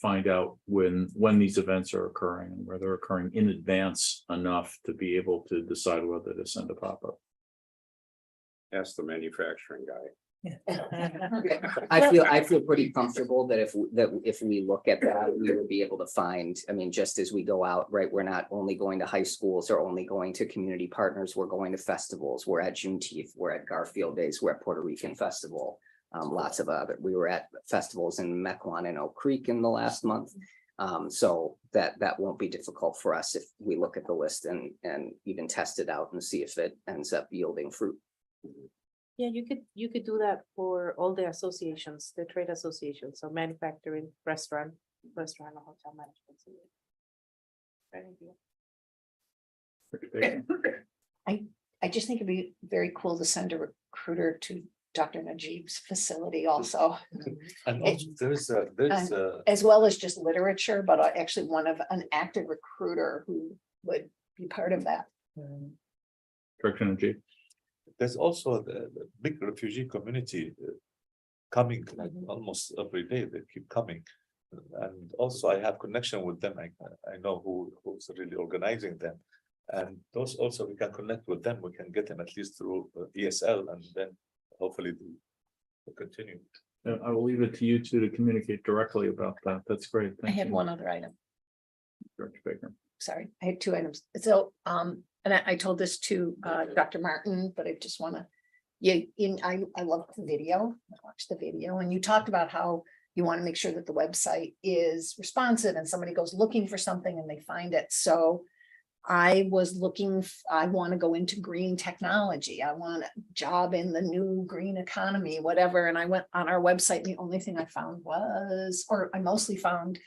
find out when these events are occurring and where they're occurring in advance enough to be able to decide whether to send a pop-up? Ask the manufacturing guy. I feel pretty comfortable that if we look at that, we will be able to find, I mean, just as we go out, right, we're not only going to high schools or only going to community partners, we're going to festivals, we're at Juneteenth, we're at Garfield Days, we're at Puerto Rican Festival. Lots of other, we were at festivals in Mequon and Oak Creek in the last month. So that won't be difficult for us if we look at the list and even test it out and see if it ends up yielding fruit. Yeah, you could do that for all the associations, the trade associations, so manufacturing, restaurant or hotel management. So, yeah. I just think it'd be very cool to send a recruiter to Dr. Najib's facility also. And also there's a As well as just literature, but actually an active recruiter who would be part of that. Director Najib? there's also the big refugee community coming like almost every day. They keep coming, and also I have connection with them. I know who's really organizing them, and those also we can connect with them. We can get them at least through ESL, and then hopefully they'll continue. I will leave it to you two to communicate directly about that. That's great. I had one other item. Director Baker. Sorry, I had two items. So, and I told this to Dr. Martin, but I just want to, I love the video. I watched the video and you talked about how you want to make sure that the website is responsive and somebody goes looking for something and they find it. So I was looking, I want to go into green technology. I want a job in the new green economy, whatever. And I went on our website and the only thing I found was, or I mostly found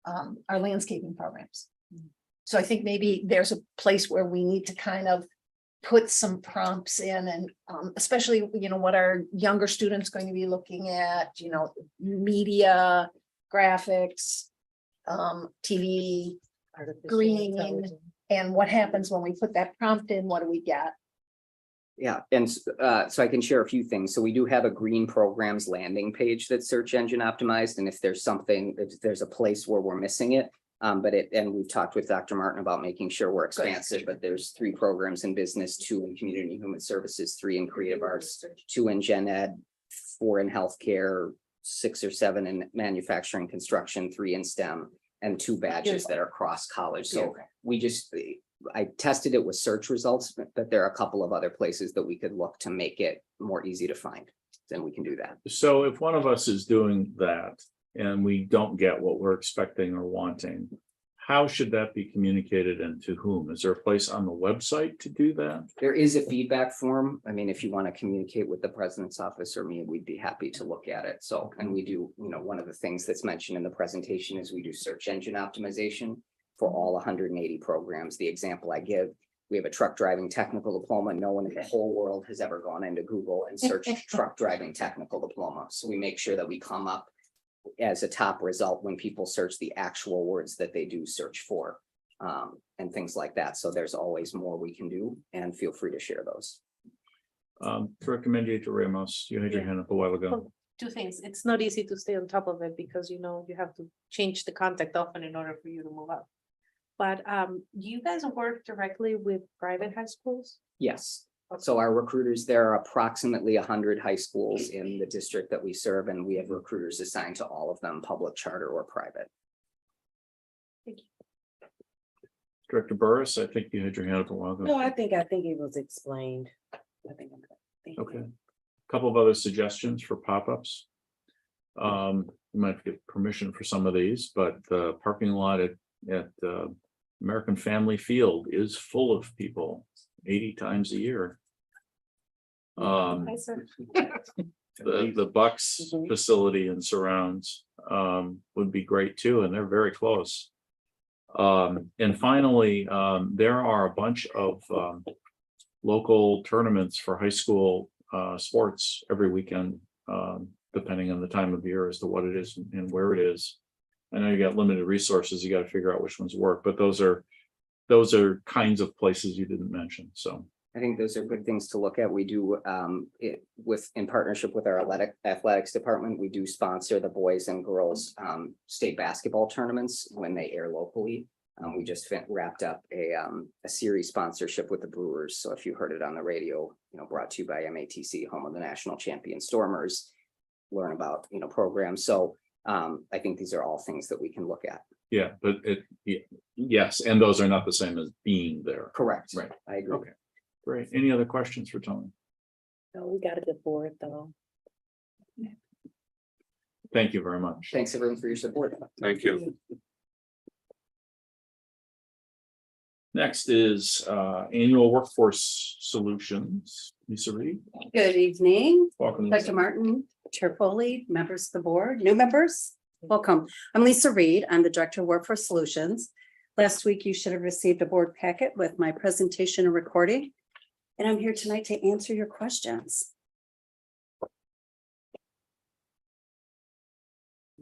our landscaping programs. So I think maybe there's a place where we need to kind of put some prompts in and especially, what our younger students going to be looking at, media, graphics, TV, green, and what happens when we put that prompt in, what do we get? Yeah, and so I can share a few things. So we do have a green programs landing page that's search engine optimized. And if there's a place where we're missing it, and we've talked with Dr. Martin about making sure we're expansive, but there's 3 programs in business, 2 in community and human services, 3 in creative arts, 2 in gen ed, 4 in healthcare, 6 or 7 in manufacturing, construction, 3 in STEM, and 2 badges that are cross college. So I tested it with search results, but there are a couple of other places that we could look to make it more easy to find. Then we can do that. So if one of us is doing that and we don't get what we're expecting or wanting, how should that be communicated and to whom? Is there a place on the website to do that? There is a feedback form. I mean, if you want to communicate with the president's office or me, we'd be happy to look at it. So, and we do, one of the things that's mentioned in the presentation is we do search engine optimization for all 180 programs. The example I give, we have a truck driving technical diploma. No one in the whole world has ever gone into Google and searched truck driving technical diploma. So we make sure that we come up as a top result when people search the actual words that they do search for, and things like that. So there's always more we can do, and feel free to share those. Director Mendieta Ramos, you had your hand up a while ago. 2 things. It's not easy to stay on top of it because you have to change the contact often in order for you to move up. But do you guys work directly with private high schools? Yes. So our recruiters, there are approximately 100 high schools in the district that we serve, and we have recruiters assigned to all of them, public, charter, or private. Director Burris, I think you had your hand up a while ago. No, I think it was explained. I think I'm good. Thank you. Okay. Couple of other suggestions for pop-ups. You might get permission for some of these, but the parking lot at American Family Field is full of people 80 times a year. Hi, sir. The Bucks facility and surrounds would be great too, and they're very close. And finally, there are a bunch of local tournaments for high school sports every weekend, depending on the time of year as to what it is and where it is. I know you got limited resources, you got to figure out which ones work, but those are kinds of places you didn't mention, so. I think those are good things to look at. We do it in partnership with our athletics department. We do sponsor the boys and girls state basketball tournaments when they air locally. We just wrapped up a series sponsorship with the Brewers. So if you heard it on the radio, brought to you by MATC, home of the national champion Stormers, learn about programs. So I think these are all things that we can look at. Yeah, but yes, and those are not the same as being there. Correct. Right. I agree. Okay, great. Any other questions for Tony? No, we got a good board though. Thank you very much. Thanks everyone for your support. Thank you. Next is annual workforce solutions. Lisa Reed, Good evening, welcome. Dr. Martin, Chair Foley, members of the board, new members, welcome. I'm Lisa Reed. I'm the Director of Workforce Solutions. Last week, you should have received a board packet with my presentation and recording, and I'm here tonight to answer your questions.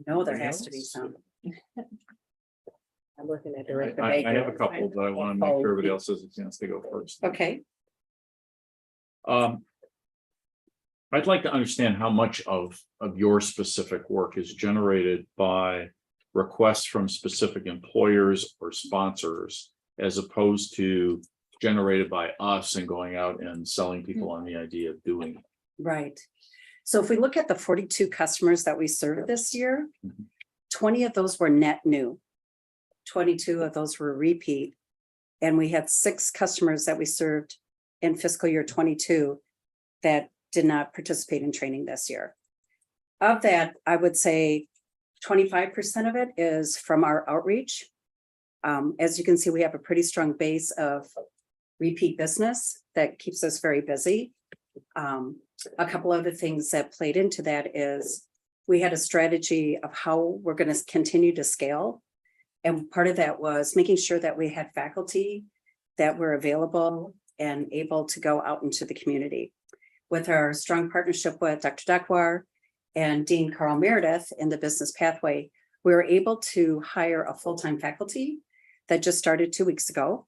No, there has to be some. I'm looking at I Director I Baker. have a couple, but I want to make sure everybody else has a chance to go first. Okay, I'd like to understand how much of your specific work is generated by requests from specific employers or sponsors, as opposed to generated by us and going out and selling people on the idea of doing it. right. So if we look at the 42 customers that we served this year, 20 of those were net new. 22 of those were repeat. And we had 6 customers that we served in fiscal year 22 that did not participate in training this year. Of that, I would say 25% of it is from our outreach. As you can see, we have a pretty strong base of repeat business that keeps us very busy. A couple other things that played into that is we had a strategy of how we're going to continue to scale. And part of that was making sure that we had faculty that were available and able to go out into the community. With our strong partnership with Dr. Dakwar and Dean Carl Meredith in the business pathway, we were able to hire a full-time faculty that just started 2 weeks ago.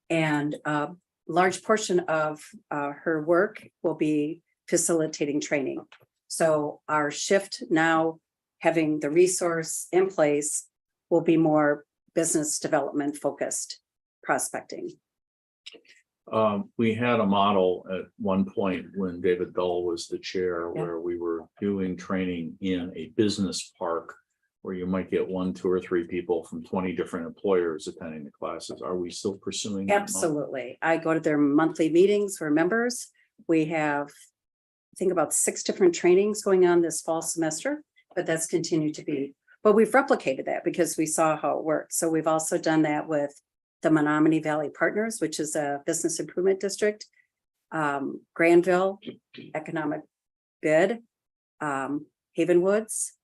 And a large portion of her work will be facilitating training. So our shift now, having the resource in place, will be more business development focused prospecting. We had a model at one point when David Dull was the chair, where we were doing training in a business park where you might get 1, 2, or 3 people from 20 different employers attending the classes. Are we still pursuing that model? Absolutely. I go to their monthly meetings for members. We have, I think, about 6 different trainings going on this fall semester, but that's continued to be. But we've replicated that because we saw how it worked. So we've also done that with the Menominee Valley Partners, which is a business improvement district, Granville, Economic Bid, Haven Woods.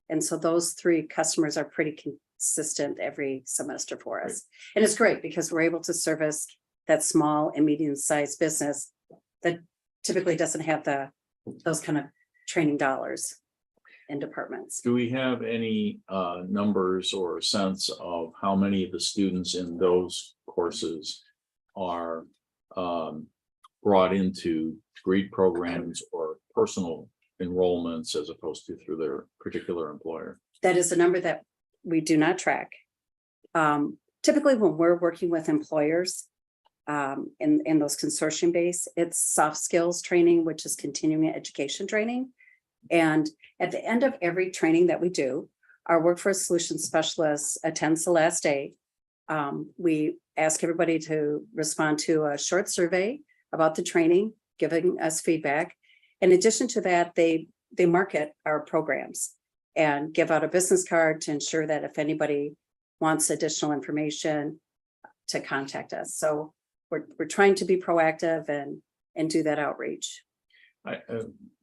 And so those 3 customers are pretty consistent every semester for us. And it's great because we're able to service that small and medium-sized business that typically doesn't have those kind of training dollars in departments. Do we have any numbers or sense of how many of the students in those courses are brought into degree programs or personal enrollments as opposed to through their particular employer? That is a number that we do not track. typically when we're working with employers in those consortium base, it's soft skills training, which is continuing education training. And at the end of every training that we do, our workforce solutions specialist attends the last day. We ask everybody to respond to a short survey about the training, giving us feedback. In addition to that, they market our programs and give out a business card to ensure that if anybody wants additional information, to contact us. So we're trying to be proactive and do that outreach.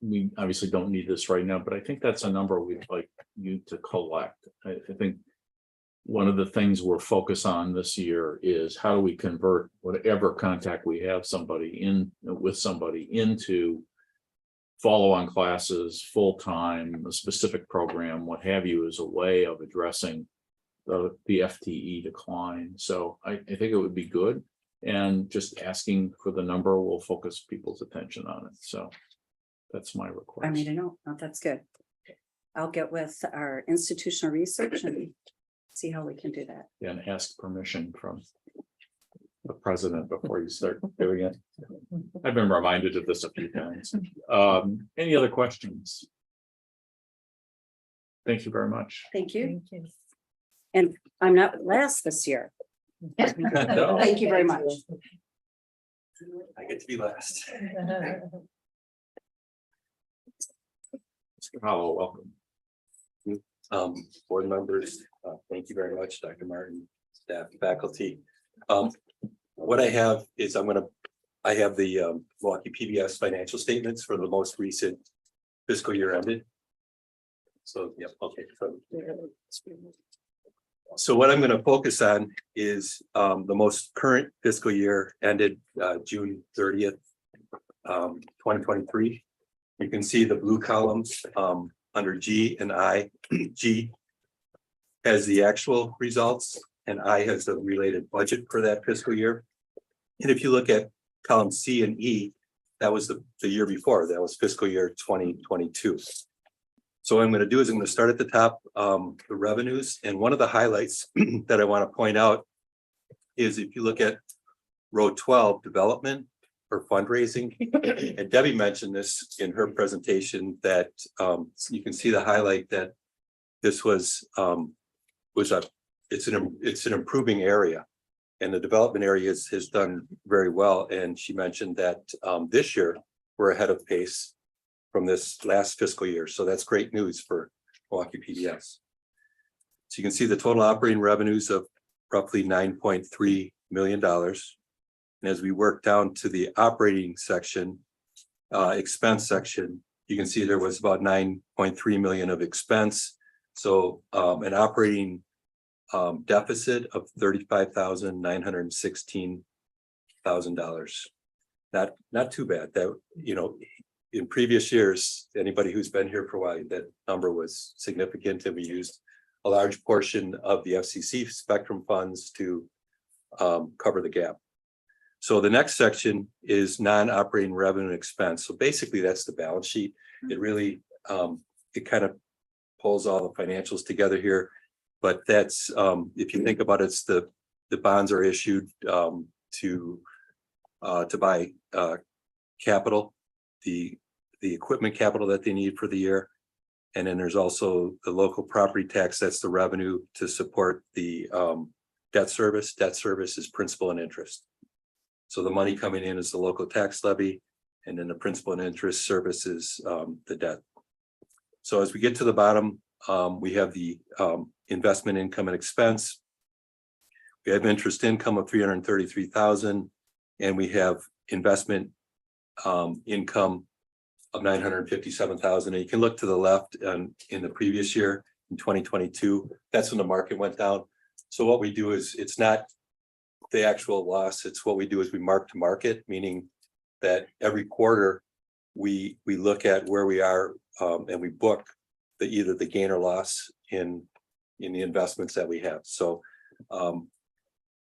We obviously don't need this right now, but I think that's a number we'd like you to collect. I think one of the things we're focused on this year is how do we convert whatever contact we have with somebody into follow-on classes, full-time, a specific program, what have you, as a way of addressing the FTE decline. So I think it would be good. And just asking for the number will focus people's attention on it. So that's my request. I mean, I know, that's good. I'll get with our institutional research and see how we can do that. And ask permission from the president before you start doing it. I've been reminded of this a few times. Any other questions? Thank you very much. Thank you. And I'm not last this year. Thank you very much. I get to be last. Mr. Hollow, welcome. Board members, thank you very much, Dr. Martin, staff, faculty. What I have is I have the Milwaukee PBS financial statements for the most recent fiscal year ended. So, yeah, okay. So what I'm going to focus on is the most current fiscal year ended June 30th, 2023. You can see the blue columns under G and I. G has the actual results and I has the related budget for that fiscal year. And if you look at column C and E, that was the year before, that was fiscal year 2022. So what I'm going to do is I'm going to start at the top, the revenues. And one of the highlights that I want to point out is if you look at row 12, development or fundraising, and Debbie mentioned this in her presentation that you can see the highlight that this was it's an improving area, and the development area has done very well. And she mentioned that this year we're ahead of pace from this last fiscal year. So that's great news for Milwaukee PBS. So you can see the total operating revenues of roughly $9.3 million. And as we work down to the operating section, expense section, you can see there was about $9.3 million of expense. So an operating deficit of $35,916,000. Not too bad. That, you know, in previous years, anybody who's been here for a while, that number was significant, and we used a large portion of the FCC spectrum funds to cover the gap. So the next section is non-operating revenue and expense. So basically that's the balance sheet. It really, it kind of pulls all the financials together here. But that's, if you think about it, it's the bonds are issued to buy capital, the equipment capital that they need for the year. And then there's also the local property tax. That's the revenue to support the debt service. Debt service is principal and interest. So the money coming in is the local tax levy, and then the principal and interest service is the debt. So as we get to the bottom, we have the investment income and expense. We have interest income of $333,000, and we have investment income of $957,000. And you can look to the left in the previous year, in 2022, that's when the market went down. So what we do is, it's not the actual loss, it's what we do is we mark to market, meaning that every quarter we look at where we are and we book either the gain or loss in the investments that we have. So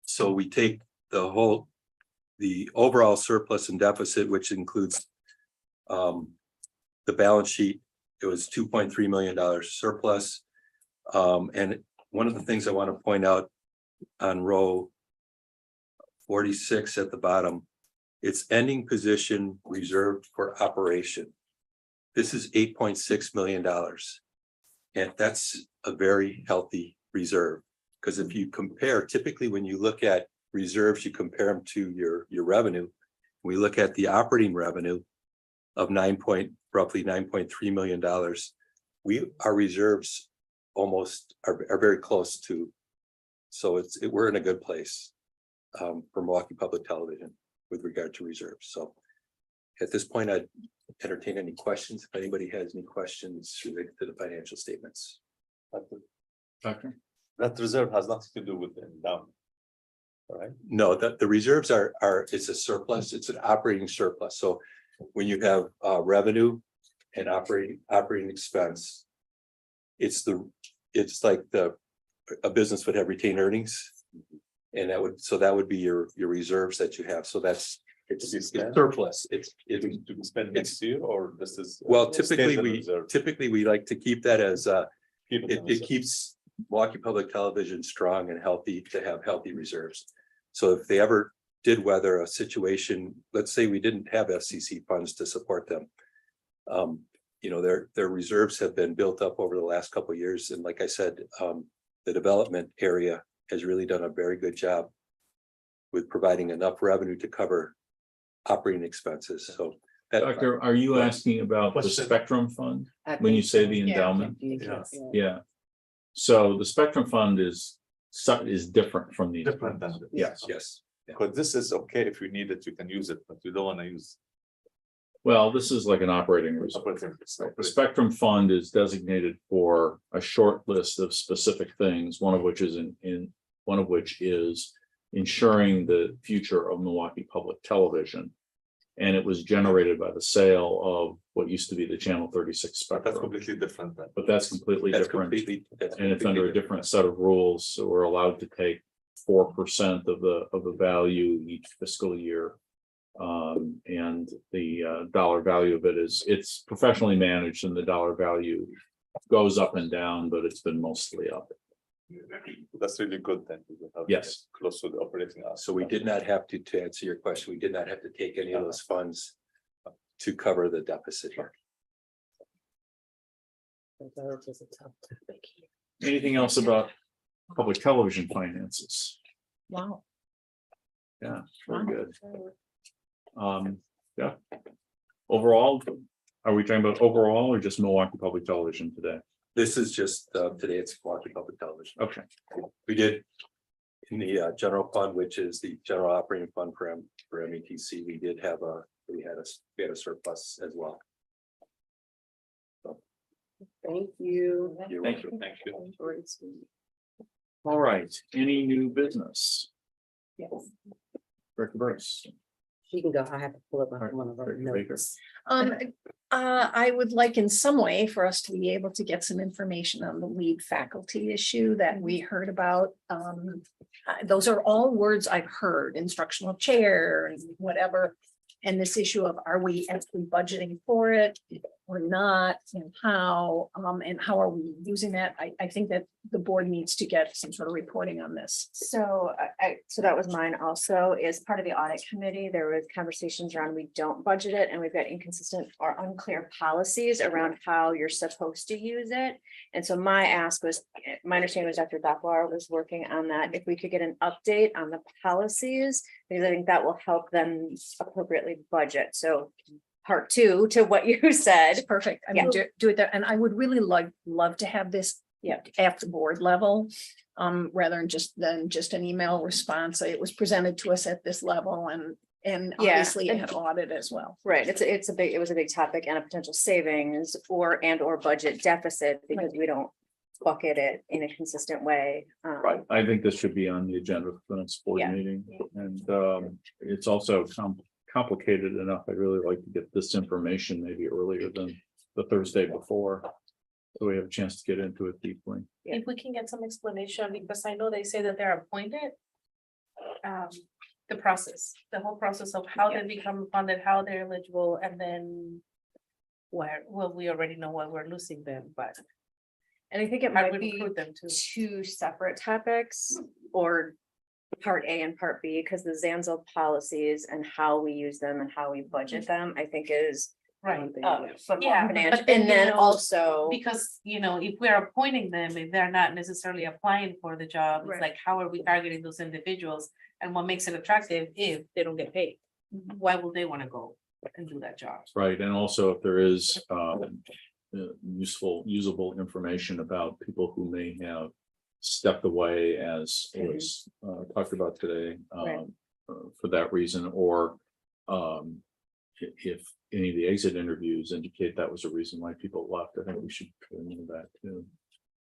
so we take the overall surplus and deficit, which includes the balance sheet. It was $2.3 million surplus. And one of the things I want to point out on row 46 at the bottom, it's ending position reserved for operation. This is $8.6 million. And that's a very healthy reserve. Because if you compare, typically when you look at reserves, you compare them to your revenue. We look at the operating revenue of roughly $9.3 million. Our reserves almost are very close to. So we're in a good place for Milwaukee Public Television with regard to reserves. So at this point, I'd entertain any questions. If anybody has any questions related to the financial statements. Doctor? That reserve has nothing to do with the endowment. All right. No, the reserves are, it's a surplus, it's an operating surplus. So when you have revenue and operating expense, it's like a business would have retained earnings. And that would be your reserves that you have. So it's surplus. It's to be spent next year, or this is. Well, stays typically in reserve? we like to keep that as Keep it in it reserve. keeps Milwaukee Public Television strong and healthy to have healthy reserves. So if they ever did weather a situation, let's say we didn't have FCC funds to support them. Their reserves have been built up over the last couple of years. And like I said, the development area has really done a very good job with providing enough revenue to cover operating expenses. So Doctor, are you asking about the Spectrum Fund when you say the endowment? Yeah. So the Spectrum Fund is different from the. Different than. Yes. Yes. Because this is okay, if you need it, you can use it, but you don't want to use. Well, this is like an operating reserve. The Spectrum Fund is designated for a short list of specific things, one of which is ensuring the future of Milwaukee Public Television. And it was generated by the sale of what used to be the Channel 36 That's spectrum. completely different then. But that's completely different. And it's under a different set of rules. So we're allowed to take 4% of the value each fiscal year. And the dollar value of it's professionally managed, and the dollar value goes up and down, but it's been mostly up. That's really good then. Yes. Close to the operating. So we did not have to answer your question, we did not have to take any of those funds to cover the deficit here. That was a tough topic. Anything else about public television finances? Wow. Yeah, very good. Yeah. Overall, are we talking about overall or just Milwaukee Public Television today? This is just today, it's Milwaukee Public Television. Okay. We did in the general fund, which is the general operating fund for MATC, we had a surplus as well. Thank you. Thank you. Thank you. All right, any new business? Yes. Director Burris. She can go. I have to pull up one of our Director Baker. notes. I would like in some way for us to be able to get some information on the lead faculty issue that we heard about. Those are all words I've heard, instructional chair and whatever. And this issue of, are we actually budgeting for it or not, and how are we using that? I think that the board needs to get some sort of reporting on this. So so that was mine also. As part of the audit committee, there was conversations around we don't budget it, and we've got inconsistent or unclear policies around how you're supposed to use it. And so my ask was, my understanding was Dr. Daklar was working on that. If we could get an update on the policies, because I think that will help them appropriately budget. So part two to what you said. Perfect. I mean, do it there. And I would really love to have this at the board level, rather than just an email response. It was presented to us at this level, and obviously it had audit as well. Right. It was a big topic, and a potential savings or budget deficit, because we don't bucket it in a consistent way. Right. I think this should be on the agenda for the next board meeting. And it's also complicated enough. I'd really like to get this information maybe earlier than the Thursday before, so we have a chance to get into it deeply. If we can get some explanation, because I know they say that they're appointed. The whole process of how they become funded, how they're eligible, and then we already know why we're losing them, but And I think it How do might we be recruit them too? two separate topics or part A and part B, because the Zanzo policies and how we use them and how we budget them, I think is. Right. But Yeah, financial, but then, and then you know, also. Because, if we're appointing them, if they're not necessarily applying for the job, it's Right. like, how are we targeting those individuals? And what makes it attractive if they don't get paid? Why would they want to go and do that job? Right, and also if there is usable information about people who may have stepped away as was talked about today Right. for that reason, or if any of the exit interviews indicate that was a reason why people left, I think we should put into that too.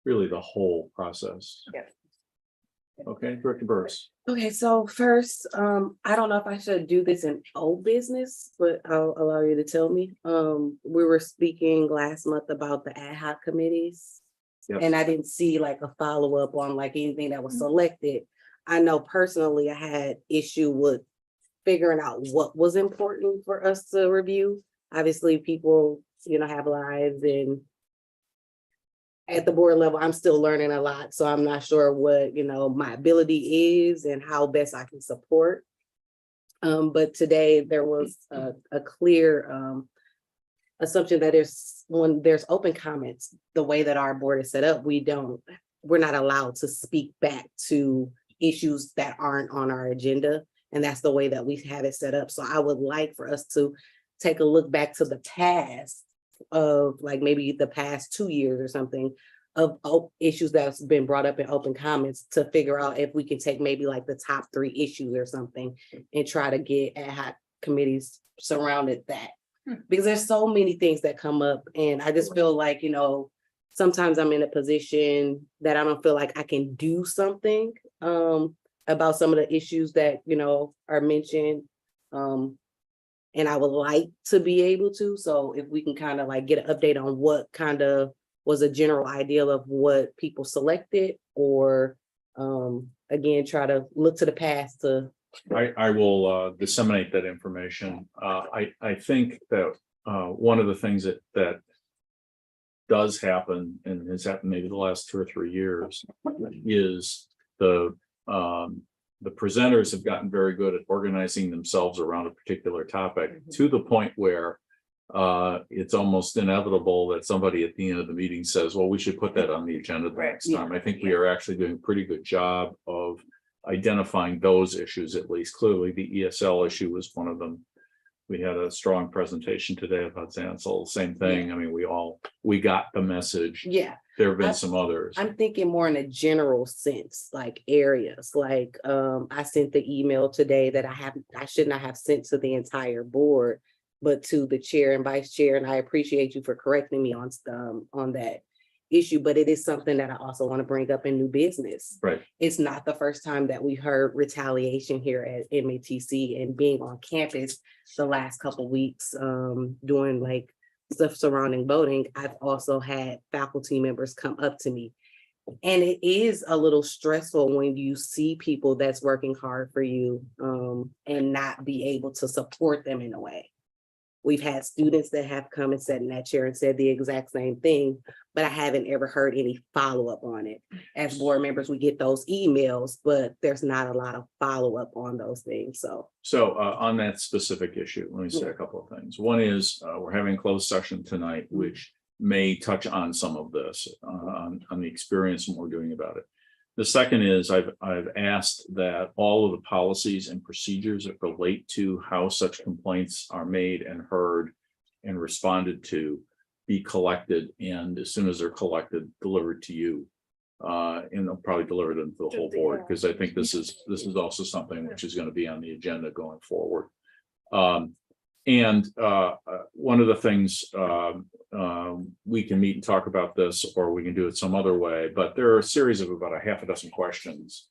Really the whole process. Yeah. Okay, Director Burris. Okay, so first, I don't know if I should do this in old business, but I'll allow you to tell me. We were speaking last month about the ad hoc committees. Yes. And I didn't see like a follow-up on like anything that was selected. I know personally I had issue with figuring out what was important for us to review. Obviously, people, have lives, and at the board level, I'm still learning a lot. So I'm not sure what, my ability is and how best I can support. But today there was a clear assumption that when there's open comments, the way that our board is set up, we're not allowed to speak back to issues that aren't on our agenda. And that's the way that we have it set up. So I would like for us to take a look back to the past of like maybe the past 2 years or something of issues that's been brought up in open comments to figure out if we can take maybe like the top 3 issues or something and try to get ad hoc committees surrounded that. Because there's so many things that come up, and I just feel like, sometimes I'm in a position that I don't feel like I can do something about some of the issues that, are mentioned. And I would like to be able to, so if we can kind of like get an update on what kind of was a general idea of what people selected, or again, try to look to the past to. I will disseminate that information. I think that one of the things that does happen, and has happened maybe the last 2 or 3 years, is the presenters have gotten very good at organizing themselves around a particular topic to the point where it's almost inevitable that somebody at the end of the meeting says, well, we should put that on the agenda the next time. I think we are actually doing a pretty good job of identifying those issues, at least. Clearly, the ESL issue was one of them. We had a strong presentation today about Zansel, same thing. I mean, we got the message. Yeah. There have been some others. I'm thinking more in a general sense, like areas, like I sent the email today that I should not have sent to the entire board, but to the chair and vice chair. And I appreciate you for correcting me on that issue, but it is something that I also want to bring up in new business. Right. It's not the first time that we heard retaliation here at MATC, and being on campus the last couple weeks, doing like stuff surrounding voting. I've also had faculty members come up to me, and it is a little stressful when you see people that's working hard for you, and not be able to support them in a way. We've had students that have come and sat in that chair and said the exact same thing, but I haven't ever heard any follow-up on it. As board members, we get those emails, but there's not a lot of follow-up on those things, so. So on that specific issue, let me say a couple of things. One is we're having a closed session tonight, which may touch on some of this, on the experience and what we're doing about it. The second is I've asked that all of the policies and procedures that relate to how such complaints are made and heard and responded to be collected, and as soon as they're collected, delivered to you. And they'll probably deliver them to the whole board, because I think this is also something which is going to be on the agenda going forward. And one of the things, we can meet and talk about this, or we can do it some other way, but there are a series of about a half a dozen questions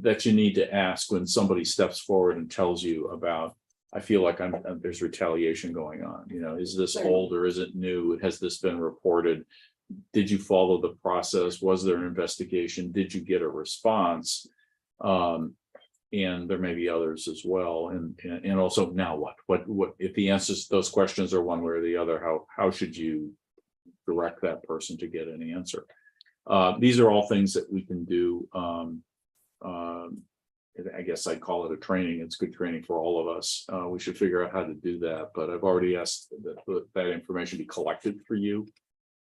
that you need to ask when somebody steps forward and tells you about, I feel like there's retaliation going on. Is this old or is it new? Has this been reported? Did you follow the process? Was there an investigation? Did you get a response? And there may be others as well. And also, now what if the answers to those questions are one way or the other, how should you direct that person to get an answer? These are all things that we can do. I guess I'd call it a training. It's good training for all of us. We should figure out how to do that, but I've already asked that information be collected for you.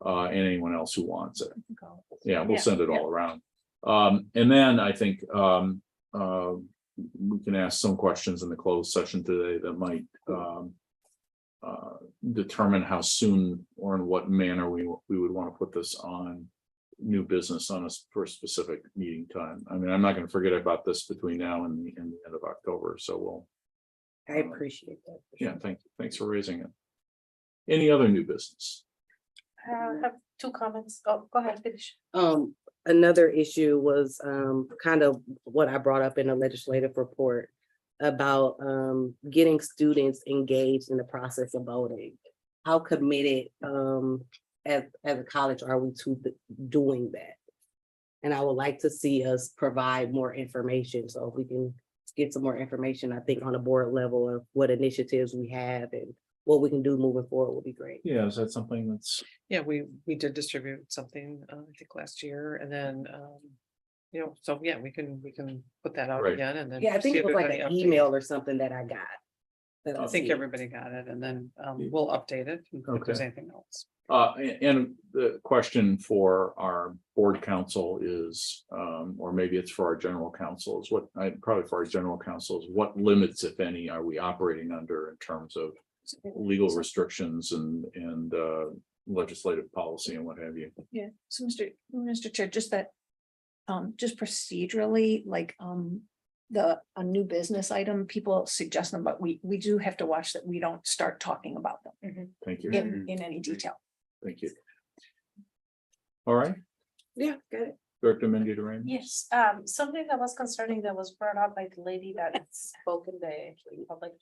And anyone else who wants it. Yeah, we'll send it all around. And then I think we can ask some questions in the closed session today that might determine how soon or in what manner we would want to put this on new business on us for a specific meeting time. I mean, I'm not going to forget about this between now and the end of October, so we'll. I appreciate that. Yeah, thanks for raising it. Any other new business? I have two comments. Go ahead, finish. Another issue was kind of what I brought up in the legislative report about getting students engaged in the process of voting. How committed as a college are we to doing that? And I would like to see us provide more information. So if we can get some more information, I think on a board level of what initiatives we have and what we can do moving forward will be great. Yeah, is that something that's? Yeah, we did distribute something, I think last year, and then, so yeah, we can put that out Right. again and then. Yeah, I think see it if was there's like any an updates. email or something that I got. I think everybody got it, and then we'll update it if there's Okay. anything else. And the question for our board council is, or maybe it's for our general council, is probably for our general council is what limits, if any, are we operating under in terms of legal restrictions and legislative policy and what have you? Yeah, so Mr. Chair, just that, just procedurally, like, a new business item, people suggest them, but we do have to watch that we don't start talking about them Thank you. in any detail. Thank you. All right, Yeah, good. Director Mindy Duran. Yes, something that was concerning that was brought up by the lady that spoke in the public.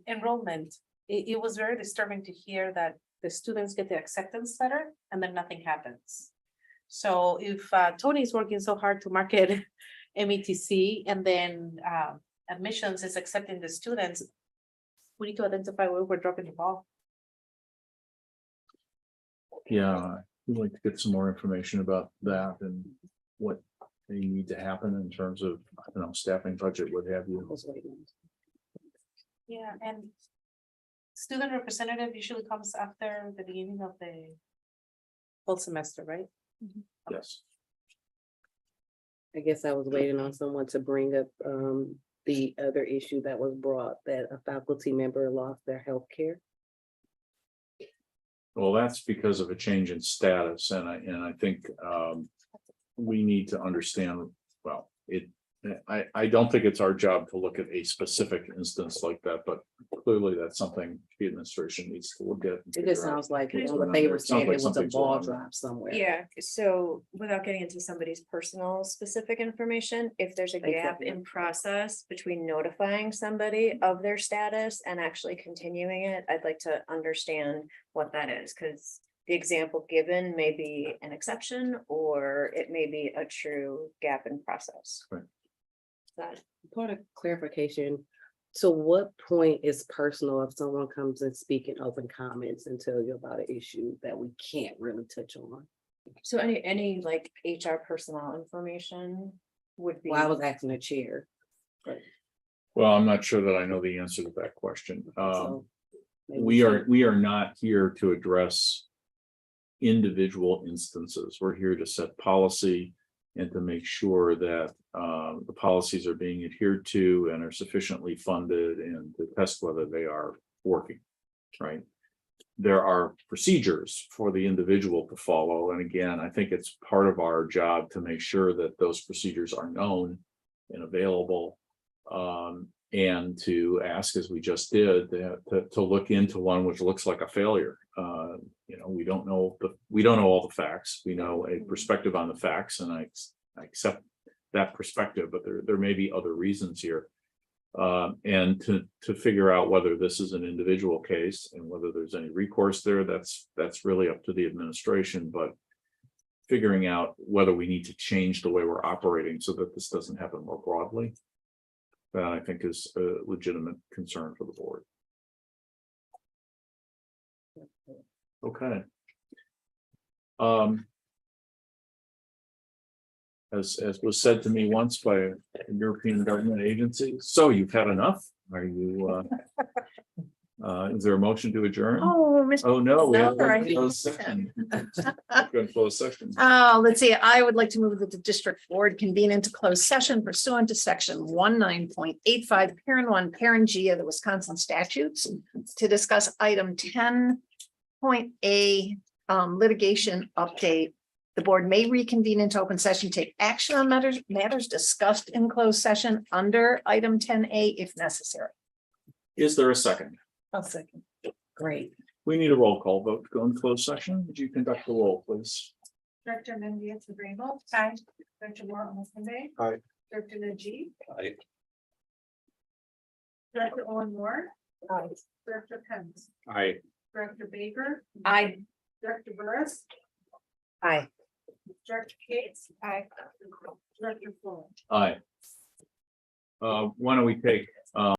Enrollment, it was very disturbing to hear that the students get the acceptance letter and then nothing happens. So if Tony is working so hard to market MATC and then admissions is accepting the students, we need to identify where we're dropping the ball. Yeah, we'd like to get some more information about that and what they need to happen in terms of, I don't know, staffing budget, what have you. Yeah, and student representative usually comes after the beginning of the full semester, right? Yes. I guess I was waiting on someone to bring up the other issue that was brought, that a faculty member lost their health care. Well, that's because of a change in status, and I think we need to understand, well, I don't think it's our job to look at a specific instance like that, but clearly that's something the administration needs to look at. It just sounds like what they were saying, it was a something's ball wrong. drop somewhere. Yeah, so without getting into somebody's personal specific information, if there's a gap in process between notifying somebody of their status and actually continuing it, I'd like to understand what that is, because the example given may be an exception or it may be a true gap in process. Right. That Part of clarification, so what point is personal if someone comes and speak in open comments and tell you about an issue that we can't really touch on? So any like HR personnel information would be. Well, I was asking the chair. Well, I'm not sure that I know the answer to that question. So maybe We are not here to address individual instances. We're here to set policy and to make sure that the policies are being adhered to and are sufficiently funded and to test whether they are working, right? There are procedures for the individual to follow. And again, I think it's part of our job to make sure that those procedures are known and available. And to ask, as we just did, to look into one which looks like a failure. We don't know all the facts. We know a perspective on the facts, and I accept that perspective, but there may be other reasons here. And to figure out whether this is an individual case and whether there's any recourse there, that's really up to the administration. But figuring out whether we need to change the way we're operating so that this doesn't happen more broadly, that I think is a legitimate concern for the board. Okay. as was said to me once by a European government agency, so you've had enough? Are you, is there a motion to adjourn? Oh, Mr. Oh, no, we have Sorry. a closed session. Good closed session. Let's see, I would like to move that the district board convene into closed session pursuant to section 19.85, parent 1, parent G of the Wisconsin statutes to discuss item 10.A litigation update. The board may reconvene into open session, take action on matters discussed in closed session under item 10A if necessary. Is there a second? I'll second. Great. We need a roll call vote to go in closed session. Would you conduct the roll, please? Director Mendieta Greenwald. Aye. Director Moore Almond. Aye. Director Najee. Aye. Director Owen Moore. Aye. Director Pence. I. Director Baker. Aye. Director Burris. Aye. Director Cates. Aye. Director Full. Aye. Why don't we take